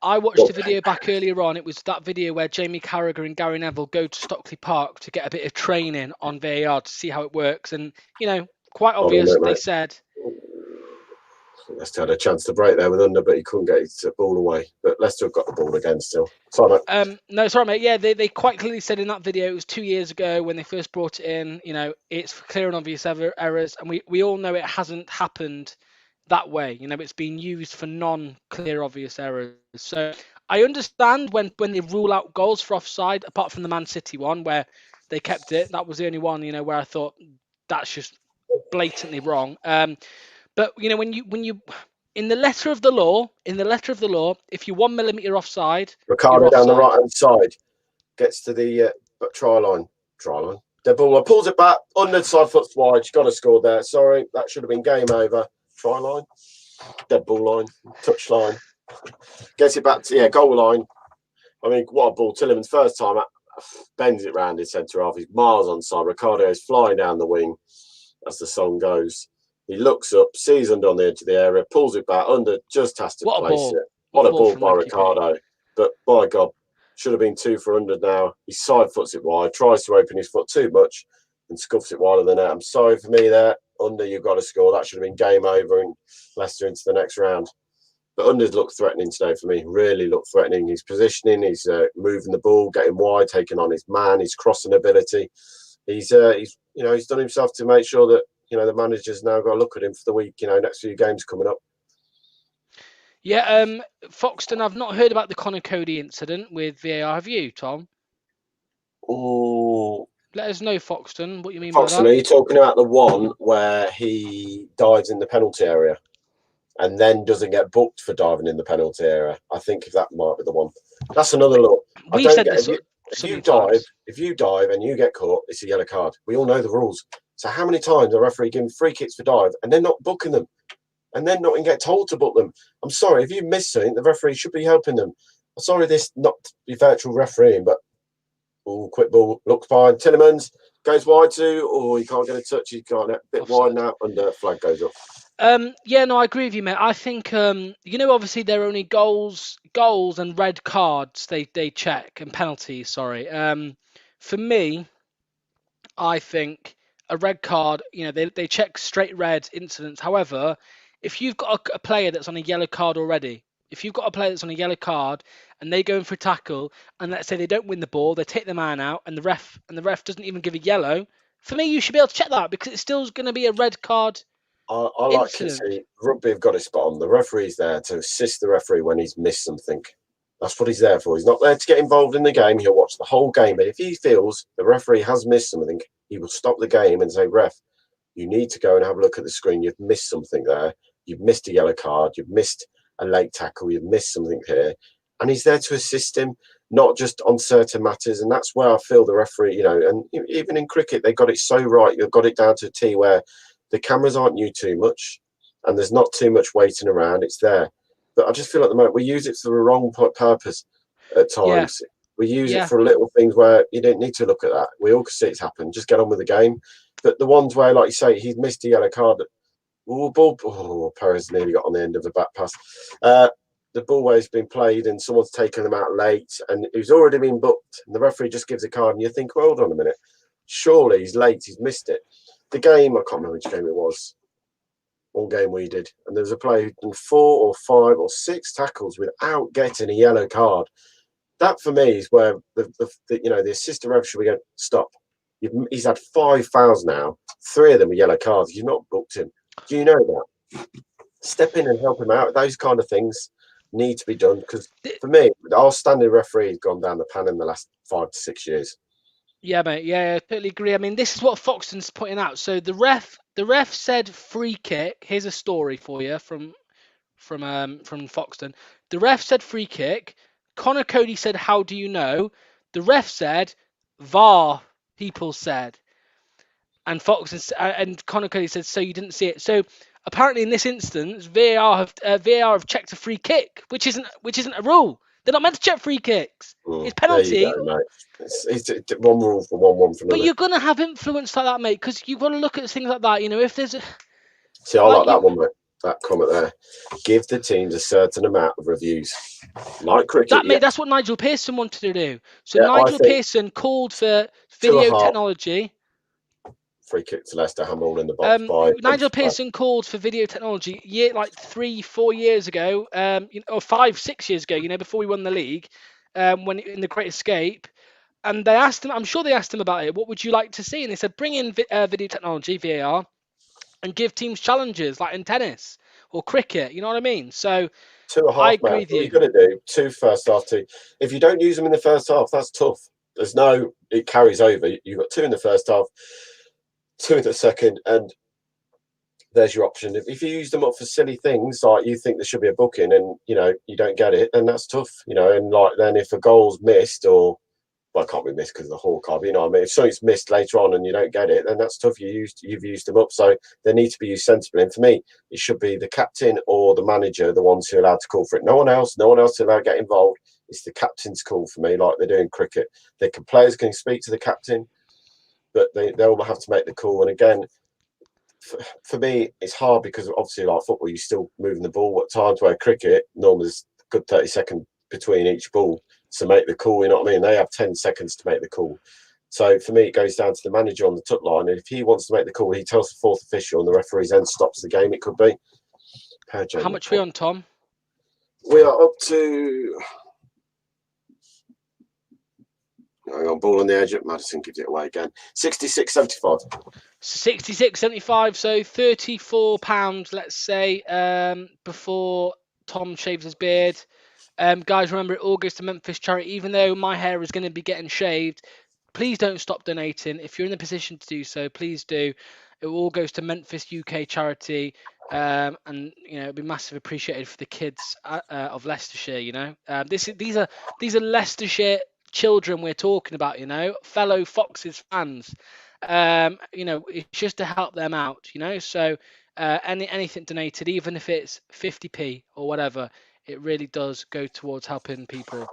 I watched a video back earlier on. It was that video where Jamie Carragher and Gary Neville go to Stockley Park to get a bit of training on VAR to see how it works. And, quite obvious, they said... Leicester had a chance to break there with under, but he couldn't get his ball away. But Leicester have got the ball again still. Sorry, mate. No, sorry, mate. Yeah, they quite clearly said in that video, it was 2 years ago when they first brought it in, it's for clear and obvious errors. And we all know it hasn't happened that way. It's been used for non-clear obvious errors. So I understand when they rule out goals for offside, apart from the Man City one where they kept it. That was the only one, where I thought that's just blatantly wrong. But when you in the letter of the law, if you're 1 millimeter offside, Ricardo down the right hand side gets to the try line. Dead ball pulls it back, under side foot's wide. You've got to score there. Sorry, that should have been game over. Try line, dead ball line, touch line. Gets it back to goal line. I mean, what a ball! Tillemans first time bends it round his centre half. He's miles on side. Ricardo is flying down the wing as the song goes. He looks up, sees under on the edge of the area, pulls it back, under just has to place it. What a ball by Ricardo. But by God, should have been 2 for under now. He side foots it wide, tries to open his foot too much and scuffs it wider than that. I'm sorry for me there. Under, you've got to score. That should have been game over and Leicester into the next round. But under's looked threatening today for me. Really looked threatening. He's positioning, he's moving the ball, getting wide, taking on his man, his crossing ability. He's done himself to make sure that the manager's now got to look at him for the week, next few games coming up. Yeah, Foxton, I've not heard about the Connor Cody incident with VAR. Have you, Tom? Oh, let us know, Foxton, what you mean Foxton, by that. are you talking about the one where he dives in the penalty area and then doesn't get booked for diving in the penalty area? I think that might be the one. That's another look. We've said this. If you dive and you get caught, it's a yellow card. We all know the rules. So how many times a referee giving free kicks for dive and then not booking them and then not even get told to book them? I'm sorry, if you miss something, the referee should be helping them. I'm sorry this not be virtual refereeing, but quick ball, looks fine. Tillemans goes wide too, he can't get a touch. He's got a bit wide now, and the flag goes up. Yeah, no, I agree with you, mate. I think obviously there are only goals and red cards they check and penalties. Sorry. For me, I think a red card, they check straight red incidents. However, if you've got a player that's on a yellow card already, and they go in for a tackle, and let's say they don't win the ball, they take the man out, and the ref doesn't even give a yellow, for me, you should be able to check that because it's still going to be a red card. I like to see rugby have got it spot on. The referee's there to assist the referee when he's missed something. That's what he's there for. He's not there to get involved in the game. He'll watch the whole game. But if he feels the referee has missed something, he will stop the game and say, ref, you need to go and have a look at the screen. You've missed something there. You've missed a yellow card. You've missed a late tackle. You've missed something here. And he's there to assist him, not just on certain matters. And that's where I feel the referee, and even in cricket, they got it so right. You've got it down to a T where the cameras aren't new too much and there's not too much waiting around. It's there. But I just feel at the moment we use it for the wrong purpose at times. Yeah. We use it for little things where you don't need to look at that. We all can see it's happened. Just get on with the game. But the ones where, like you say, he's missed a yellow card. Perez nearly got on the end of the back pass. The ball where it's been played and someone's taken them out late and he's already been booked and the referee just gives a card and you think, well, hold on a minute. Surely he's late. He's missed it. The game, I can't remember which game it was. One game we did, and there was a player who'd done 4 or 5 or 6 tackles without getting a yellow card. That for me is where the assistant ref should be going, stop. He's had 5 fouls now. 3 of them were yellow cards. You've not booked him. Do you know that? Step in and help him out. Those kind of things need to be done because for me, our standing referee has gone down the pan in the last 5 to 6 years. Yeah, mate. Yeah, I totally agree. I mean, this is what Foxton's pointing out. So the ref said free kick. Here's a story for you from Foxton. The ref said free kick. Connor Cody said, "How do you know?" The ref said, "VAR people said." And and Connor Cody said, "So you didn't see it?" So apparently, in this instance, VAR have checked a free kick, which isn't a rule. They're not meant to check free kicks. It's penalty. There you go, mate. It's one rule for one for another. But you're gonna have influence like that, mate, because you've got to look at things like that. You know, if there's See, I like that one, mate. That comment there. Give the teams a certain amount of reviews, like cricket. Mate, that's what Nigel Pearson wanted to do. So Nigel Pearson called for video technology. Free kick to Leicester, handball in the box by Nigel Pearson called for video technology 3-4 years ago, or 5-6 years ago, before we won the league, when in the Great Escape. And they asked him, I'm sure they asked him about it, what would you like to see? And they said, bring in video technology, VAR, and give teams challenges like in tennis or cricket. You know what I mean? So 2.5. I agree with you. What you're going to do, 2 first half, 2. If you don't use them in the first half, that's tough. It carries over. You've got 2 in the first half, 2 in the second, and there's your option. If you use them up for silly things, like you think there should be a booking and, you don't get it, then that's tough, and then if a goal's missed or, well, it can't be missed because of the Hawk card, but you know what I mean? If something's missed later on and you don't get it, then that's tough. You've used them up. So they need to be used sensibly. And for me, it should be the captain or the manager, the ones who are allowed to call for it. No one else is allowed to get involved. It's the captain's call for me, like they do in cricket. Players can speak to the captain, but they'll have to make the call. And again, for me, it's hard because obviously, like football, you're still moving the ball at times, where cricket, normally there's a good 30 seconds between each ball to make the call, you know what I mean? They have 10 seconds to make the call. So for me, it goes down to the manager on the tuck line. And if he wants to make the call, he tells the fourth official and the referee then stops the game, it could be. How much are we on, Tom? We are up to... Hang on, ball on the edge. Madison gives it away again. 66.75. 66.75, so £34, let's say, before Tom shaves his beard. Guys, remember, it all goes to Memphis charity. Even though my hair is going to be getting shaved, please don't stop donating. If you're in the position to do so, please do. It all goes to Memphis UK charity, and it'd be massive appreciated for the kids of Leicestershire. These are Leicestershire children we're talking about. Fellow Foxes fans. It's just to help them out. So anything donated, even if it's 50p or whatever. It really does go towards helping people.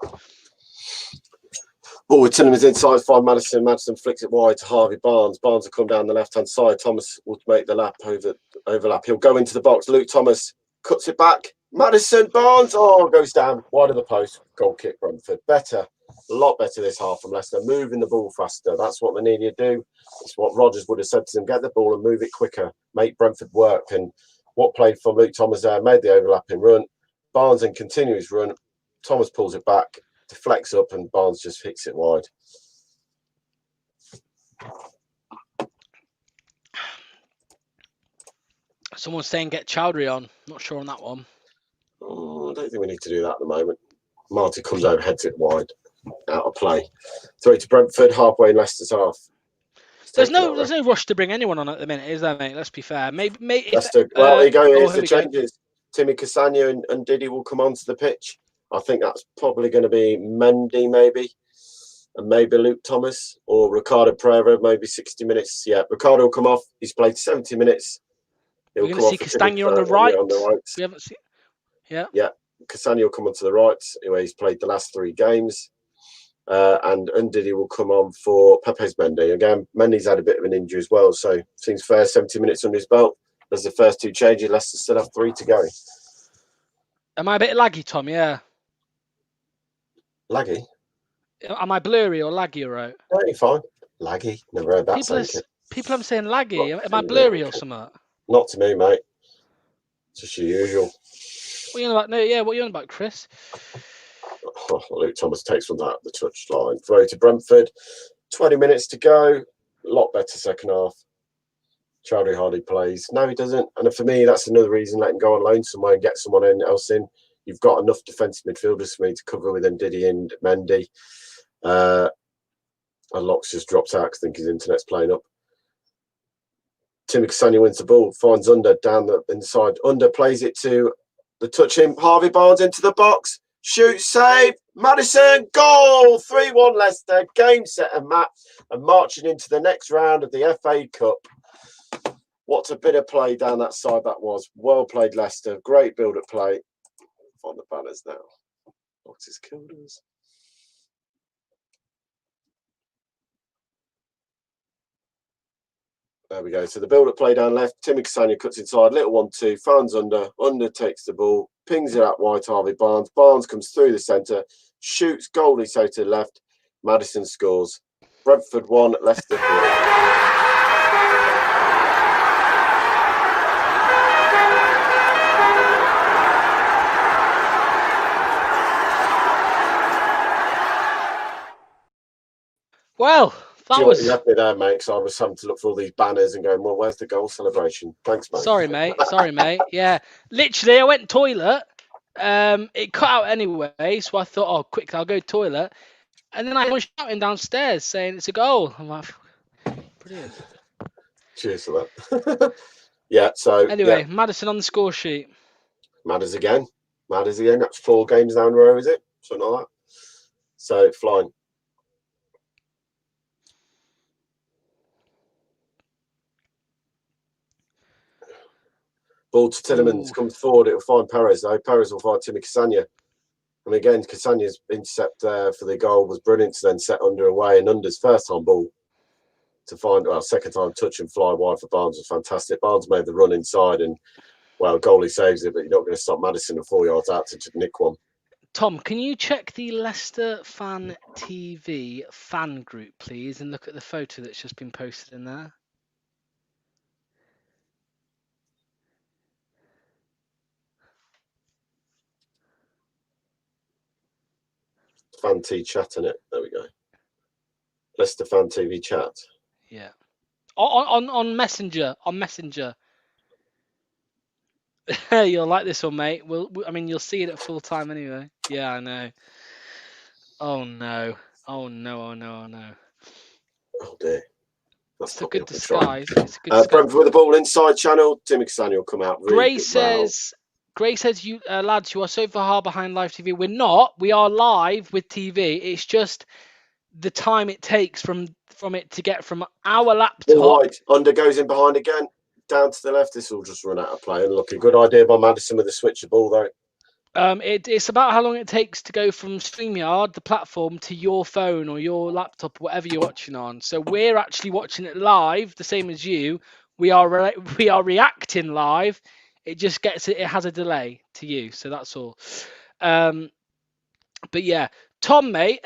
Ball with Tillman is inside, find Madison. Madison flicks it wide to Harvey Barnes. Barnes will come down the left-hand side. Thomas will make the overlap. He'll go into the box. Luke Thomas cuts it back. Madison, Barnes, goes down. Wide of the post. Goal kick, Brentford. Better, a lot better this half from Leicester. Moving the ball faster. That's what they need to do. It's what Rodgers would have said to them. Get the ball and move it quicker. Make Brentford work. And what played from Luke Thomas there, made the overlapping run. Barnes then continues run. Thomas pulls it back, deflects up, and Barnes just hits it wide. Someone's saying get Chowdhury on. Not sure on that one. I don't think we need to do that at the moment. Marty comes over, heads it wide, out of play. Throw to Brentford, halfway in Leicester's half. There's no rush to bring anyone on at the minute, is there, mate? Let's be fair. Maybe Leicester. Well, there you go. Here's the changes. Timmy Castagna and Diddy will come onto the pitch. I think that's probably going to be Mendy, maybe, and maybe Luke Thomas or Ricardo Pereira, maybe 60 minutes. Yeah, Ricardo will come off. He's played 70 minutes. We're going to see Castagna on the right. We haven't seen. Yeah. Yeah, Castagna will come onto the right. Anyway, he's played the last 3 games. And Ndidi will come on for Pepe's Mendy. Again, Mendy's had a bit of an injury as well, so seems fair. 70 minutes under his belt. There's the first 2 changes. Leicester still have 3 to go. Am I a bit laggy, Tom? Yeah. Laggy? Am I blurry or laggy, right? No, you're fine. Laggy? Never heard that. People are saying laggy. Am I blurry or something? Not to me, mate. It's just your usual. What are you on about? No, yeah, what are you on about, Chris? Luke Thomas takes one out the touch line. Throw to Brentford. 20 minutes to go. A lot better second half. Chowdhury hardly plays. No, he doesn't. And for me, that's another reason let him go on loan somewhere and get someone else in. You've got enough defensive midfielders for me to cover with Ndidi and Mendy. And Lox just dropped out because I think his internet's playing up. Timmy Cassagna wins the ball, finds Under down the inside. Under plays it to the touch him. Harvey Barnes into the box. Shoot, save. Madison, goal. 3-1 Leicester. Game, set and match. And marching into the next round of the FA Cup. What a bit of play down that side that was. Well played, Leicester. Great build-up play. On the banners now. Lox has killed us. There we go. So the build-up play down left. Timmy Cassagna cuts inside. Little 1-2. Finds Under. Under takes the ball. Pings it out wide to Harvey Barnes. Barnes comes through the centre. Shoots. Goalie so to the left. Madison scores. Brentford 1. Leicester 3. Well, that was. You left me there, mate, because I was having to look for all these banners and going, well, where's the goal celebration? Thanks, mate. Sorry, mate. Sorry, mate. Yeah, literally, I went toilet. It cut out anyway, so I thought, oh, quick, I'll go toilet. And then I was shouting downstairs saying it's a goal. I'm like, brilliant. Cheers for that. Yeah, so. Anyway, yeah. Madison on the score sheet. Matters again. That's 4 games down the row, is it? Something like that. So, flying. Ball to Tillemans, comes forward, it'll find Perez, though. Perez will find Timmy Cassagna. And again, Cassagna's intercept for the goal was brilliant to then set Under away. And Under's first time ball to find, well, second time touch and fly wide for Barnes was fantastic. Barnes made the run inside and, well, goalie saves it, but you're not going to stop Madison at 4 yards out to nick one. Tom, can you check the Leicester Fan TV fan group, please, and look at the photo that's just been posted in there? Fan TV chat in it. There we go. Leicester Fan TV chat. Yeah. On Messenger. On Messenger. You'll like this one, mate. I mean, you'll see it at full time anyway. Yeah, I know. Oh no. Oh no. Oh no. Oh no. Oh dear. That's it's a good disguise. It's a good disguise. Brentford with the ball inside channel. Timmy Cassagna will come out. Gray says, you lads, you are so far behind live TV. We're not. We are live with TV. It's just the time it takes from it to get from our laptop. All right. Under goes in behind again. Down to the left. This will just run out of play. And look, a good idea by Madison with the switch of ball though. It's about how long it takes to go from StreamYard, the platform, to your phone or your laptop, whatever you're watching on. So we're actually watching it live, the same as you. We are reacting live. It just it has a delay to you, so that's all. But yeah, Tom, mate.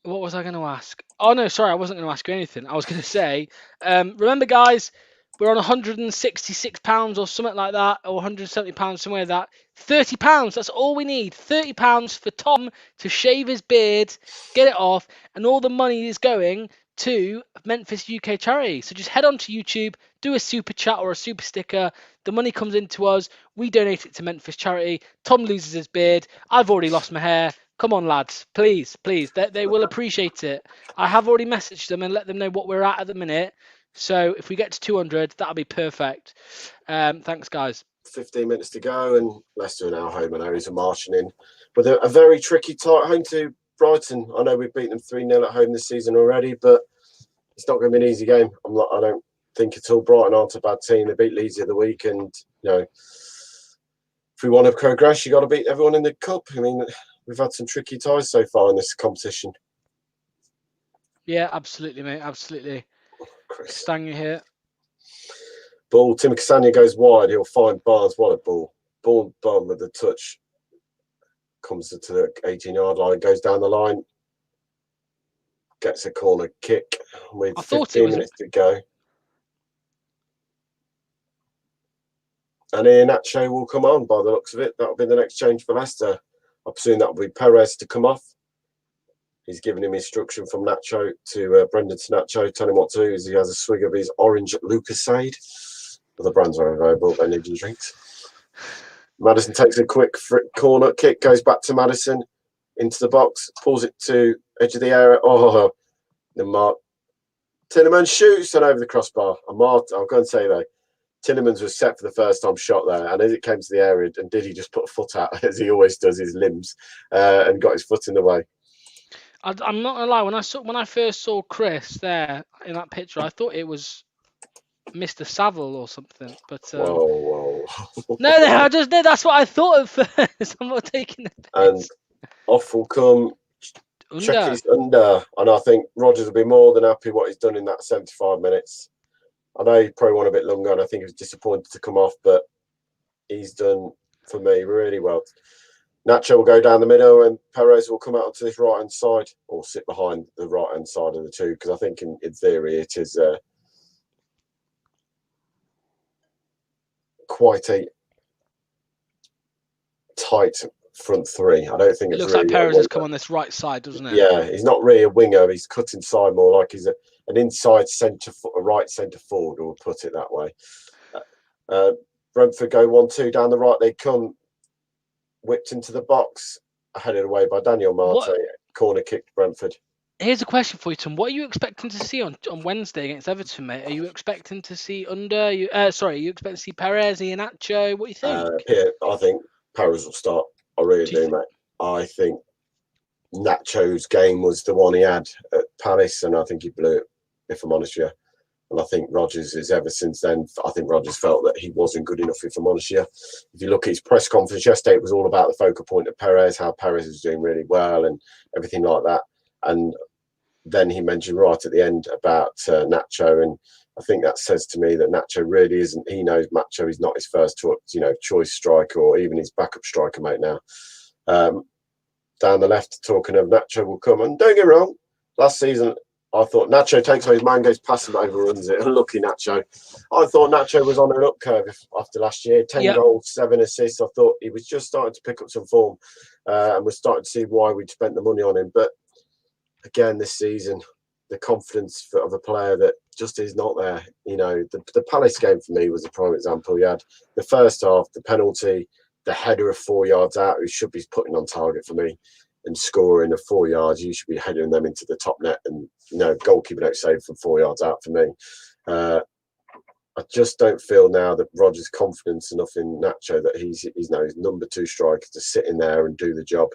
What was I going to ask? Oh no, sorry, I wasn't going to ask you anything. I was going to say, remember, guys. We're on £166 or something like that, or £170, somewhere like that. £30, that's all we need. £30 for Tom to shave his beard, get it off, and all the money is going to Memphis UK charity. So just head on to YouTube, do a super chat or a super sticker. The money comes into us. We donate it to Memphis charity. Tom loses his beard. I've already lost my hair. Come on, lads, please. They will appreciate it. I have already messaged them and let them know what we're at the minute. So if we get to 200, that'll be perfect. Thanks, guys. 15 minutes to go, and Leicester are now home and Aries are marching in with a very tricky tight home to Brighton. I know we've beaten them 3-0 at home this season already, but it's not going to be an easy game. I don't think at all. Brighton aren't a bad team. They beat Leeds the other week, and if we want to progress, you got to beat everyone in the cup. I mean, we've had some tricky ties so far in this competition. Yeah, absolutely, mate. Absolutely. Cassagna here. Ball. Timmy Cassagna goes wide. He'll find Barnes. What a ball. Ball with the touch. Comes to the 18-yard line. Goes down the line. Gets a corner kick with 15 minutes to go. And Iheanacho will come on by the looks of it. That'll be the next change for Leicester. I presume that'll be Perez to come off. He's given him instruction from Nacho to Brendan to Nacho, telling him what to do as he has a swig of his orange Lucasade. The brands are available at energy drinks. Madison takes a quick corner kick, goes back to Madison. into the box, pulls it to edge of the area. Oh, the mark. Tillemans shoots and over the crossbar. I'm going to say though, Tillemans was set for the first time shot there, and as it came to the area, and did he just put a foot out as he always does, his limbs, and got his foot in the way. I'm not gonna lie. When I first saw Chris there in that picture, I thought it was Mr. Savile or something. But whoa. no, that's what I thought at first. I'm not taking the piss. And off will come. Check his under, and I think Rodgers will be more than happy what he's done in that 75 minutes. I know he probably won a bit longer, and I think he was disappointed to come off, but he's done for me really well. Nacho will go down the middle, and Perez will come out onto this right-hand side, or sit behind the right-hand side of the two, because I think in theory it is quite a tight front three. I don't think it looks really like Perez has come on this right side, doesn't it? Yeah, he's not really a winger. He's cut inside more like he's an inside centre, a right centre forward, we'll put it that way. Brentford go 1-2 down the right. They come whipped into the box, headed away by Daniel Marte. Corner kicked Brentford. Here's a question for you, Tom. What are you expecting to see on Wednesday against Everton, mate? Are you expecting to see are you expecting to see Perez, Iheanacho? What do you think? I think Perez will start. I really do, mate. I think Nacho's game was the one he had at Palace, and I think he blew it, if I'm honest with you. And I think Rodgers is ever since then. I think Rodgers felt that he wasn't good enough, if I'm honest with you. If you look at his press conference yesterday, it was all about the focal point of Perez, how Perez was doing really well and everything like that. And then he mentioned right at the end about Nacho, and I think that says to me that Nacho really isn't. He knows Nacho is not his first choice striker, or even his backup striker, mate. Now, down the left, talking of Nacho will come, and don't get me wrong. Last season, I thought Nacho takes away his man, goes past him, overruns it. Unlucky Nacho. I thought Nacho was on an up curve after last year. 10 goals, 7 assists. I thought he was just starting to pick up some form, and we're starting to see why we'd spent the money on him. But again, this season, the confidence of a player that just is not there. You know, the Palace game for me was a prime example. You had the first half, the penalty, the header of 4 yards out, who should be putting on target for me, and scoring of 4 yards. You should be heading them into the top net, and goalkeeper don't save from 4 yards out for me. I just don't feel now that Rodgers' confidence enough in Nacho that he's his number 2 striker to sit in there and do the job.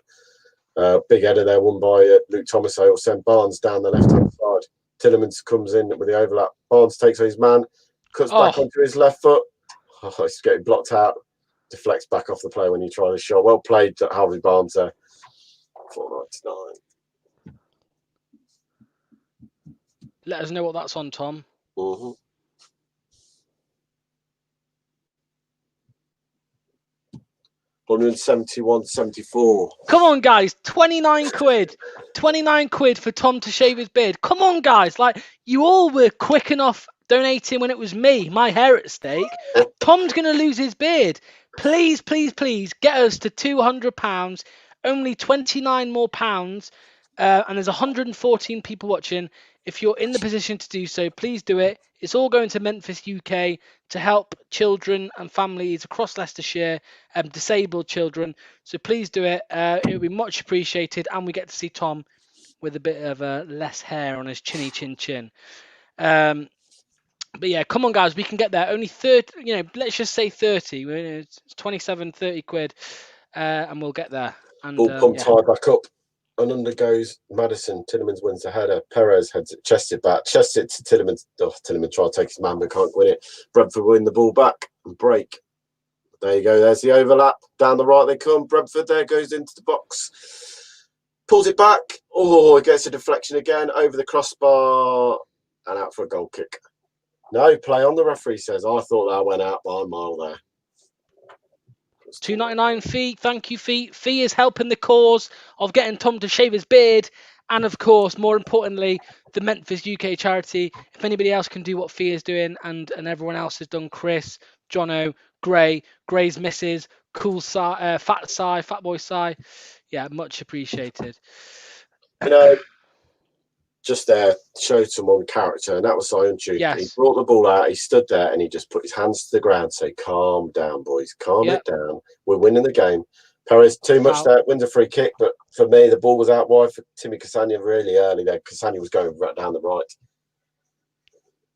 Big header there, won by Luke Thomas. Will send Barnes down the left-hand side. Tillemans comes in with the overlap. Barnes takes on his man, cuts back onto his left foot. It's getting blocked out. Deflects back off the player when you try the shot. Well played, Harvey Barnes there. 4.99. Let us know what that's on, Tom. 171.74. Come on, guys. 29 quid. 29 quid for Tom to shave his beard. Come on, guys. Like, you all were quick enough donating when it was me, my hair at stake. Tom's going to lose his beard. Please, please, please get us to £200. Only 29 more pounds. And there's 114 people watching. If you're in the position to do so, please do it. It's all going to Memphis, UK, to help children and families across Leicestershire, disabled children. So please do it. It would be much appreciated. And we get to see Tom with a bit of less hair on his chinny chin. But yeah, come on, guys. We can get there. Only 30, let's just say 30. It's 27, 30 quid. And we'll get there. And Ball pumped high back up. And under goes Maddison. Tillemans wins the header. Perez heads it, chests it back. Chests it to Tillemans. Tillemans try to take his man, but can't win it. Brentford win the ball back and break. There you go. There's the overlap. Down the right they come. Brentford there goes into the box. Pulls it back. Oh, it gets a deflection again. Over the crossbar. And out for a goal kick. No, play on, the referee says. I thought that went out by a mile there. £2.99 fee. Thank you, fee. Fee is helping the cause of getting Tom to shave his beard. And of course, more importantly, the Memphis UK charity. If anybody else can do what Fee is doing and everyone else has done, Chris, Jono, Gray's missus, Cool Fat Boy Sai. Yeah, much appreciated. Just there, showed someone character, and that was Sionchu. Yes. He brought the ball out, he stood there, and he just put his hands to the ground, say, calm down, boys, calm it down. We're winning the game. Perez, too much Foul. there, wins a free kick, but for me, the ball was out wide for Timmy Cassagna really early there. Cassagna was going right down the right.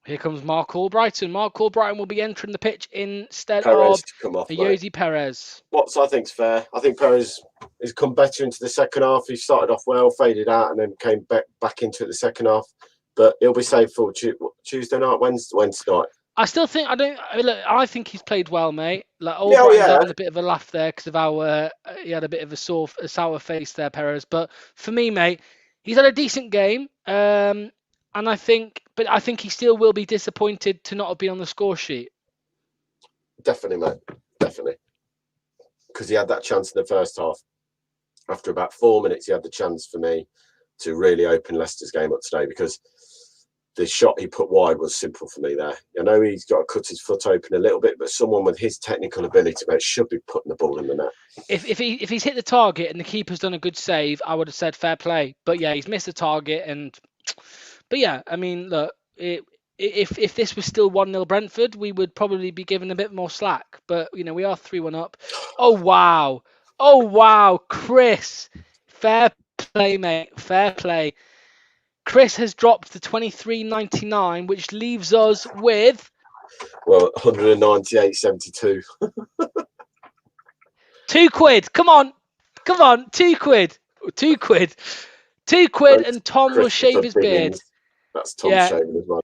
Here comes Mark Albrighton. Mark Albrighton will be entering the pitch instead Perez of to come off, mate. Jose Perez. What I think's fair. I think Perez has come better into the second half. He started off well, faded out, and then came back into it the second half. But he'll be safe for Tuesday night, Wednesday night. I still think I think he's played well, mate. Like Yeah, Albrighton's yeah. having a bit of a laugh there because of how he had a bit of a sour face there, Perez. But for me, mate, he's had a decent game, and I think he still will be disappointed to not have been on the score sheet. Definitely, mate. Definitely. Because he had that chance in the first half. After about 4 minutes, he had the chance for me to really open Leicester's game up today, because the shot he put wide was simple for me there. I know he's got to cut his foot open a little bit, but someone with his technical ability, mate, should be putting the ball in the net. If he's hit the target and the keeper's done a good save, I would have said fair play. But yeah, he's missed the target, but yeah, I mean, look, if this was still 1-0 Brentford, we would probably be given a bit more slack. But we are 3-1 up. Oh wow, Chris, fair play, mate, fair play. Chris has dropped to 23.99, which leaves us with 198.72. £2. Come on, £2. £2, and Tom will shave his beard. That's Tom shaving as well.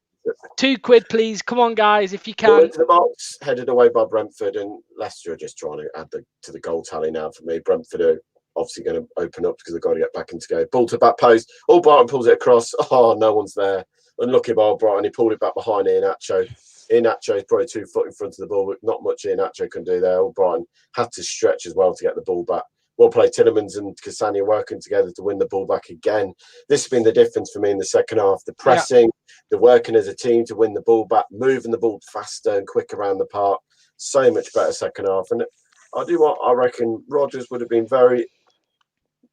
£2, please. Come on, guys, if you Ball can. into the box, headed away by Brentford, and Leicester are just trying to add to the goal tally now for me. Brentford are obviously going to open up because they've got to get back into game. Ball to back post. Albrighton pulls it across. Oh, no one's there. Unlucky by Albrighton. He pulled it back behind Iheanacho. Iheanacho is probably 2 foot in front of the ball, but not much Iheanacho can do there. Albrighton had to stretch as well to get the ball back. Well played. Tillemans and Cassagna working together to win the ball back again. This has been the difference for me in the second half. The pressing, the working as a team to win the ball back, moving the ball faster and quicker around the park. So much better second half. And I reckon Rodgers would have been very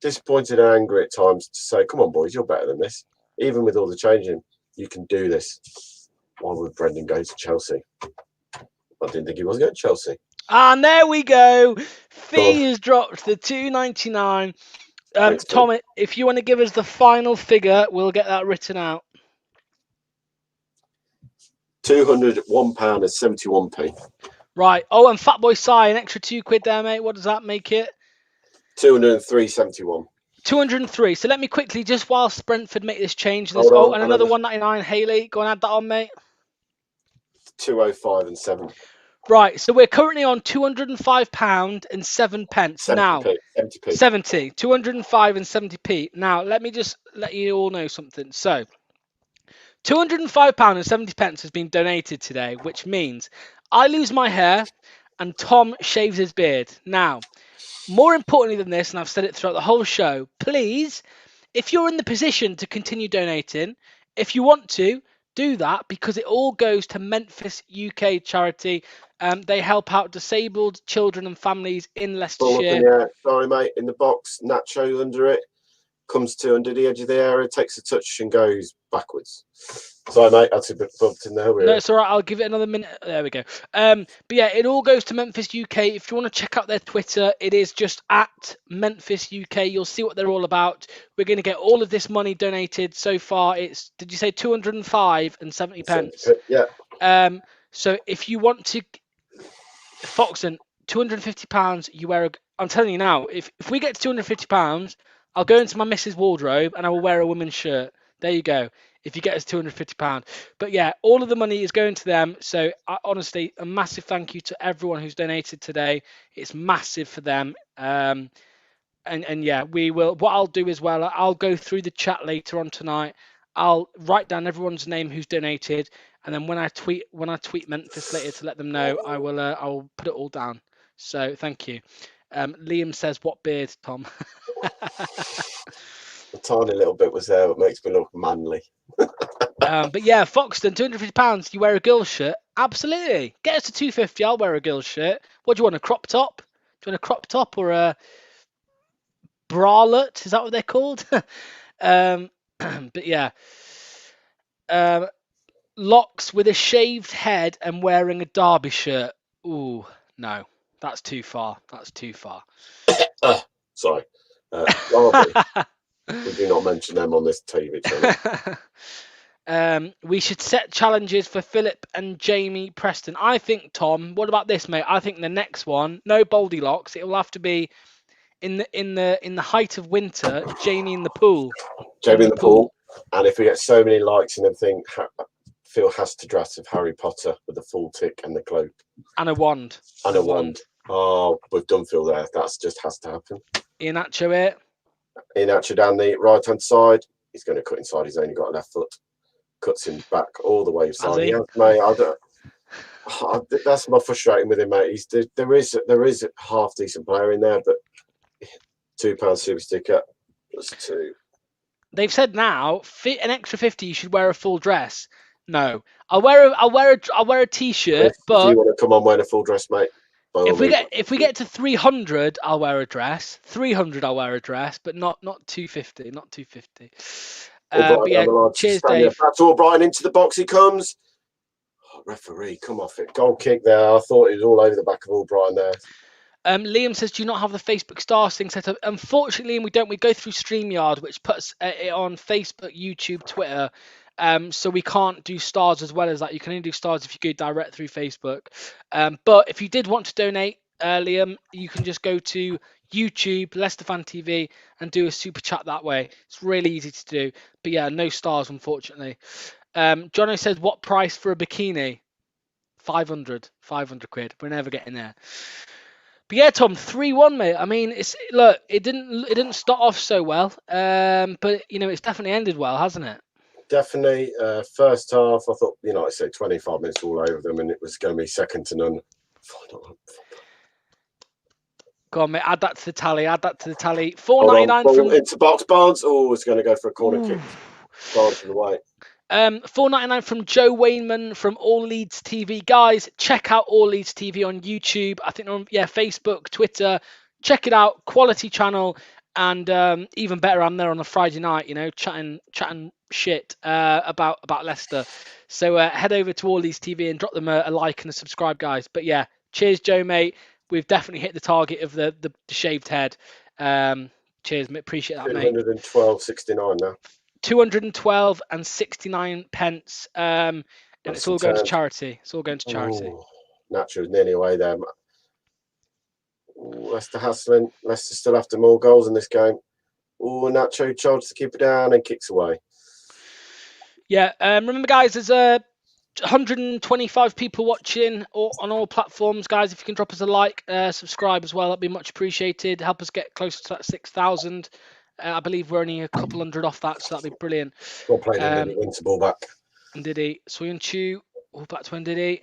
disappointed and angry at times to say, come on, boys, you're better than this. Even with all the changing, you can do this. Why would Brendan go to Chelsea? I didn't think he was going to Chelsea. And there we go. Fee has dropped to £2.99. Tom, if you want to give us the final figure, we'll get that written out. £201.71. Right. Oh, and Fatboy Sai, an extra £2 there, mate. What does that make it? 203.71. 203. So let me quickly, just whilst Brentford make this change. And another 199. Haley, go and add that on, mate. 205.07. Right, so we're currently on £205 and 7 pence. 70p, now 70p. 70, 205 and 70p. Now let me just let you all know something. So £205 and 70 pence has been donated today, which means I lose my hair and Tom shaves his beard. Now, more importantly than this, and I've said it throughout the whole show, please, if you're in the position to continue donating, if you want to, do that, because it all goes to Memphis UK charity. They help out disabled children and families in Leicestershire. Sorry, mate. In the box, Nacho under it. Comes to under the edge of the area, takes a touch and goes backwards. Sorry, mate. That's a bit bumped in there. No, it's all right. I'll give it another minute. There we go. But yeah, it all goes to Memphis UK. If you want to check out their Twitter, it is just at Memphis UK. You'll see what they're all about. We're going to get all of this money donated. So far, it's, did you say 205 and 70 pence? Yeah. So if you want to, Foxton, £250, you wear I'm telling you now, if we get to £250, I'll go into my missus' wardrobe and I will wear a woman's shirt. There you go. If you get us £250. But yeah, all of the money is going to them. So honestly, a massive thank you to everyone who's donated today. It's massive for them. And yeah, we will. What I'll do as well, I'll go through the chat later on tonight. I'll write down everyone's name who's donated, and then when I tweet Memphis later to let them know, I will put it all down. So thank you. Liam says, "What beard, Tom?" A tiny little bit was there. It makes me look manly. But yeah, Foxton, £250. You wear a girl's shirt? Absolutely. Get us to £250. I'll wear a girl's shirt. What do you want? A crop top? Do you want a crop top or a bralette? Is that what they're called? But yeah, Lox with a shaved head and wearing a Derby shirt. Ooh, no, that's too far. That's too far. Sorry. Derby. We do not mention them on this TV channel. We should set challenges for Philip and Jamie Preston. I think, Tom, what about this, mate? I think the next one, no Goldilocks. It will have to be in the height of winter, Jamie in the pool. Jamie in the pool. And if we get so many likes and everything, Phil has to dress of Harry Potter with a full tick and the cloak. And a wand. And a wand. Oh, we've done Phil there. That's just has to happen. Iheanacho here. Iheanacho down the right-hand side. He's going to cut inside. He's only got a left foot. Cuts him back all the way inside. Yeah, mate, that's my frustrating with him, mate. There is a half decent player in there, but £2 super sticker plus 2. They've said now, an extra 50, you should wear a full dress. No, I'll wear a t-shirt. But if you want to come on wearing a full dress, mate. If we get to 300, I'll wear a dress. 300, I'll wear a dress, but not 250. Not 250. But yeah, cheers, Dave. That's all. Brian into the box he comes. Oh, referee, come off it. Goal kick there. I thought it was all over the back of all Brian there. Liam says, do you not have the Facebook stars thing set up? Unfortunately, we don't. We go through StreamYard, which puts it on Facebook, YouTube, Twitter. So we can't do stars as well as that. You can only do stars if you go direct through Facebook. But if you did want to donate, Liam, you can just go to YouTube, Leicester Fan TV, and do a super chat that way. It's really easy to do. But yeah, no stars, unfortunately. Jono says, what price for a bikini? 500 quid. We're never getting there. But yeah, Tom, 3-1, mate. I mean, it didn't start off so well, but it's definitely ended well, hasn't it? Definitely. First half, I thought, I say 25 minutes all over them, and it was going to be second to none. Go on, mate. Add that to the tally. 4.99 from into box. Barnes. Oh, it's going to go for a corner kick. Barnes to the way. 4.99 from Joe Wainman from All Leeds TV. Guys, check out All Leeds TV on YouTube. I think on Facebook, Twitter. Check it out. Quality channel, and even better, I'm there on a Friday night. Chatting shit about Leicester. So head over to All Leeds TV and drop them a like and a subscribe, guys. But yeah, cheers, Joe, mate. We've definitely hit the target of the shaved head. Cheers, mate. Appreciate that, mate. 212.69 now. 212.69 pence. And it's all going to charity. Nacho's nearly away there. Leicester hassling. Leicester still after more goals in this game. Oh, Nacho charges to keep it down and kicks away. Yeah, remember, guys, there's 125 people watching on all platforms. Guys, if you can drop us a like, subscribe as well, that'd be much appreciated. Help us get closer to that 6,000. I believe we're only a couple hundred off that, so that'd be brilliant. Well played, Invincible back. Ndidi, Soyuncu, back to Ndidi.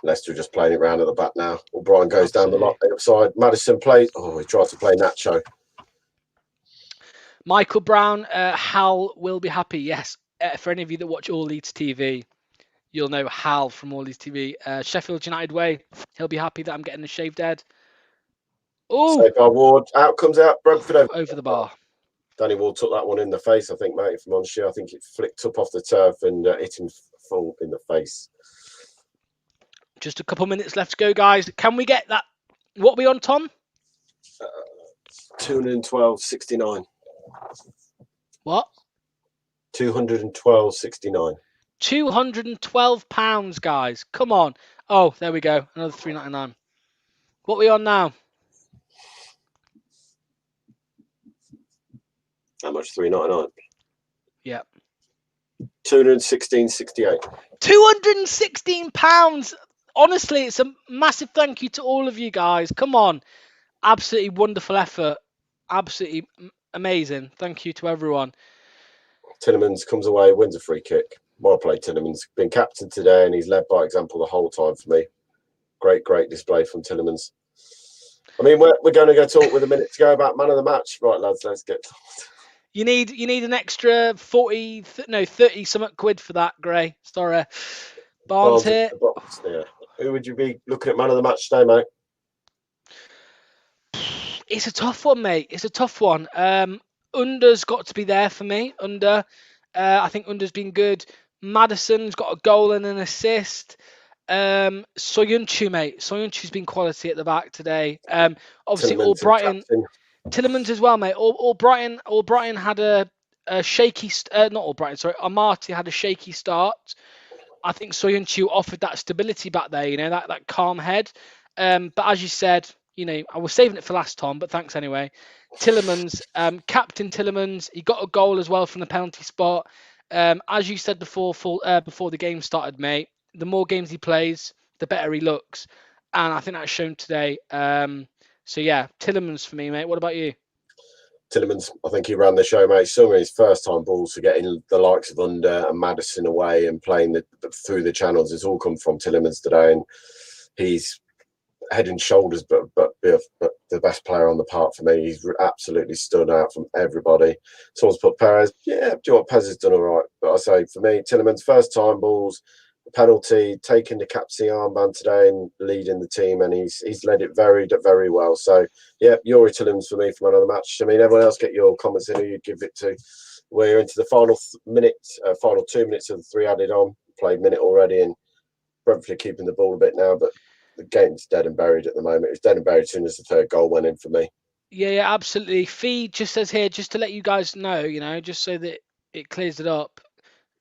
Leicester just playing it round at the back now. O'Brien goes down the upside. Madison plays. Oh, he tries to play Nacho. Michael Brown, Hal will be happy. Yes, for any of you that watch All Leeds TV, you'll know Hal from All Leeds TV. Sheffield United way, he'll be happy that I'm getting a shaved head. Oh, Saved by Ward. Out comes out. Brentford over the bar. Danny Ward took that one in the face, I think, mate, from Monshire. I think it flicked up off the turf and hit him full in the face. Just a couple minutes left to go, guys. Can we get that? What are we on, Tom? 212.69. What? 212.69. £212, guys. Come on. Oh, there we go. Another $3.99. What are we on now? How much? $3.99. Yeah. 216.68. £216. Honestly, it's a massive thank you to all of you guys. Come on. Absolutely wonderful effort. Absolutely amazing. Thank you to everyone. Tillemans comes away, wins a free kick. Well played, Tillemans. Been captain today, and he's led by example the whole time for me. Great display from Tillemans. I mean, we're going to go talk with a minute to go about man of the match. Right, lads, let's get talked. You need an extra 30 something quid for that, Gray. Sorry. Barnes here. Yeah. Who would you be looking at man of the match today, mate? It's a tough one, mate. It's a tough one. Under's got to be there for me. I think Under's been good. Madison's got a goal and an assist. Soyuncu, mate. Soyuncu's been quality at the back today. Obviously, Tillman's the Albrighton, captain. Tillemans as well, mate. Albrighton had a shaky, not Albrighton, sorry, Amati had a shaky start. I think Soyuncu offered that stability back there, you know, that calm head. But as you said, you know, I was saving it for last time, but thanks anyway. Tillemans, Captain Tillemans, he got a goal as well from the penalty spot. As you said before the game started, mate, the more games he plays, the better he looks. And I think that's shown today. So yeah, Tillemans for me, mate. What about you? Tillemans, I think he ran the show, mate. Some of his first-time balls for getting the likes of Under and Maddison away and playing through the channels. It's all come from Tillemans today, and he's head and shoulders, but the best player on the park for me. He's absolutely stood out from everybody. Someone's put Perez. Yeah, do you know what? Perez has done all right, but I say for me, Tillemans first-time balls, the penalty, taking the captaincy armband today and leading the team, and he's led it very, very well. So yeah, Youri Tillemans for me for man of the match. I mean, everyone else get your comments in who you'd give it to. We're into the final 2 minutes of the 3 added on. Played minute already, and Brentford keeping the ball a bit now, but the game's dead and buried at the moment. It was dead and buried as soon as the third goal went in for me. Yeah, absolutely. Fee just says here, just to let you guys know, you know, just so that it clears it up.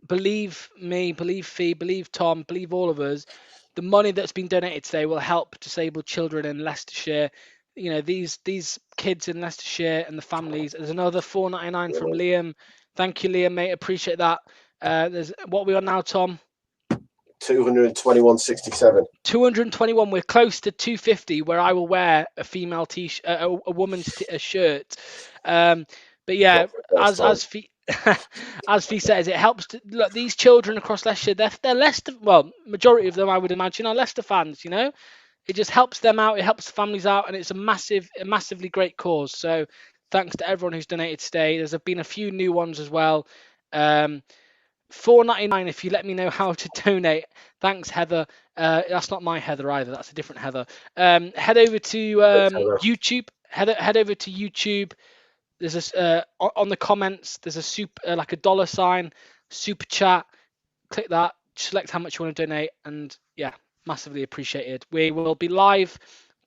Believe me, believe Fee, believe Tom, believe all of us. The money that's been donated today will help disabled children in Leicestershire. You know, these kids in Leicestershire and the families. There's another £4.99 from Liam. Thank you, Liam, mate. Appreciate that. There's what we are now, Tom. 221.67. 221. We're close to 250, where I will wear a female t-shirt, a woman's shirt. But yeah, as Fee says, it helps to look, these children across Leicestershire. They're Leicester. Well, majority of them, I would imagine, are Leicester fans. You know, it just helps them out. It helps the families out, and it's a massively great cause. So thanks to everyone who's donated today. There's been a few new ones as well. $4.99 if you let me know how to donate. Thanks, Heather. That's not my Heather either. That's a different Heather. Head over to YouTube. Head over to YouTube. There's on the comments. There's a like a $sign super chat. Click that. Select how much you want to donate, and yeah, massively appreciated. We will be live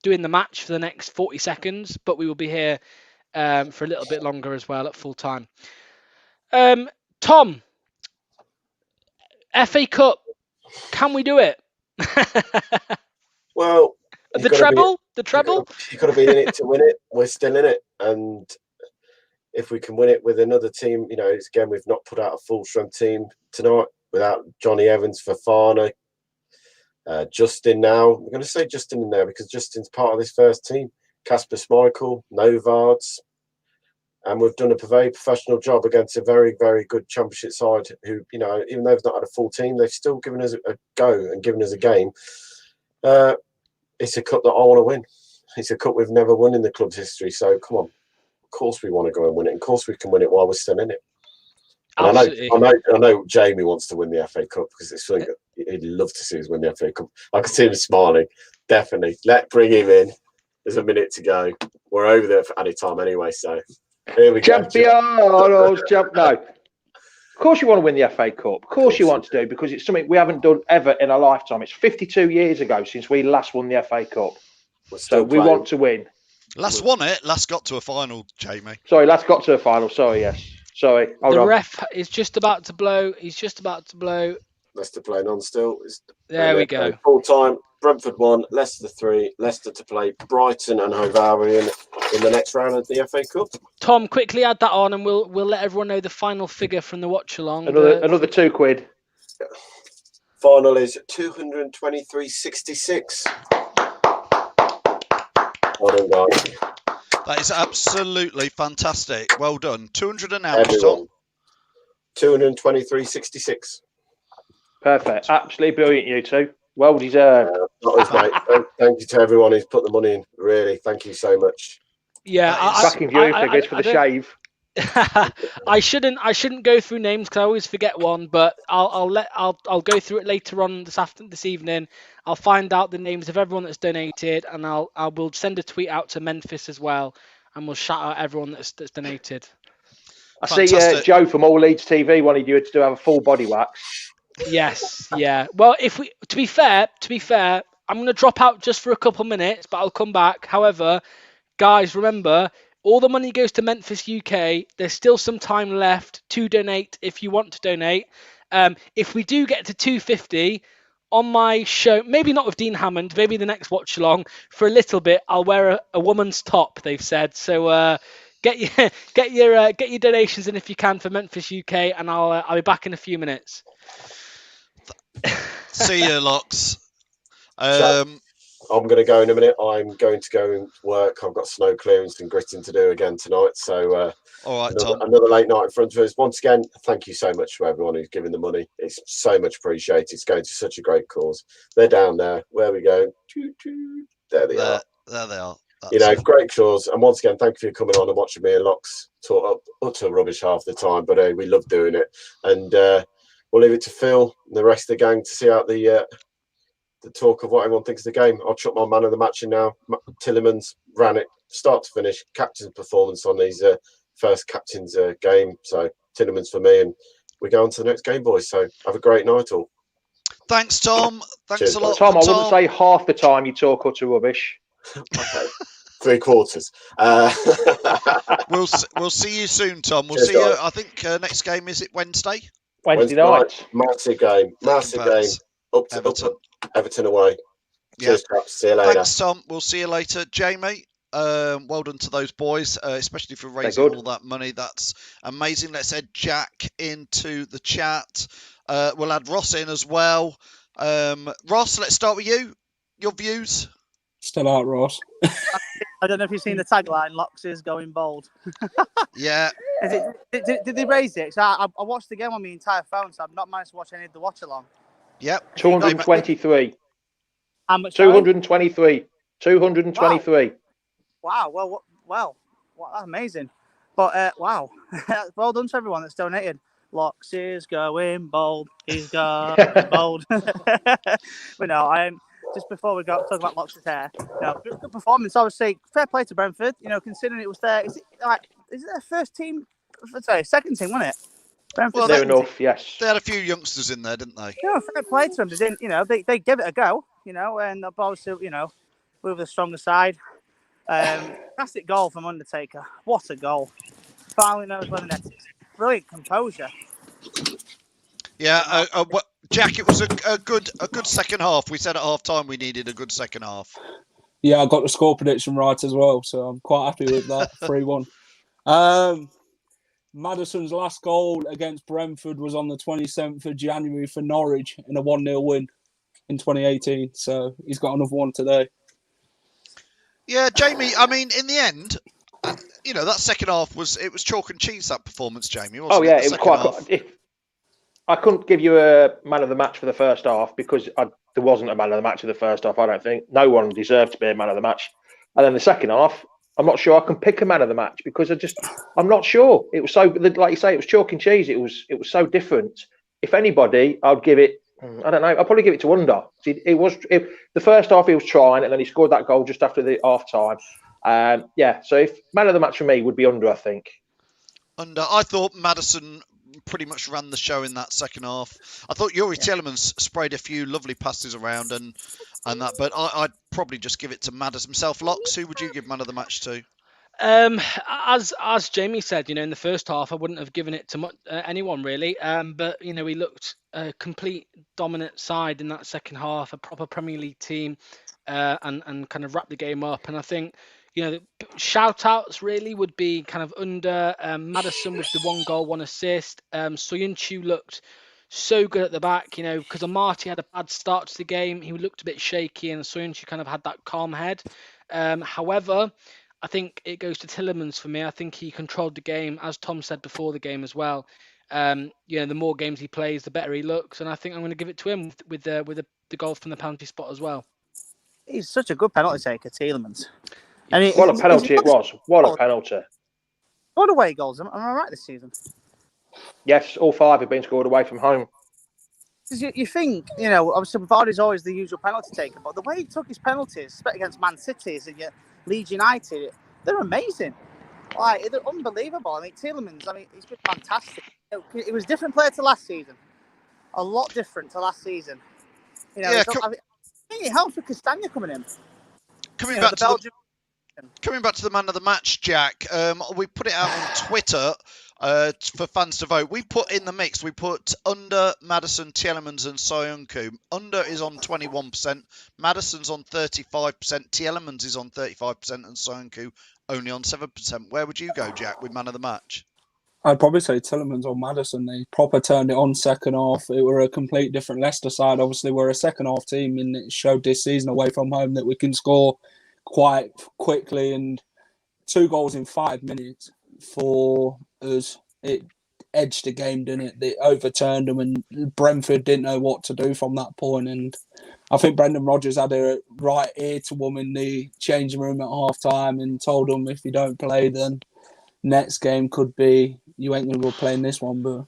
doing the match for the next 40 seconds, but we will be here for a little bit longer as well at full time. Tom. FA Cup, can we do it? Well, the treble. You've got to be in it to win it. We're still in it, and if we can win it with another team, you know, again, we've not put out a full strength team tonight without Johnny Evans, Fofana, Justin. Now I'm going to say Justin in there because Justin's part of this first team. Kasper Schmeichel, Novards. And we've done a very professional job against a very, very good championship side who, you know, even though they've not had a full team, they've still given us a go and given us a game. It's a cup that I want to win. It's a cup we've never won in the club's history. So, come on. Of course we want to go and win it. Of course we can win it while we're still in it. And I know Jamie wants to win the FA Cup because it's something that he'd love to see us win the FA Cup. I can see him smiling. Definitely. Bring him in. There's a minute to go. We're over there for any time anyway, so... Here we go. No. Of course you want to win the FA Cup. Of course you want to do, because it's something we haven't done ever in our lifetime. It's 52 years ago since we last won the FA Cup. So we want to win. Last won it. Last got to a final, Jamie. Sorry, last got to a final. Sorry, yes. Sorry. Hold on. The ref is just about to blow. He's just about to blow. Leicester playing on still. There we go. Full time. Brentford 1, Leicester 3. Leicester to play Brighton and Hove Albion in the next round of the FA Cup. Tom, quickly add that on, and we'll let everyone know the final figure from the watch along. Another £2. Final is 223.66. Well done, guys. That is absolutely fantastic. Well done. 200 and how much, Tom? 223.66. Perfect. Absolutely brilliant, you two. Well deserved. Mate. Thank you to everyone who's put the money in. Really, thank you so much. Yeah, backing viewing figures for the shave. I shouldn't go through names because I always forget one, but I'll go through it later on this evening. I'll find out the names of everyone that's donated, and I will send a tweet out to Memphis as well, and we'll shout out everyone that's donated. I see Joe from All Leeds TV wanted you to have a full body wax. Yes, yeah. Well, to be fair, I'm going to drop out just for a couple minutes, but I'll come back. However, guys, remember, all the money goes to Memphis, UK. There's still some time left to donate if you want to donate. If we do get to 250 on my show, maybe not with Dean Hammond, maybe the next watch along, for a little bit, I'll wear a woman's top, they've said. So get your donations in if you can for Memphis, UK, and I'll be back in a few minutes. See you, Lox. I'm going to go in a minute. I'm going to go and work. I've got snow clearance and gritting to do again tonight. So all right, Tom. Another late night in front of us. Once again, thank you so much to everyone who's given the money. It's so much appreciated. It's going to such a great cause. They're down there. Where we go? There they are. There they are. Great cause. And once again, thank you for coming on and watching me and Lox talk up utter rubbish half the time. But we love doing it. And we'll leave it to Phil and the rest of the gang to see out the talk of what everyone thinks of the game. I'll chuck my man of the match in now. Tillemans ran it start to finish. Captain's performance on these first captain's game. So Tillemans for me, and we go on to the next game, boys. So have a great night all. Thanks, Tom. Thanks a lot, Tom. I wouldn't say half the time you talk utter rubbish. Okay. 3/4. We'll see you soon, Tom. We'll Cheers, see you. guys. I think next game is it Wednesday? Wednesday night. Massive game. Up to Everton away. Yeah. Cheers, chaps. See you later. Thanks, Tom. We'll see you later. Jamie, well done to those boys, especially for raising all that money. That's amazing. Let's add Jack into the chat. We'll add Ross in as well. Ross, let's start with you. Your views? Still out, Ross. I don't know if you've seen the tagline, Lox is going bold. Yeah. Did they raise it? So I watched the game on my entire phone, so I've not managed to watch any of the watch along. Yep. 223. How much? 223. 223. Wow. Well, that's amazing. But wow, well done to everyone that's donated. Lox is going bold. He's going bold. But no, just before we go talk about Lox's hair, good performance. Obviously, fair play to Brentford. Considering it was their is it their first team? Sorry, second team, wasn't it? Brentford. Well, enough. Yes. They had a few youngsters in there, didn't they? Yeah, fair play to them. They didn't. They gave it a go. And obviously, we were the stronger side. Fantastic goal from Undertaker. What a goal! Finally knows where the net is. Brilliant composure. Yeah, Jack, it was a good second half. We said at half time we needed a good second half. Yeah, I got the score prediction right as well, so I'm quite happy with that. 3-1. Maddison's last goal against Brentford was on the 27th of January for Norwich in a 1-0 win in 2018. So he's got another one today. Yeah, Jamie, I mean, in the end, that second half was chalk and cheese, that performance, Jamie, wasn't it? It was quite... I couldn't give you a man of the match for the first half because there wasn't a man of the match in the first half, I don't think. No one deserved to be a man of the match. And then the second half, I'm not sure I can pick a man of the match because I'm not sure. It was so, like you say, it was chalk and cheese. It was so different. If anybody, I'd give it, I don't know, I'd probably give it to Under. The first half he was trying and then he scored that goal just after the half time. So if man of the match for me would be Under, I think. Under, I thought Maddison pretty much ran the show in that second half. I thought Yuri Tillemans sprayed a few lovely passes around and that, but I'd probably just give it to Maddison himself. Lox, who would you give man of the match to? As Jamie said, in the first half, I wouldn't have given it to anyone really. But we looked a complete dominant side in that second half, a proper Premier League team, and kind of wrapped the game up. And I think, shout outs really would be kind of Under Maddison with the 1 goal, 1 assist. Soyuncu looked so good at the back, because Amati had a bad start to the game. He looked a bit shaky, and Soyuncu kind of had that calm head. However, I think it goes to Tillemans for me. I think he controlled the game, as Tom said before the game as well. The more games he plays, the better he looks, and I think I'm going to give it to him with the goal from the penalty spot as well. He's such a good penalty taker, Tillemans. What a penalty it was. What a penalty. What away goals? Am I right this season? Yes, all 5 have been scored away from home. You think, obviously Vardy's always the usual penalty taker, but the way he took his penalties, especially against Man City and Leeds United, they're amazing. They're unbelievable. Tillemans, he's been fantastic. It was a different player to last season. a lot different to last season. You know, Yeah, I think it helps with Castagna coming in. Coming back to the man of the match, Jack. We put it out on Twitter for fans to vote. We put in the mix. We put Under, Maddison, Tielemans, and Soyuncu. Under is on 21%. Maddison's on 35%. Tielemans is on 35%, and Soyuncu only on 7%. Where would you go, Jack, with man of the match? I'd probably say Tielemans or Maddison. They proper turned it on second half. It were a complete different Leicester side. Obviously, we're a second half team, and it showed this season away from home that we can score quite quickly, and 2 goals in 5 minutes for us. It edged the game, didn't it? They overturned them, and Brentford didn't know what to do from that point. And I think Brendan Rodgers had a right ear to them in the changing room at half time and told them, if you don't play, then next game could be you ain't going to go playing this one. But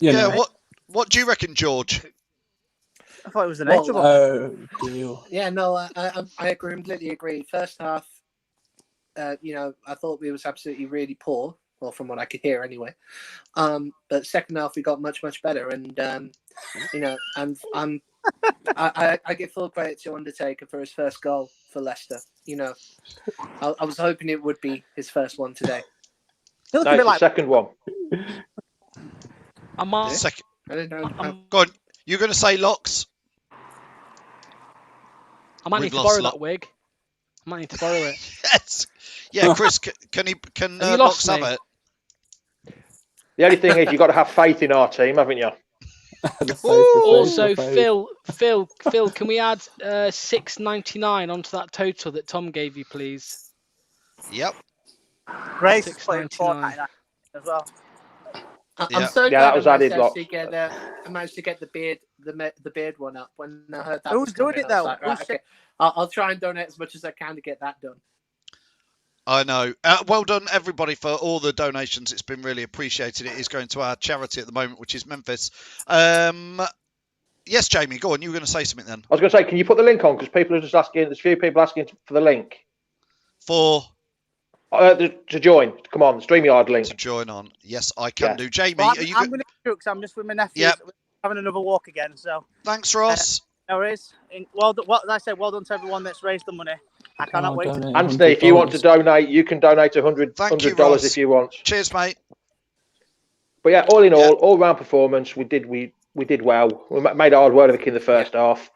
you know. What do you reckon, George? I thought it was the nature of it. Yeah, no, I completely agree. First half, you know, I thought we was absolutely really poor, well, from what I could hear anyway. But second half we got much better, and you know, I give full credit to Undertaker for his first goal for Leicester. You know, I was hoping it would be his first one today. No, it's the second one. Second. I don't know. Go on. You're going to say Lox? I might need to borrow that wig. I might need to borrow it. Yes. Yeah, Chris, can Lox have it? The only thing is you've got to have faith in our team, haven't you? Also, Phil, can we add $6.99 onto that total that Tom gave you, please? Yep. Grace is playing $4.99 as well. I'm so glad that was added. I managed to get the beard one up when I heard that. Who's doing it though? Like, right, okay. I'll try and donate as much as I can to get that done. I know. Well done, everybody, for all the donations. It's been really appreciated. It is going to our charity at the moment, which is Memphis. Yes, Jamie, go on. You were going to say something then. I was going to say, can you put the link on? Because people are just asking. There's a few people asking for the link. For? To join. Come on, the StreamYard link. To join on. Yes, I can do. Jamie, well, are you I'm going to do because I'm just with my nephew. Yep. Having another walk again. So thanks, Ross. No worries. Well, what I said, well done to everyone that's raised the money. I cannot wait. Anthony, if you want to donate, you can donate $100 if you want. Cheers, mate. But yeah, all in all round performance, we did well. We made hard work of it in the first half.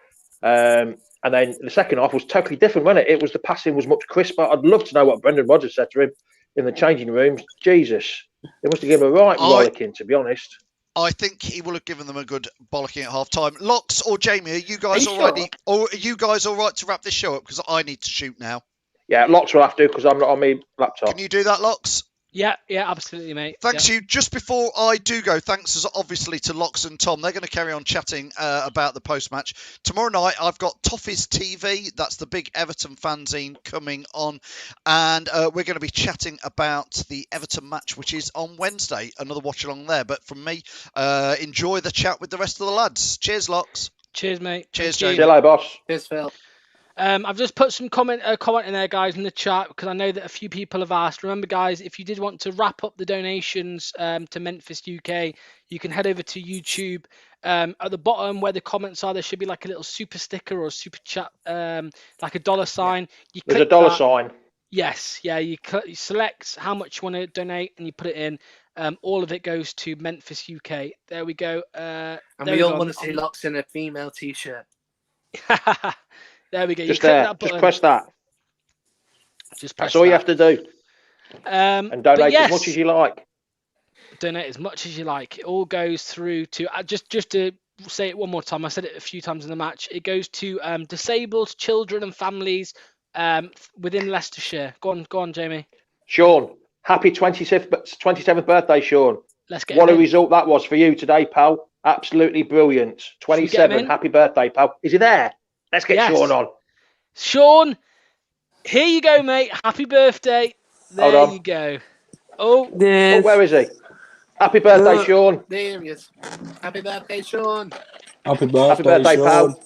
And then the second half was totally different, wasn't it? It was the passing was much crisper. I'd love to know what Brendan Rodgers said to him in the changing rooms. Jesus, they must have given him a right rollicking, to be honest. I think he will have given them a good bollocking at half time. Lox or Jamie, are you guys already? Or are you guys all right to wrap this show up? Because I need to shoot now. Yeah, Lox will have to because I'm not on my laptop. Can you do that, Lox? Yeah, absolutely, mate. Thanks you. Just before I do go, thanks obviously to Lox and Tom. They're going to carry on chatting about the post-match. Tomorrow night, I've got Toffee's TV. That's the big Everton fanzine coming on. And we're going to be chatting about the Everton match, which is on Wednesday. Another watch-along there. But from me, enjoy the chat with the rest of the lads. Cheers, Lox. Cheers, mate. Cheers, Jamie. Hello, boss. Cheers, Phil. I've just put some comment in there, guys, in the chat, because I know that a few people have asked. Remember, guys, if you did want to wrap up the donations to Memphis UK, you can head over to YouTube. At the bottom where the comments are, there should be like a little super sticker or a super chat, like a dollar sign. You There's a dollar sign. Yes, yeah. You select how much you want to donate and you put it in. All of it goes to Memphis UK. There we go. And we all want to see Lox in a female t-shirt. There we go. Just there. Just press that. That's all you have to do. And donate as much as you like. Donate as much as you like. It all goes through to just to say it one more time. I said it a few times in the match. It goes to disabled children and families within Leicestershire. Go on, Jamie. Sean, happy 27th birthday, Sean. Let's get what a result that was for you today, pal. Absolutely brilliant. 27. Happy birthday, pal. Is he there? Let's get Sean on. Sean, here you go, mate. Happy birthday. There you go. Oh, where is he? Happy birthday, Sean. There he is. Happy birthday, Sean. Happy birthday, Sean. Pal.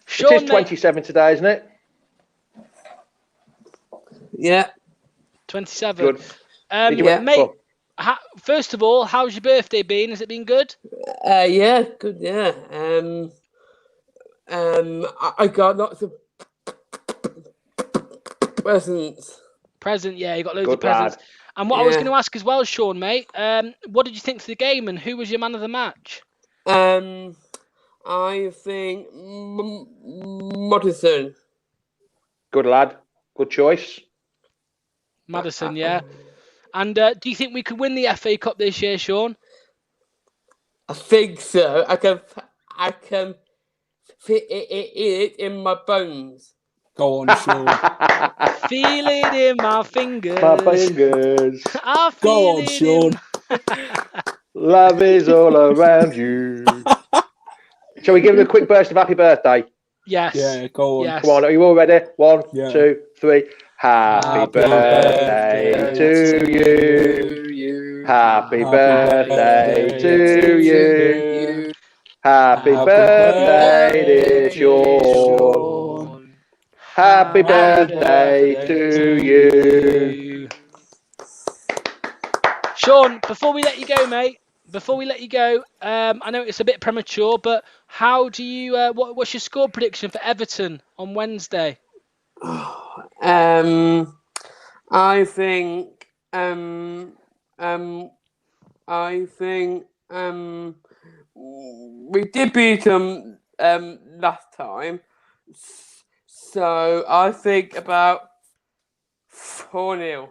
Sean, it is 27 today, isn't it? Yeah. 27. Good. Mate, first of all, how's your birthday been? Has it been good? Yeah, good. Yeah. I got lots of presents. Yeah, you got loads Good of presents. lad. And what I was going to ask as well, Sean, mate, what did you think of the game, and who was your man of the match? I think Madison. Good lad. Good choice. Madison, yeah. And do you think we could win the FA Cup this year, Sean? I think so. I can fit it in my bones. Go on, Sean. Feel it in my fingers. My fingers. I feel Go on, it Sean. Love is all around you. Shall we give him a quick burst of happy birthday? Yes. Yeah, go on. Yes. Come on, are you all ready? 1, Yeah. 2, 3. Happy birthday to you. Happy birthday to you. Happy birthday, dear Sean. Happy birthday to you. Sean, before we let you go, mate, I know it's a bit premature, but how do you? What's your score prediction for Everton on Wednesday? I think we did beat them last time, so I think about 4-0.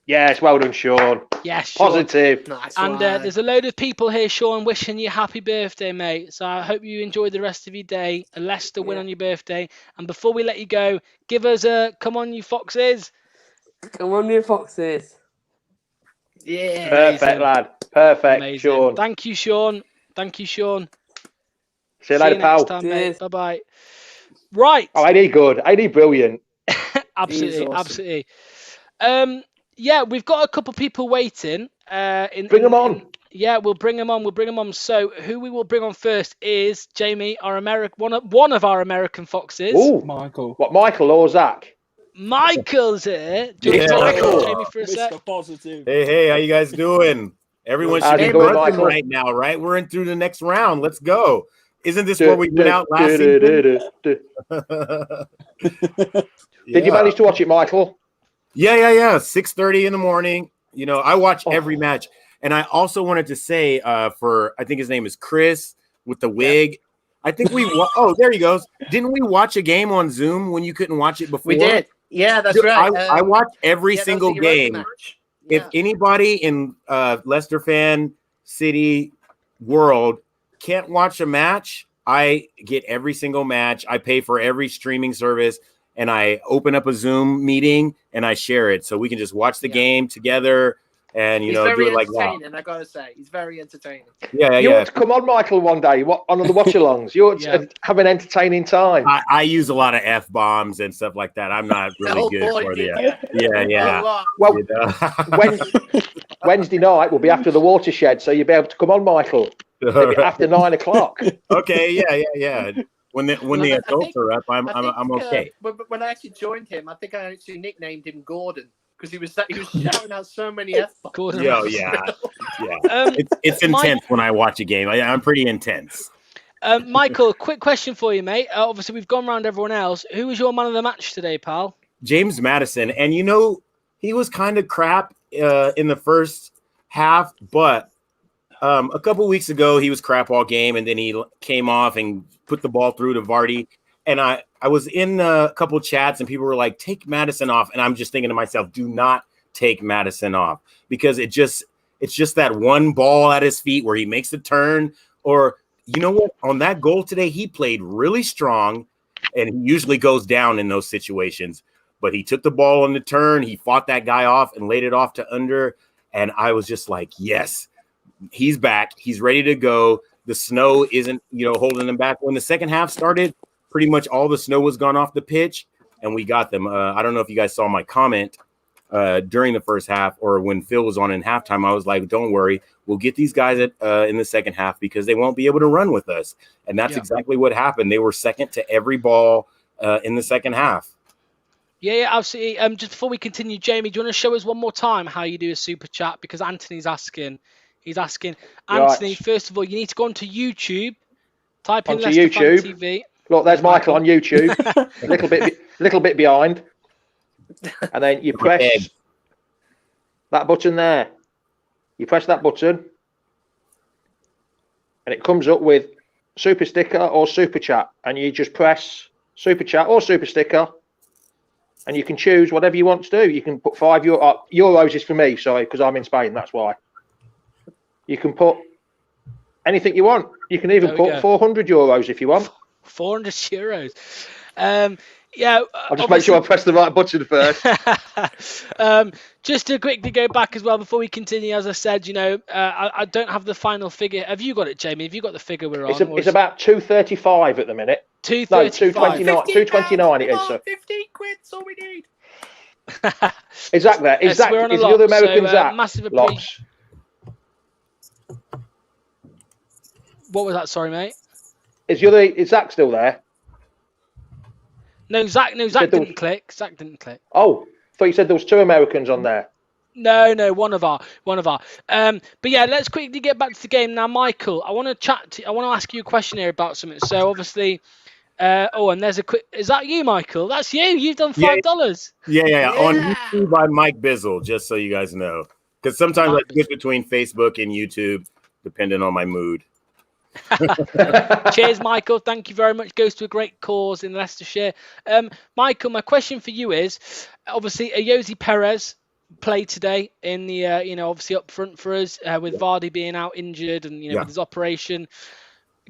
Yes, well done, Sean. Yes, Sean. Positive. Nice And one. there's a load of people here, Sean, wishing you happy birthday, mate. So I hope you enjoy the rest of your day. A Leicester win on your birthday. And before we let you go, give us a come on, you foxes. Come on, you foxes. Yeah. Perfect, Amazing. lad. Perfect, Amazing. Sean. Thank you, Sean. Thank you, Sean. See you later, next pal. time, Cheers. mate. Bye-bye. Right. Oh, I need good. I need brilliant. Absolutely, awesome. absolutely. Yeah, we've got a couple people waiting. Bring them on. Yeah, we'll bring them on. We'll bring them on. So who we will bring on first is Jamie, our one of our American foxes. Ooh, Michael. what, Michael or Zach? Michael's here. Do you Yeah. want to talk Michael. to Jamie for a sec? Mr. Positive. Hey, how you guys doing? Everyone How's should be it going, buzzing Michael? right now, right? We're in through the next round. Let's go. Isn't this where we went out last season? Did you manage to watch it, Michael? Yeah. 6:30 in the morning. You know, I watch every match. And I also wanted to say for, I think his name is Chris with the wig. I think oh, there he goes. Didn't we watch a game on Zoom when you couldn't watch it before? We did. Yeah, that's right. I watch every that was single the Europa game. match. If Yeah. anybody in Leicester fan city world can't watch a match, I get every single match. I pay for every streaming service, and I open up a Zoom meeting and I share it so we can just watch the game together and He's do very it like that. entertaining, I gotta say. He's very entertaining. Yeah. You ought to come on, Michael, one day on the Watchalongs. You ought to have an entertaining time. I use a lot of F-bombs and stuff like that. I'm not really good for the yeah. Well, You know? Wednesday night will be after the watershed, so you'll be able to come on, Michael. Maybe after 9 o'clock. Okay, yeah. When the adults are up, I'm okay. When I actually joined him, I think I actually nicknamed him Gordon because he was shouting out so many F-bombs. Yeah. It's intense when I watch a game. I'm pretty intense. Michael, quick question for you, mate. Obviously, we've gone around everyone else. Who was your man of the match today, pal? James Maddison, and he was kind of crap in the first half, but a couple weeks ago he was crap all game, and then he came off and put the ball through to Vardy. And I was in a couple chats, and people were like, "Take Maddison off," and I'm just thinking to myself, "Do not take Maddison off," because it's just that one ball at his feet where he makes the turn. Or you know what? On that goal today, he played really strong, and he usually goes down in those situations. But he took the ball on the turn, he fought that guy off and laid it off to under. And I was just like, yes, he's back. He's ready to go. The snow isn't, holding him back. When the second half started, pretty much all the snow was gone off the pitch, and we got them. I don't know if you guys saw my comment during the first half or when Phil was on in halftime. I was like, don't worry, we'll get these guys in the second half because they won't be able to run with us. And that's exactly what happened. They were second to every ball in the second half. Yeah, absolutely. Just before we continue, Jamie, do you want to show us one more time how you do a super chat? Because Anthony's asking. He's asking. Anthony, Right. first of all, you need to go onto YouTube, type in Onto Leicester Fan YouTube. TV. Look, there's Michael on YouTube. little bit behind. And then you press that button there. You press that button, and it comes up with super sticker or super chat, and you just press super chat or super sticker, and you can choose whatever you want to do. You can put €5 is for me, sorry, because I'm in Spain. That's why. You can put anything you want. You can even put €400 if you want. €400. Yeah. I'll just make sure I press the right button first. Just to quickly go back as well before we continue, as I said, I don't have the final figure. Have you got it, Jamie? Have you got the figure we're on? It's about 235 at the minute. 235. No, 229 it is, sir. 15 quid's all we need. Exactly. Yes, we're on a Is lot, the other American so, Zach? massive Lox. What was that? Sorry, mate. Is Zach still there? No, Zach didn't click. Zach didn't click. Oh, I thought you said there was 2 Americans on there. No, one of our. But yeah, let's quickly get back to the game now, Michael. I want to ask you a question here about something. So obviously, and there's a quick. Is that you, Michael? That's you. You've done $5. Yeah. On YouTube by Mike Bizzle, just so you guys know, because sometimes I switch between Facebook and YouTube depending on my mood. Cheers, Michael. Thank you very much. Goes to a great cause in Leicestershire. Michael, my question for you is, obviously, Ayoze Perez played today in the, obviously up front for us with Vardy being out injured and, with his operation.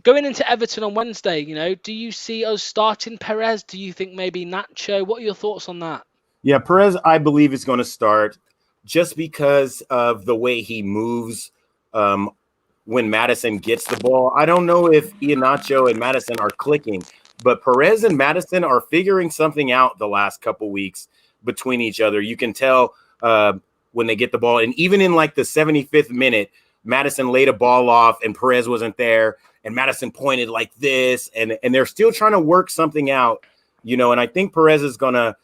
Going into Everton on Wednesday, do you see us starting Perez? Do you think maybe Nacho? What are your thoughts on that? Yeah, Perez, I believe, is going to start just because of the way he moves when Maddison gets the ball. I don't know if Iheanacho and Maddison are clicking, but Perez and Maddison are figuring something out the last couple weeks between each other. You can tell when they get the ball. And even in like the 75th minute, Maddison laid a ball off and Perez wasn't there. And Maddison pointed like this. And they're still trying to work something out, and I think Perez is going to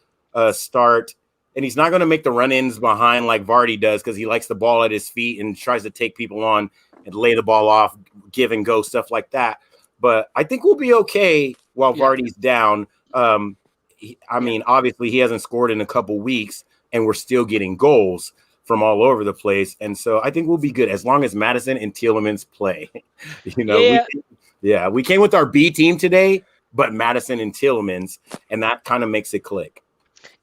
start. And he's not going to make the run-ins behind like Vardy does because he likes the ball at his feet and tries to take people on and lay the ball off, give and go, stuff like that. But I think we'll be okay while Vardy's down. Obviously he hasn't scored in a couple weeks and we're still getting goals from all over the place. And so I think we'll be good as long as Maddison and Tielemans play. We came with our B team today, but Maddison and Tielemans, and that kind of makes it click.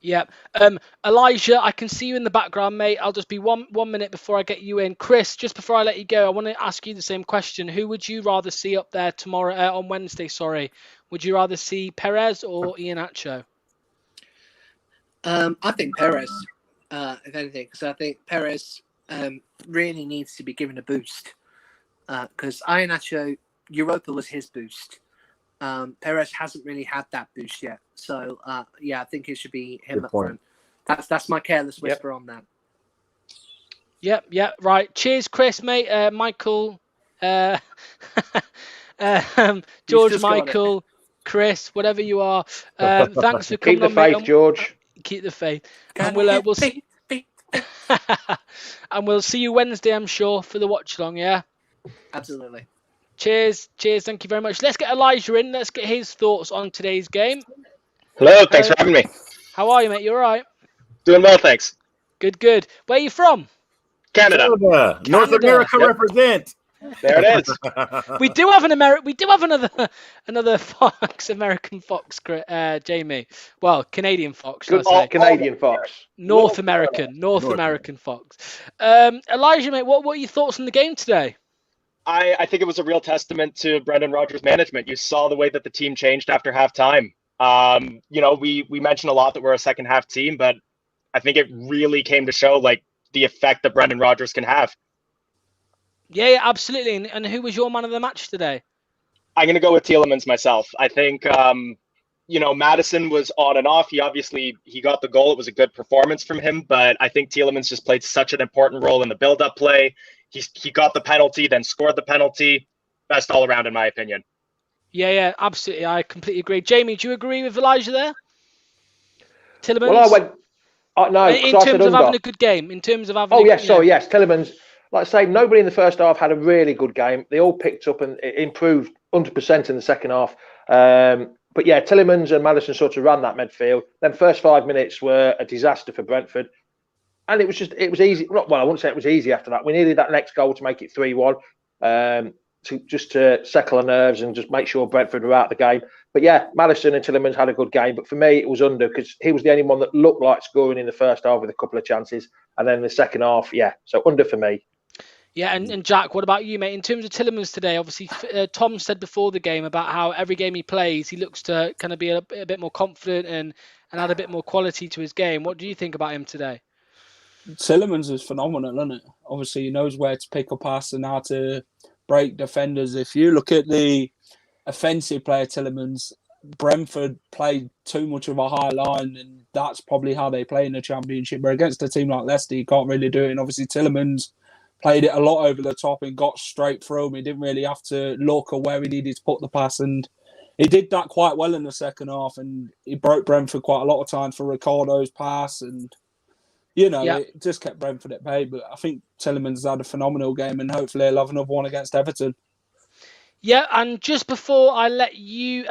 Yeah. Elijah, I can see you in the background, mate. I'll just be one minute before I get you in. Chris, just before I let you go, I want to ask you the same question. Who would you rather see up there tomorrow, on Wednesday, sorry? Would you rather see Perez or Iheanacho? I think Perez, if anything, because I think Perez really needs to be given a boost. Because Iheanacho, Europa was his boost. Perez hasn't really had that boost yet. So, I think it should be him up front. That's my careless whisper on that. Yep, right. Cheers, Chris, mate. Michael, George, Michael, Chris, whatever you are. Thanks for coming on. Keep the faith, George. Keep the faith. And we'll see. And we'll see you Wednesday, I'm sure, for the watch along, yeah? Absolutely. Cheers. Thank you very much. Let's get Elijah in. Let's get his thoughts on today's game. Hello, thanks for having me. How are you, mate? You all right? Doing well, thanks. Good. Where are you from? Canada. North America represent. There it is. We do have another Fox, American Fox, Jamie. Well, Canadian Fox. Canadian Fox. North American Fox. Elijah, mate, what are your thoughts on the game today? I think it was a real testament to Brendan Rodgers' management. You saw the way that the team changed after halftime. We mentioned a lot that we're a second half team, but I think it really came to show like the effect that Brendan Rodgers can have. Yeah, absolutely. And who was your man of the match today? I'm going to go with Tielemans myself. I think, Maddison was on and off. He got the goal. It was a good performance from him, but I think Tielemans just played such an important role in the build-up play. He got the penalty, then scored the penalty. Best all around, in my opinion. Yeah, absolutely. I completely agree. Jamie, do you agree with Elijah there? Tillemans? Well, I went. No, in because I said terms of under. having a good game. In terms of having. Oh yes, sorry, yes. Tillemans, like I say, nobody in the first half had a really good game. They all picked up and improved 100% in the second half. But yeah, Tillemans and Maddison sort of ran that midfield. Then first 5 minutes were a disaster for Brentford. And it was easy. Well, I wouldn't say it was easy after that. We needed that next goal to make it 3-1, to settle the nerves and just make sure Brentford were out of the game. But yeah, Maddison and Tillemans had a good game. But for me, it was under because he was the only one that looked like scoring in the first half with a couple of chances. And then the second half, yeah. So under for me. Yeah, and Jack, what about you, mate? In terms of Tillemans today, obviously, Tom said before the game about how every game he plays, he looks to kind of be a bit more confident and add a bit more quality to his game. What do you think about him today? Tillemans is phenomenal, isn't it? Obviously, he knows where to pick a pass and how to break defenders. If you look at the offensive player, Tillemans, Brentford played too much of a high line, and that's probably how they play in the Championship. But against a team like Leicester, you can't really do it. And obviously, Tillemans played it a lot over the top and got straight through him. He didn't really have to look at where he needed to put the pass, and he did that quite well in the second half. And he broke Brentford quite a lot of times for Ricardo's pass, and it just kept Brentford at bay. But I think Tillemans had a phenomenal game, and hopefully he'll have another one against Everton. Yeah, and just before I let you,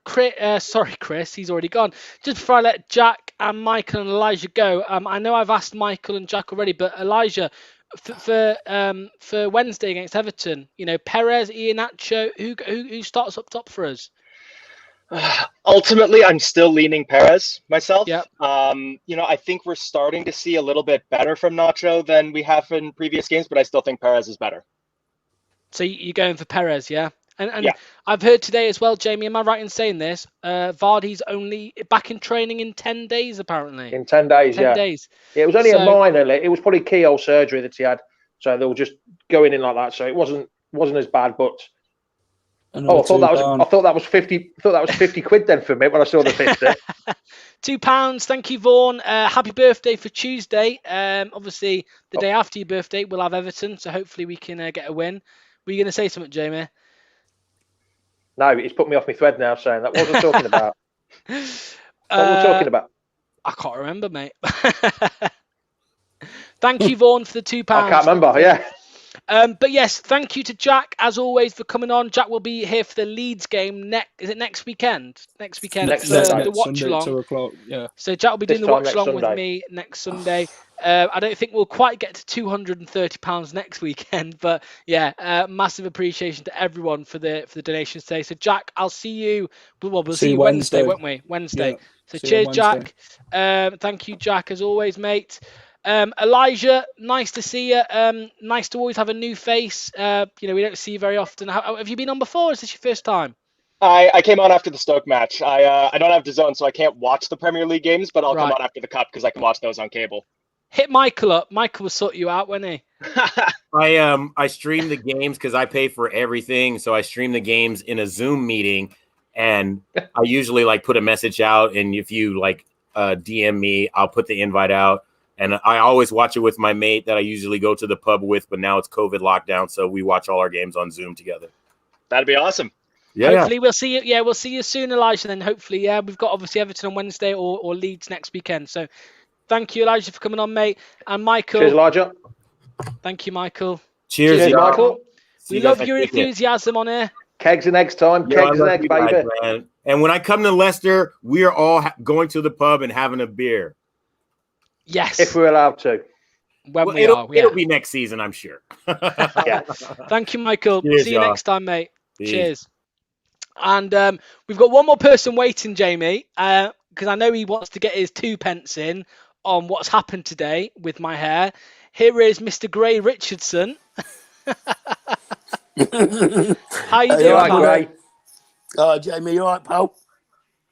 Chris, he's already gone. Just before I let Jack and Michael and Elijah go, I know I've asked Michael and Jack already, but Elijah, for Wednesday against Everton, Perez, Iheanacho, who starts up top for us? Ultimately, I'm still leaning Perez myself. Yep. I think we're starting to see a little bit better from Nacho than we have in previous games, but I still think Perez is better. So you're going for Perez, yeah? And yeah. I've heard today as well, Jamie, am I right in saying this? Vardy's only back in training in 10 days, apparently. In 10 days, 10 days. Yeah, it was only a minor. It was probably keyhole surgery that he had. So they were just going in like that. So it wasn't as bad, but... I thought that was 50. I thought that was 50 quid then for me when I saw the 50. £2. Thank you, Vaughan. Happy birthday for Tuesday. Obviously, the day after your birthday, we'll have Everton, so hopefully we can get a win. Were you going to say something, Jamie? No, it's put me off my thread now, saying that. What was I talking about? What were we talking about? I can't remember, mate. Thank you, Vaughan, for the £2. I can't remember. Yeah. But yes, thank you to Jack as always for coming on. Jack will be here for the Leeds game next weekend? Next weekend. Next Sunday. The Watchalong. 2 o'clock. Yeah. So Jack will be doing the Watchalong with me next Sunday. I don't think we'll quite get to £230 next weekend, but yeah, massive appreciation to everyone for the donations today. So Jack, I'll see you. We'll see you Wednesday, won't we? Wednesday. Yeah. So cheers, Jack. Thank you, Jack, as always, mate. Elijah, nice to see you. Nice to always have a new face. We don't see you very often. Have you been on before? Or is this your first time? I came on after the Stoke match. I don't have DAZN, so I can't watch the Premier League games, but I'll come on after the Cup because I can watch those on cable. Hit Michael up. Michael will sort you out, won't he? I stream the games because I pay for everything. So I stream the games in a Zoom meeting, and I usually put a message out. And if you DM me, I'll put the invite out. And I always watch it with my mate that I usually go to the pub with, but now it's COVID lockdown, so we watch all our games on Zoom together. That'd be awesome. Yeah. Hopefully we'll see you. Yeah, we'll see you soon, Elijah. And then hopefully, we've got obviously Everton on Wednesday or Leeds next weekend. So thank you, Elijah, for coming on, mate. And Michael. Cheers, Elijah. Thank you, Michael. Cheers Michael. We love your enthusiasm on here. Kegs and eggs time. Kegs and eggs, baby. Guys, and when I come to Leicester, we are all going to the pub and having a beer. Yes. If we're allowed to. It'll be next season, I'm sure. Yeah. Thank you, Michael. Cheers, see you next time, mate. Peace. Cheers. And we've got one more person waiting, Jamie, because I know he wants to get his 2 pence in on what's happened today with my hair. Here is Mr. Gray Richardson. How you doing, pal? Gray? Jamie, you all right, pal?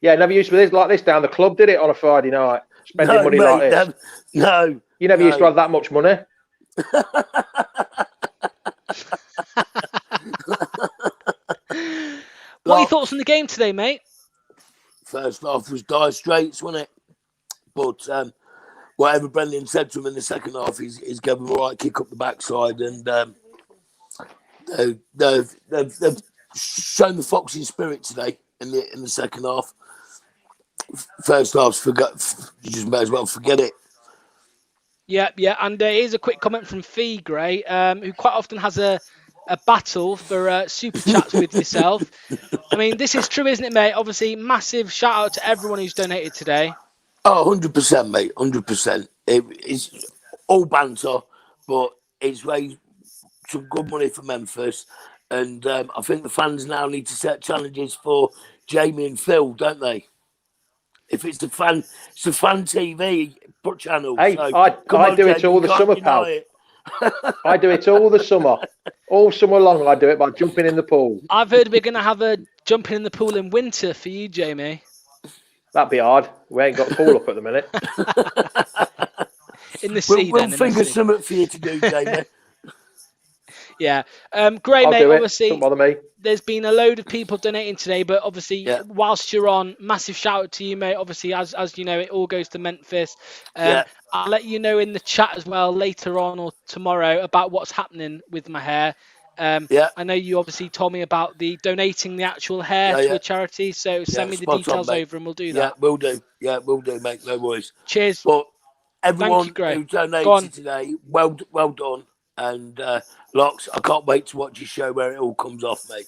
Yeah, never used to be like this down the club, did it, on a Friday night? Spending money like this. No. You never used to have that much money. What are your thoughts on the game today, mate? First half was dire straits, wasn't it? But whatever Brendan said to him in the second half, he's gave him a right kick up the backside, and they've shown the Foxing spirit today in the second half. first half, you just may as well forget it. Yeah, and here's a quick comment from Fee Gray, who quite often has a battle for super chats with yourself. I mean, this is true, isn't it, mate? Obviously, massive shout out to everyone who's donated today. Oh, 100%, mate, 100%. It's all banter, but it's raised some good money for Memphis. And I think the fans now need to set challenges for Jamie and Phil, don't they? If it's the fan TV channel. Hey, so, I do it all the summer, pal. I do it all the summer. All summer long, I do it by jumping in the pool. I've heard we're going to have a jumping in the pool in winter for you, Jamie. That'd be hard. We ain't got the pool up at the minute. In the sea, we'll figure something for you to do, Jamie. Yeah. Great, mate. Obviously, don't bother me. There's been a load of people donating today, but obviously, whilst you're on, massive shout out to you, mate. Obviously, as you know, it all goes to Memphis. I'll let you know in the chat as well later on or tomorrow about what's happening with my hair. I know you obviously told me about donating the actual hair to a charity, so send me the details over and we'll do that. Yeah, we'll do. Yeah, we'll do, mate. No worries. Cheers. But everyone Thank you, who donated today, well done. And Lox, I can't wait to watch your show where it all comes off, mate.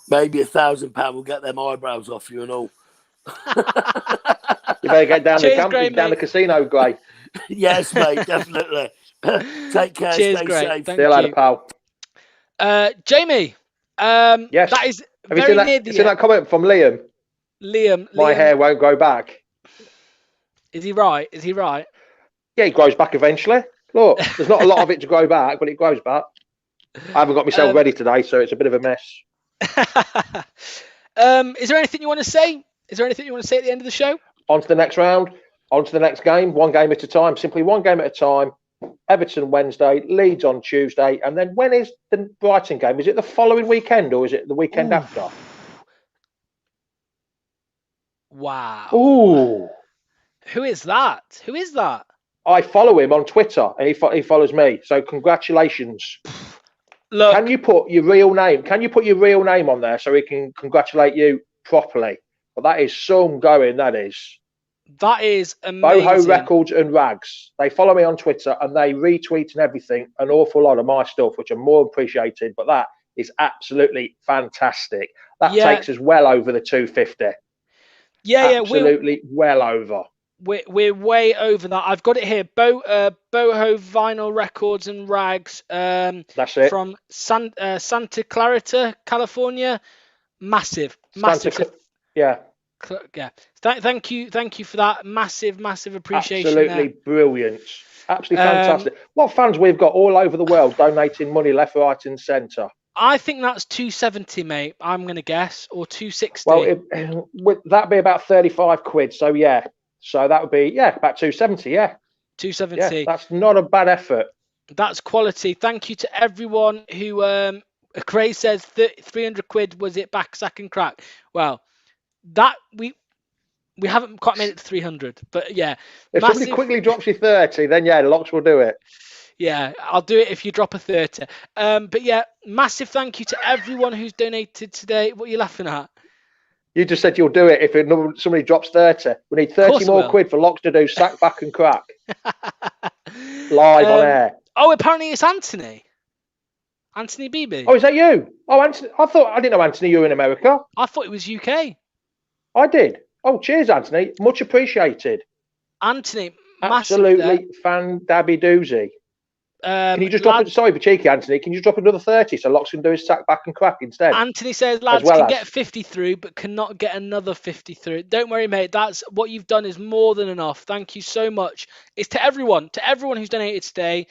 Maybe £1,000 will get them eyebrows off you and all. You better get down the casino, Gray. Yes, mate, definitely. Take care. Cheers, stay Gray. safe. See you later, pal. Jamie. Yes. That is Have you very near seen that comment from Liam? My hair won't grow back. Is he right? Yeah, it grows back eventually. Look, there's not a lot of it to grow back, but it grows back. I haven't got myself ready today, so it's a bit of a mess. Is there anything you want to say? Is there anything you want to say at the end of the show? On to the next round. On to the next game. One game at a time. Simply one game at a time. Everton Wednesday, Leeds on Tuesday, and then when is the Brighton game? Is it the following weekend or is it the weekend after? Wow. Ooh. Who is that? I follow him on Twitter, and he follows me. So congratulations. Look, can you put your real name? Can you put your real name on there so he can congratulate you properly? But that is some going. That is amazing. Boho Records and Rags. They follow me on Twitter and they retweet and everything, an awful lot of my stuff, which I'm more appreciated. But that is absolutely fantastic. That takes us well over the 250. Absolutely well over. We're way over that. I've got it here. Boho Vinyl Records and Rags. That's it. From Santa Clarita, California. Massive. Yeah. Thank you for that. Massive appreciation. Absolutely there. Brilliant. Absolutely fantastic. What fans we've got all over the world donating money left, right, and centre. I think that's 270, mate. I'm going to guess, or 260. Well, that'd be about 35 quid. So yeah. So that would be about 270. Yeah. 270. Yeah, that's not a bad effort. That's quality. Thank you to everyone who. Craig says 300 quid. Was it back, sack and crack? Well, that we haven't quite made it to 300, but yeah. If somebody quickly drops you 30, then Lox will do it. Yeah, I'll do it if you drop a 30. But yeah, massive thank you to everyone who's donated today. What are you laughing at? You just said you'll do it if somebody drops 30. We need 30 more quid for Lox to do sack, back and crack. Live on air. Oh, apparently it's Anthony. Anthony Beebe. Oh, is that you? Oh, Anthony. I didn't know, Anthony, you were in America. I thought it was UK. I did. Oh, cheers, Anthony. Much appreciated. Anthony, absolutely fan-dabby doozy. Can you just drop it? Sorry for cheeky, Anthony. Can you drop another 30 so Lox can do his sack, back and crack instead? Anthony says, lads can get 50 through, but cannot get another 50 through. Don't worry, mate. That's what you've done is more than enough. Thank you so much. It's to everyone who's donated today.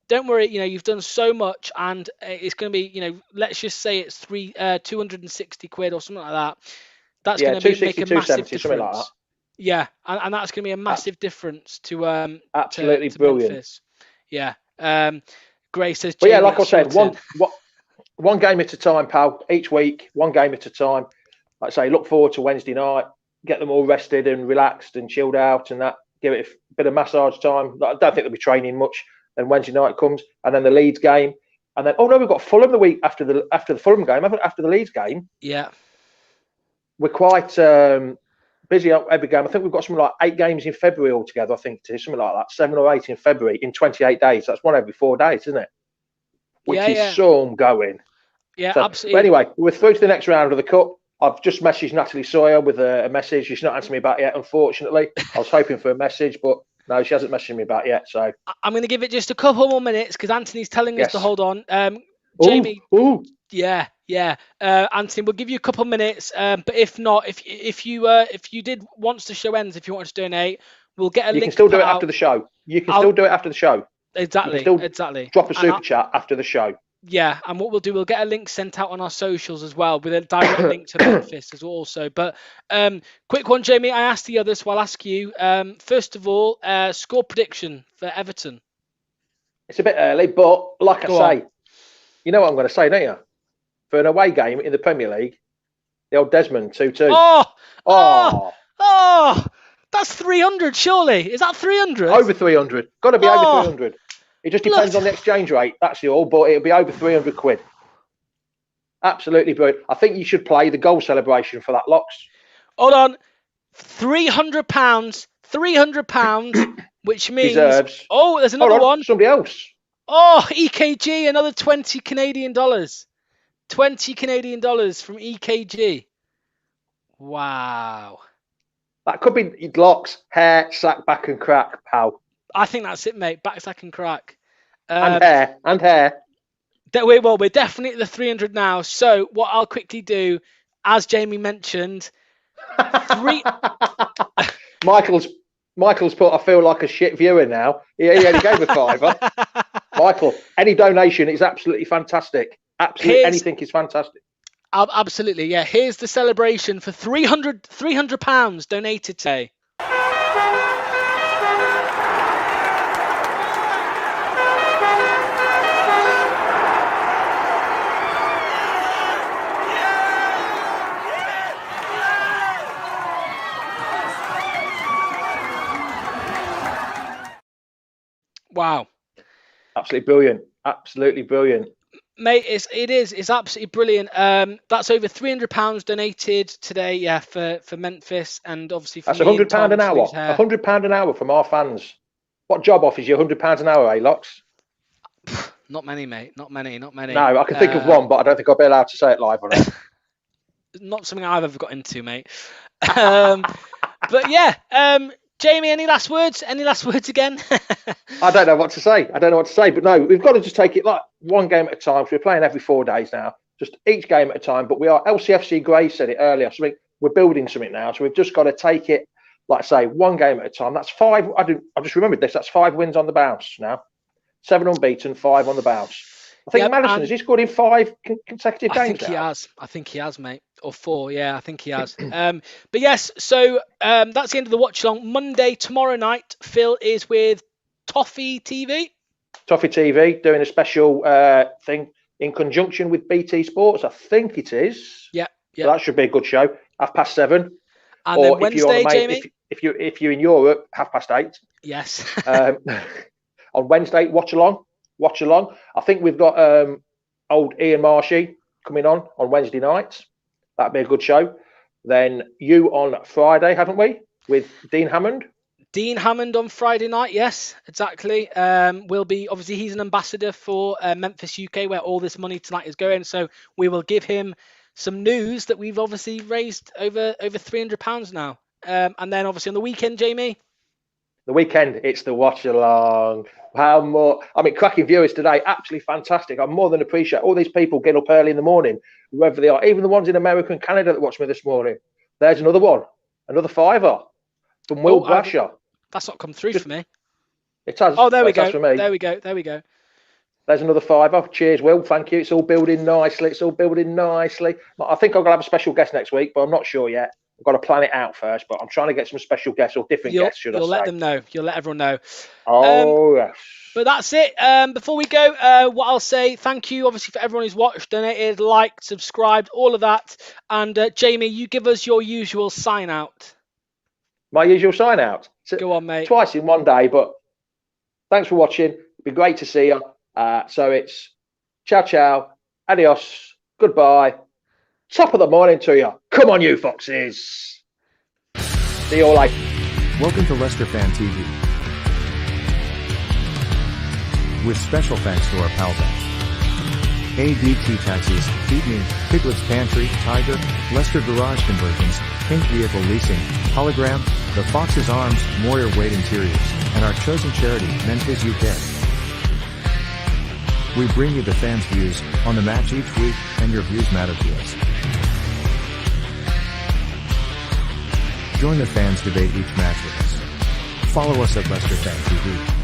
Don't worry, you've done so much, and it's going to be, let's just say it's 260 quid or something like that. That's going to make a massive difference. Something like that. Yeah, and that's going to be a massive difference to absolutely to brilliant. Memphis. Yeah. Gray says, but like I said, one game at a time, pal. Each week, one game at a time. Like I say, look forward to Wednesday night. Get them all rested and relaxed and chilled out, and that. Give it a bit of massage time. I don't think they'll be training much. Then Wednesday night comes, and then the Leeds game, and then we've got Fulham the week after the Fulham game, after the Leeds game. Yeah, we're quite busy every game. I think we've got something like 8 games in February altogether. I think it is something like that, 7 or 8 in February in 28 days. That's one every 4 days, isn't it? Which is some going. Yeah, so, absolutely. But anyway, we're through to the next round of the Cup. I've just messaged Natalie Sawyer with a message. She's not answered me back yet, unfortunately. I was hoping for a message, but no, she hasn't messaged me back yet. So I'm going to give it just a couple more minutes because Anthony's telling us to hold on. Jamie. Yeah. Anthony, we'll give you a couple of minutes. But if not, if you did want to show ends, if you want to donate, we'll get a link. You can still do it after the show. You can still do it after the show. Exactly. Exactly. Drop a super chat after the show. Yeah, and what we'll do, we'll get a link sent out on our socials as well with a direct link to Memphis as well. But quick one, Jamie. I asked the others, so I'll ask you. First of all, score prediction for Everton. It's a bit early, but like I say, you know what I'm going to say, don't you? For an away game in the Premier League, the old Desmond 2-2. Oh, that's 300, surely. Is that 300? Over 300. Got to be over 300. It just depends on the exchange rate. That's all, but it'll be over 300 quid. Absolutely brilliant. I think you should play the goal celebration for that, Lox. Hold on. £300. £300, which means... Deserves. Oh, there's another one. Somebody else. Oh, EKG, another $20 Canadian. $20 Canadian from EKG. Wow. That could be Lox, hair, sack, back and crack, pal. I think that's it, mate. Back, sack and crack. And hair. We're definitely at the 300 now. So what I'll quickly do, as Jamie mentioned, Michael's put, I feel like a shit viewer now. He only gave a £5. Michael, any donation is absolutely fantastic. Absolutely anything is fantastic. Absolutely, yeah. Here's the celebration for £300 donated today. Wow. Absolutely brilliant. Absolutely brilliant. Mate, it's absolutely brilliant. That's over £300 donated today, yeah, for Memphis, and obviously for that's £100 an hour. £100 an hour from our fans. What job offers you £100 an hour, eh, Lox? Not many, mate. Not many. No, I can think of one, but I don't think I'll be allowed to say it live on it. Not something I've ever got into, mate. But yeah, Jamie, any last words? Any last words again? I don't know what to say. But no, we've got to just take it like one game at a time. So we're playing every 4 days now, just each game at a time. But we are, LCFC Gray said it earlier, so we're building something now. So we've just got to take it, like I say, one game at a time. That's 5. I just remembered this. That's 5 wins on the bounce now. 7 unbeaten, 5 on the bounce. I think Madison, has he scored in 5 consecutive games now? I think he has, mate. Or 4, yeah, I think he has. But yes, so that's the end of the watch along. Monday, tomorrow night, Phil is with Toffee TV. Toffee TV doing a special thing in conjunction with BT Sports. I think it is. Yeah. So that should be a good show. 8:30. And then Wednesday, Jamie. If you're in Europe, 8:30. Yes. On Wednesday, Watchalong. I think we've got old Ian Marshy coming on Wednesday night. That'd be a good show. Then you on Friday, haven't we? With Dean Hammond. Dean Hammond on Friday night, yes, exactly. Will be, obviously, he's an ambassador for Memphis, UK, where all this money tonight is going. So we will give him some news that we've obviously raised over £300 now. And then obviously on the weekend, Jamie. The weekend, it's the watch along. Cracking viewers today, absolutely fantastic. I more than appreciate all these people getting up early in the morning, wherever they are, even the ones in America and Canada that watched me this morning. There's another one, another £5 from Will Brasher. That's not come through for me. It has. Oh, there we go. For me. There we go. There's another £5. Cheers, Will. Thank you. It's all building nicely. I think I'm going to have a special guest next week, but I'm not sure yet. I've got to plan it out first, but I'm trying to get some special guests or different guests, should I say. You'll let them know. You'll let everyone know. Oh, yes. But that's it. Before we go, what I'll say, thank you, obviously, for everyone who's watched, donated, liked, subscribed, all of that. And Jamie, you give us your usual sign out. My usual sign out? Go on, mate. Twice in one day, but thanks for watching. It'd be great to see you. So it's ciao, ciao, adios, goodbye. Top of the morning to you. Come on, you foxes. See you all later. Welcome to Leicester Fan TV. With special thanks to our pals at ADT Taxis, Feed Me, Piglet's Pantry, Tiger, Leicester Garage Conversions, Pink Vehicle Leasing, Hologram, The Fox's Arms, Moyer Wade Interiors, and our chosen charity, Memphis UK. We bring you the fans' views on the match each week, and your views matter to us. Join the fans debate each match with us. Follow us at Leicester Fan TV.